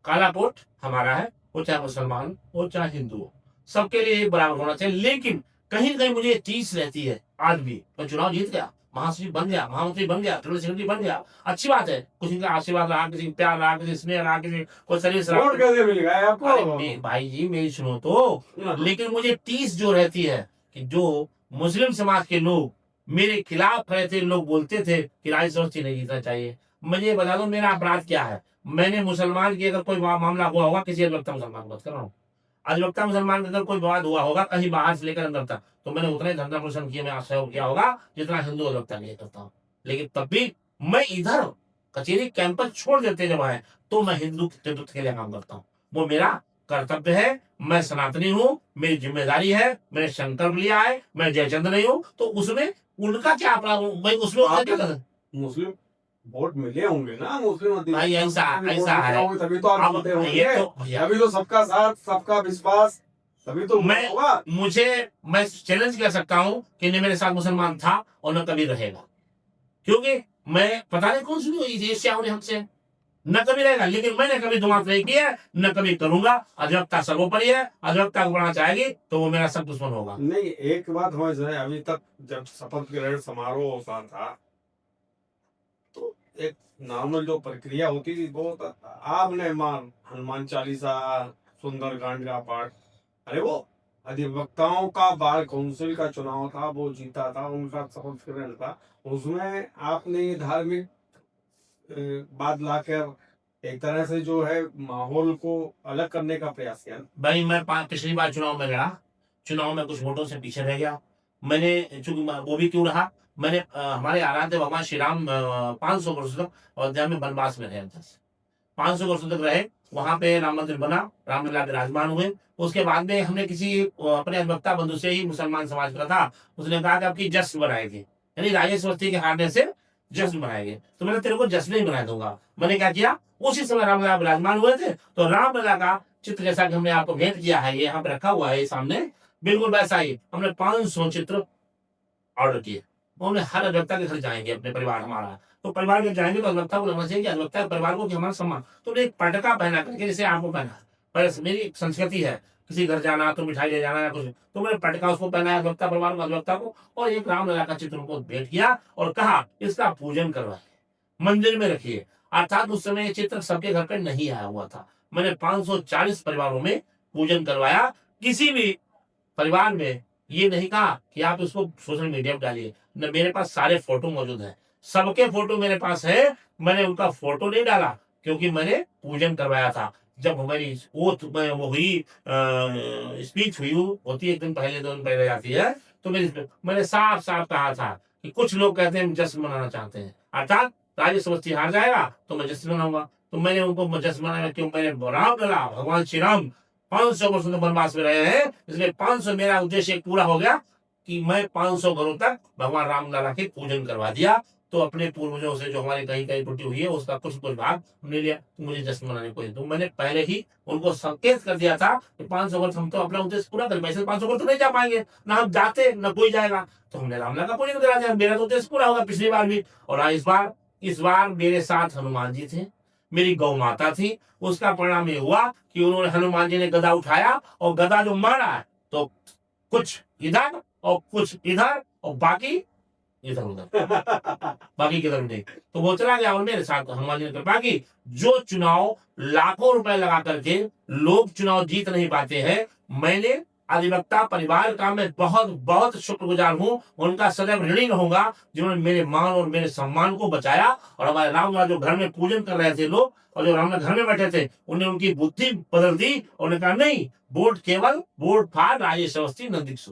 काला कोट हमारा है, वो चाहे मुसलमान हो चाहे हिंदू हो, सबके लिए बराबर होना चाहिए। लेकिन कहीं ना कहीं मुझे चीज रहती है, आज भी मैं चुनाव जीत गया, महासचिव बन गया, महामंत्री बन गया, ट्रेवल सेक्रेटरी बन गया, अच्छी बात है। किसी का आशीर्वाद रहा, किसी का प्यार रहा, किसी स्नेह रहा, किसी को सर्विस रहा। वोट कैसे मिल गया आपको? अरे भाई जी मेरी सुनो तो, लेकिन मुझे टीस जो रहती है कि जो मुस्लिम समाज के लोग मेरे खिलाफ खड़े थे, लोग बोलते थे कि राजेश अवस्थी नहीं जीतना चाहिए। मुझे बता दो मेरा अपराध क्या है। मैंने मुसलमान की अगर कोई मामला हुआ होगा, किसी अधिवक्ता मुसलमान बात कर रहा हूँ, अधिवक्ता मुसलमान के अंदर कोई विवाद हुआ होगा कहीं बाहर से लेकर अंदर तक, तो मैंने उतना ही धरना प्रदर्शन किया, मैं सहयोग किया होगा जितना हिंदू अधिवक्ता नहीं करता हूँ। लेकिन तब भी मैं इधर कचेरी कैंपस छोड़ देते जब आए तो मैं हिंदू हिंदुत्व के लिए काम करता हूँ। वो मेरा कर्तव्य है, मैं सनातनी हूँ, मेरी जिम्मेदारी है, मैंने संकल्प लिया है, मैं जयचंद्र नहीं हूँ, तो उसमें उनका क्या अपराध, मैं उसमें उनका क्या कर। मुस्लिम वोट मिले होंगे ना मुस्लिम भाई ऐसा है, तभी तो आप जीते अब ये होंगे। तो भैया अभी तो सबका साथ, सबका विश्वास, तभी तो मैं होगा। मैं चैलेंज कर सकता हूं कि न मेरे साथ मुसलमान था और न कभी रहेगा, क्योंकि मैं पता नहीं कौन सुनी हुई थी ने हमसे, न कभी रहेगा। लेकिन मैंने कभी दुमात नहीं किया, न कभी करूंगा। अधिवक्ता सर्वोपरि है, अधिवक्ता को बढ़ना चाहेगी तो वो मेरा सब दुश्मन होगा। नहीं, एक बात हो जाए, अभी तक जब शपथ ग्रहण समारोह होता था तो एक नॉर्मल जो प्रक्रिया होती थी वो आपने मान हनुमान चालीसा, सुंदरकांड का पाठ, अरे वो अधिवक्ताओं का बार काउंसिल का चुनाव था, वो जीता था, उनका शपथ ग्रहण था, उसमें आपने ये धार्मिक बात लाकर एक तरह से जो है माहौल को अलग करने का प्रयास किया। भाई मैं पिछली बार चुनाव में लड़ा, चुनाव में कुछ वोटों से पीछे रह गया। मैंने चूंकि वो भी क्यों रहा, मैंने हमारे आराध्य भगवान श्री राम 500 वर्षों तक अयोध्या में वनवास में रहे, 500 वर्षों तक रहे। वहां पे राम मंदिर बना, रामलला विराजमान हुए। उसके बाद में हमने किसी अपने अधिवक्ता बंधु से ही, मुसलमान समाज का था, उसने कहा कि आपकी जश्न बनाएगी, यानी राजेश अवस्थी के हारने से जश्न बनाएंगे, तो मैंने तेरे को जश्न ही बना दूंगा। मैंने क्या किया, उसी समय रामलला विराजमान हुए थे, तो रामलला का चित्र जैसा कि हमने आपको भेंट किया है, ये यहाँ पे रखा हुआ है सामने, बिल्कुल वैसा ही हमने 500 चित्र ऑर्डर किए। हमने हर अधिवक्ता के घर जाएंगे, अपने परिवार हमारा, तो परिवार के जाएंगे तो अधिवक्ता को लगना चाहिए कि अधिवक्ता परिवार को कि हमारा सम्मान। तो एक पटका पहना करके, जैसे आपको पहना, पर मेरी संस्कृति है किसी घर जाना तो मिठाई ले जाना या कुछ, तो मैंने पटका उसको पहनाया अधिवक्ता परिवार को, अधिवक्ता को, और एक रामलला का चित्र उनको भेंट किया और कहा इसका पूजन करवाइए, मंदिर में रखिए। अर्थात उस समय ये चित्र सबके घर पे नहीं आया हुआ था। मैंने 540 परिवारों में पूजन करवाया। किसी भी परिवार में ये नहीं कहा कि आप इसको सोशल मीडिया पर डालिए, न मेरे पास सारे फोटो मौजूद हैं, सबके फोटो मेरे पास है। मैंने उनका फोटो नहीं डाला क्योंकि मैंने पूजन करवाया था। जब हमारी ओथ वो हुई, स्पीच हुई होती है, एक दिन पहले 2 दिन पहले जाती है, तो मैंने साफ साफ कहा था कि कुछ लोग कहते हैं हम जश्न मनाना चाहते हैं, अर्थात राजेश अवस्थी हार जाएगा तो मैं जश्न मनाऊंगा। तो मैंने उनको जश्न मनाया क्यों, मैंने रामलला भगवान श्री राम 500 वर्षों तक वनवास में रहे हैं, इसलिए 500 मेरा उद्देश्य एक पूरा हो गया कि मैं 500 घरों तक भगवान रामलला के पूजन करवा दिया। तो अपने पूर्वजों से जो हमारे कहीं कहीं टूटी हुई है उसका कुछ भाग हमने लिया, तो मुझे जश्न मनाने को, तो मैंने पहले ही उनको संकेत कर दिया था कि 500 वर्ष हम तो अपना उद्देश्य पूरा करें। वैसे 500 वर्ष तो नहीं जा पाएंगे, ना हम जाते ना कोई जाएगा, तो हमने रामलला का पूजन करा दिया, मेरा तो उद्देश्य पूरा होगा पिछली बार भी। और इस बार मेरे साथ हनुमान जी थे, मेरी गौ माता थी। उसका परिणाम ये हुआ कि उन्होंने, हनुमान जी ने गदा उठाया और गदा जो मारा है तो कुछ इधर और कुछ इधर और बाकी इधर उधर बाकी किधर नहीं, तो वो चला गया। और मेरे साथ हनुमान जी ने कृपा की। जो चुनाव लाखों रुपए लगा करके लोग चुनाव जीत नहीं पाते हैं, मैंने अधिवक्ता परिवार का मैं बहुत बहुत शुक्रगुजार हूं, उनका सदैव ऋणी रहूंगा जिन्होंने मेरे मान और मेरे सम्मान को बचाया। और हमारे रामलला जो घर में पूजन कर रहे थे लोग, और जो रामलला घर में बैठे थे, उन्हें उनकी बुद्धि बदल दी और उन्होंने कहा नहीं, वोट केवल vote for Rajesh Awasthi Nandikshu,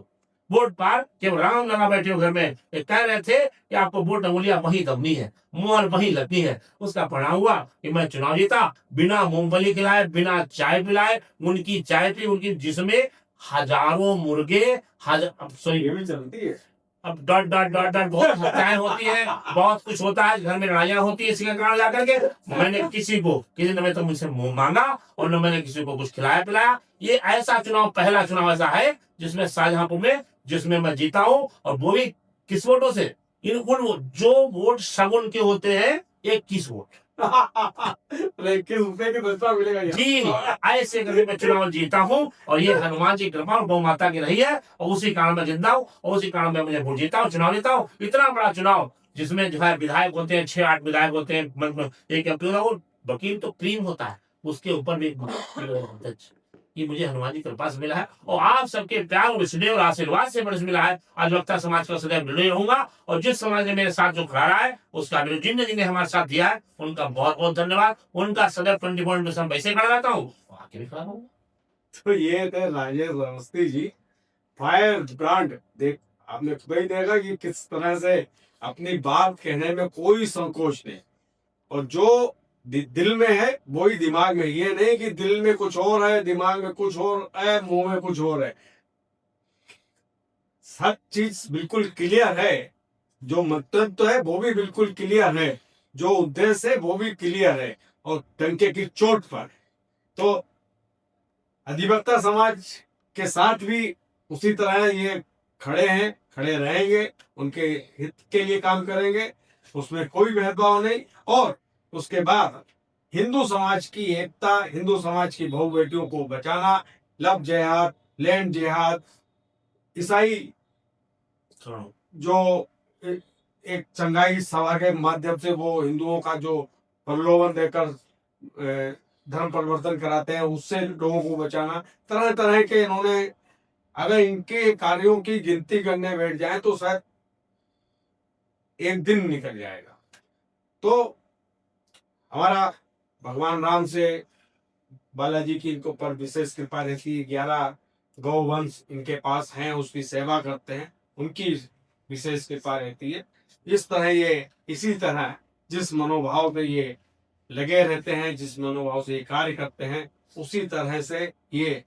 vote पार केवल रामलला बैठे हो घर में। ये कह रहे थे कि आपको वोट अंगुलियां वहीं दबनी है, मुहर वहीं लगनी है। उसका परिणाम हुआ कि मैं चुनाव जीता, बिना मूंगफली खिलाए, बिना चाय पिलाए, उनकी चाय पी, उनकी जिसमें हजारों मुर्गे, ये भी चलती है। अब डॉट डॉट डॉट डॉट बहुत हत्याएं होती है, बहुत कुछ होता है, घर में लड़ाइयां होती है। इसी के कारण जाकर के मैंने किसी ने तो मुझसे मुंह मांगा और न मैंने किसी को कुछ खिलाया पिलाया। ये ऐसा चुनाव, पहला चुनाव ऐसा है जिसमें शाहजहांपुर में, जिसमें मैं जीता हूं, और वो भी किस वोटों से, जो वोट शगुन के होते हैं 21 वोट, अरे 21 रुपए की 10 मिलेगा जी, यहाँ। ऐसे करके मैं चुनाव जीता हूँ और ये हनुमान जी की कृपा और गौ माता की रही है और उसी कारण मैं जिंदा हूँ और उसी कारण मैं मुझे वोट जीता हूँ, चुनाव जीता हूँ। इतना बड़ा चुनाव जिसमें जो है विधायक होते हैं, 6-8 विधायक होते हैं, एक एमपी और वकील तो क्रीम होता है, उसके ऊपर भी ये मुझे हनुमान जी की कृपा से मिला है और आप सबके प्यार और स्नेह और आशीर्वाद से मुझे मिला है। आज वक्ता समाज का सदैव ऋणी रहूंगा और जिस समाज ने मेरे साथ जो खड़ा रहा है उसका मेरे जिन्होंने हमारे साथ दिया है उनका बहुत बहुत धन्यवाद। उनका सदैव 24 में वैसे खड़ा रहता हूँ, आगे भी खड़ा रहूंगा। तो ये थे राजेश अवस्थी जी, फायर ब्रांड। देख, आपने खुद ही देखा कि किस तरह से अपनी बात कहने में कोई संकोच नहीं, और जो दिल में है वही दिमाग में। ये नहीं कि दिल में कुछ और है, दिमाग में कुछ और है, मुंह में कुछ और है। सब चीज बिल्कुल क्लियर है। जो मतलब तो है वो भी बिल्कुल क्लियर है, जो उद्देश्य है वो भी क्लियर है, और डंके की चोट पर। तो अधिवक्ता समाज के साथ भी उसी तरह ये खड़े हैं, खड़े रहेंगे, उनके हित के लिए काम करेंगे, उसमें कोई भेदभाव नहीं। और उसके बाद हिंदू समाज की एकता, हिंदू समाज की बहू बेटियों को बचाना, लव जिहाद, लैंड जिहाद, ईसाई जो एक चंगाई सभा के माध्यम से वो हिंदुओं का जो प्रलोभन देकर धर्म परिवर्तन कराते हैं, उससे लोगों को बचाना, तरह तरह के इन्होंने, अगर इनके कार्यों की गिनती करने बैठ जाए तो शायद एक दिन निकल जाएगा। तो हमारा भगवान राम से बालाजी की इनको पर विशेष कृपा रहती है। 11 गौवंश इनके पास हैं, उसकी सेवा करते हैं, उनकी विशेष कृपा रहती है। इस तरह ये, इसी तरह जिस मनोभाव में ये लगे रहते हैं, जिस मनोभाव से ये कार्य करते हैं, उसी तरह से ये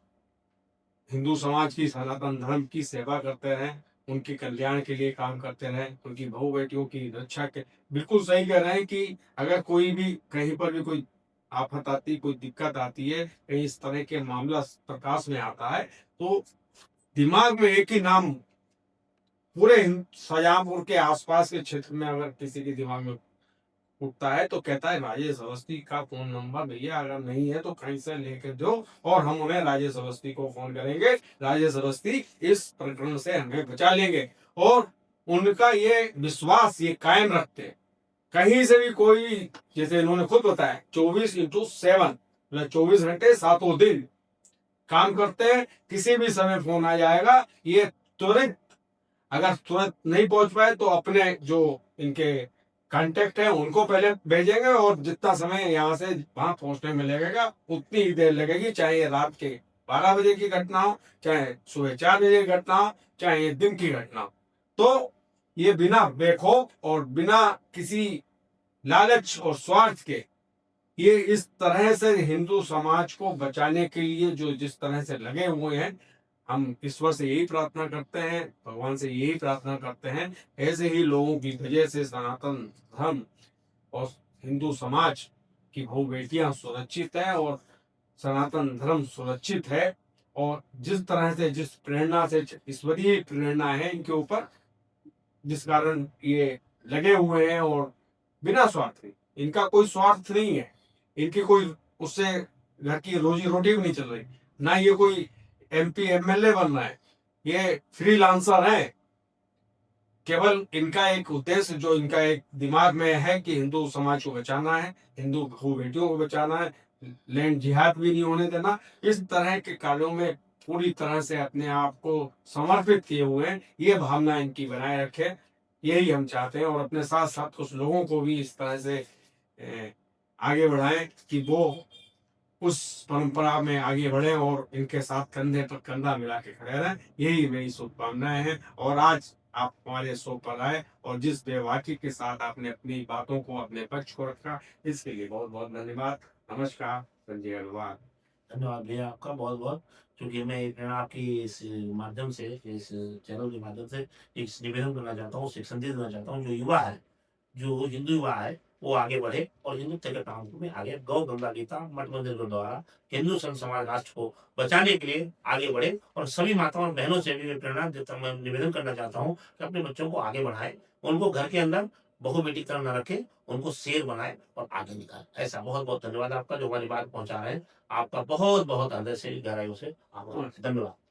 हिंदू समाज की, सनातन धर्म की सेवा करते रहें, उनके कल्याण के लिए काम करते रहें, उनकी बहू बेटियों की रक्षा के। बिल्कुल सही कह रहे हैं कि अगर कोई भी कहीं पर भी कोई आफत आती, कोई दिक्कत आती है, कहीं इस तरह के मामला प्रकाश में आता है, तो दिमाग में एक ही नाम, पूरे शाहजहांपुर के आसपास के क्षेत्र में अगर किसी के दिमाग में उठता है तो कहता है राजेश अवस्थी का फोन नंबर भैया अगर नहीं है तो कहीं से लेकर दो और हम उन्हें राजेश अवस्थी को फोन करेंगे, राजेश अवस्थी इस प्रकरण से हमें बचा लेंगे। और उनका ये विश्वास ये कायम रखते हैं। कहीं से भी कोई, जैसे इन्होंने खुद बताया, 24/7 मतलब 24 घंटे 7 दिन काम करते हैं। किसी भी समय फोन आ जाएगा, ये तुरंत, अगर तुरंत नहीं पहुंच पाए तो अपने जो इनके कांटेक्ट है उनको पहले भेजेंगे, और जितना समय यहाँ से वहां पहुंचने में लगेगा उतनी ही देर लगेगी, चाहे ये रात के 12 बजे की घटना हो, चाहे सुबह 4 बजे की घटना हो, चाहे ये दिन की घटना हो। तो ये बिना बेखौफ और बिना किसी लालच और स्वार्थ के, ये इस तरह से हिंदू समाज को बचाने के लिए जो जिस तरह से लगे हुए हैं, हम ईश्वर से यही प्रार्थना करते हैं, भगवान से यही प्रार्थना करते हैं, ऐसे ही लोगों की वजह से सनातन धर्म और हिंदू समाज की बहू बेटियां सुरक्षित है और सनातन धर्म सुरक्षित है। और जिस तरह से, जिस प्रेरणा से, ईश्वरीय प्रेरणा है इनके ऊपर, जिस कारण ये लगे हुए हैं, और बिना स्वार्थ, इनका कोई स्वार्थ नहीं है, इनकी कोई उससे घर की रोजी रोटी भी नहीं चल रही, ना ये कोई MP MLA बनना है, ये फ्रीलांसर है। केवल इनका एक उद्देश्य, जो इनका एक दिमाग में है कि हिंदू समाज को बचाना है, हिंदू बहू बेटियों को बचाना है, लैंड जिहाद भी नहीं होने देना। इस तरह के कार्यों में पूरी तरह से अपने आप को समर्पित किए हुए हैं। ये भावना इनकी बनाए रखे, यही हम चाहते हैं। और अपने साथ साथ कुछ लोगों को भी इस तरह से आगे बढ़ाएं कि वो उस परंपरा में आगे बढ़े और इनके साथ कंधे पर कंधा मिला के खड़े रहें। यही मेरी शुभकामनाएं हैं। और आज आप हमारे शो पर आए और जिस बेवाकी के साथ आपने अपनी बातों को, अपने पक्ष को रखा, इसके लिए बहुत बहुत धन्यवाद। नमस्कार, संजय अग्रवाल। धन्यवाद भैया आपका बहुत बहुत, क्योंकि मैं आपकी इस माध्यम से, इस चैनल के माध्यम से एक निवेदन करना चाहता हूँ, एक संदेश देना चाहता हूँ। जो युवा है, जो हिंदू युवा है, वो आगे बढ़े और हिंदुत्व के काम में आगे, गौ गंगा गीता मठ मंदिर के द्वारा हिंदू संत समाज राष्ट्र को बचाने के लिए आगे बढ़े। और सभी माताओं और बहनों से भी मैं प्रेरणा देता, मैं निवेदन करना चाहता हूँ कि अपने बच्चों को आगे बढ़ाएं, उनको घर के अंदर बहु बेटी तरह न रखे, उनको शेर बनाए और आगे निकाले। ऐसा बहुत बहुत धन्यवाद आपका जो हमारी बात पहुंचा रहे हैं। आपका बहुत बहुत हृदय से गहराइयों से आभार। धन्यवाद।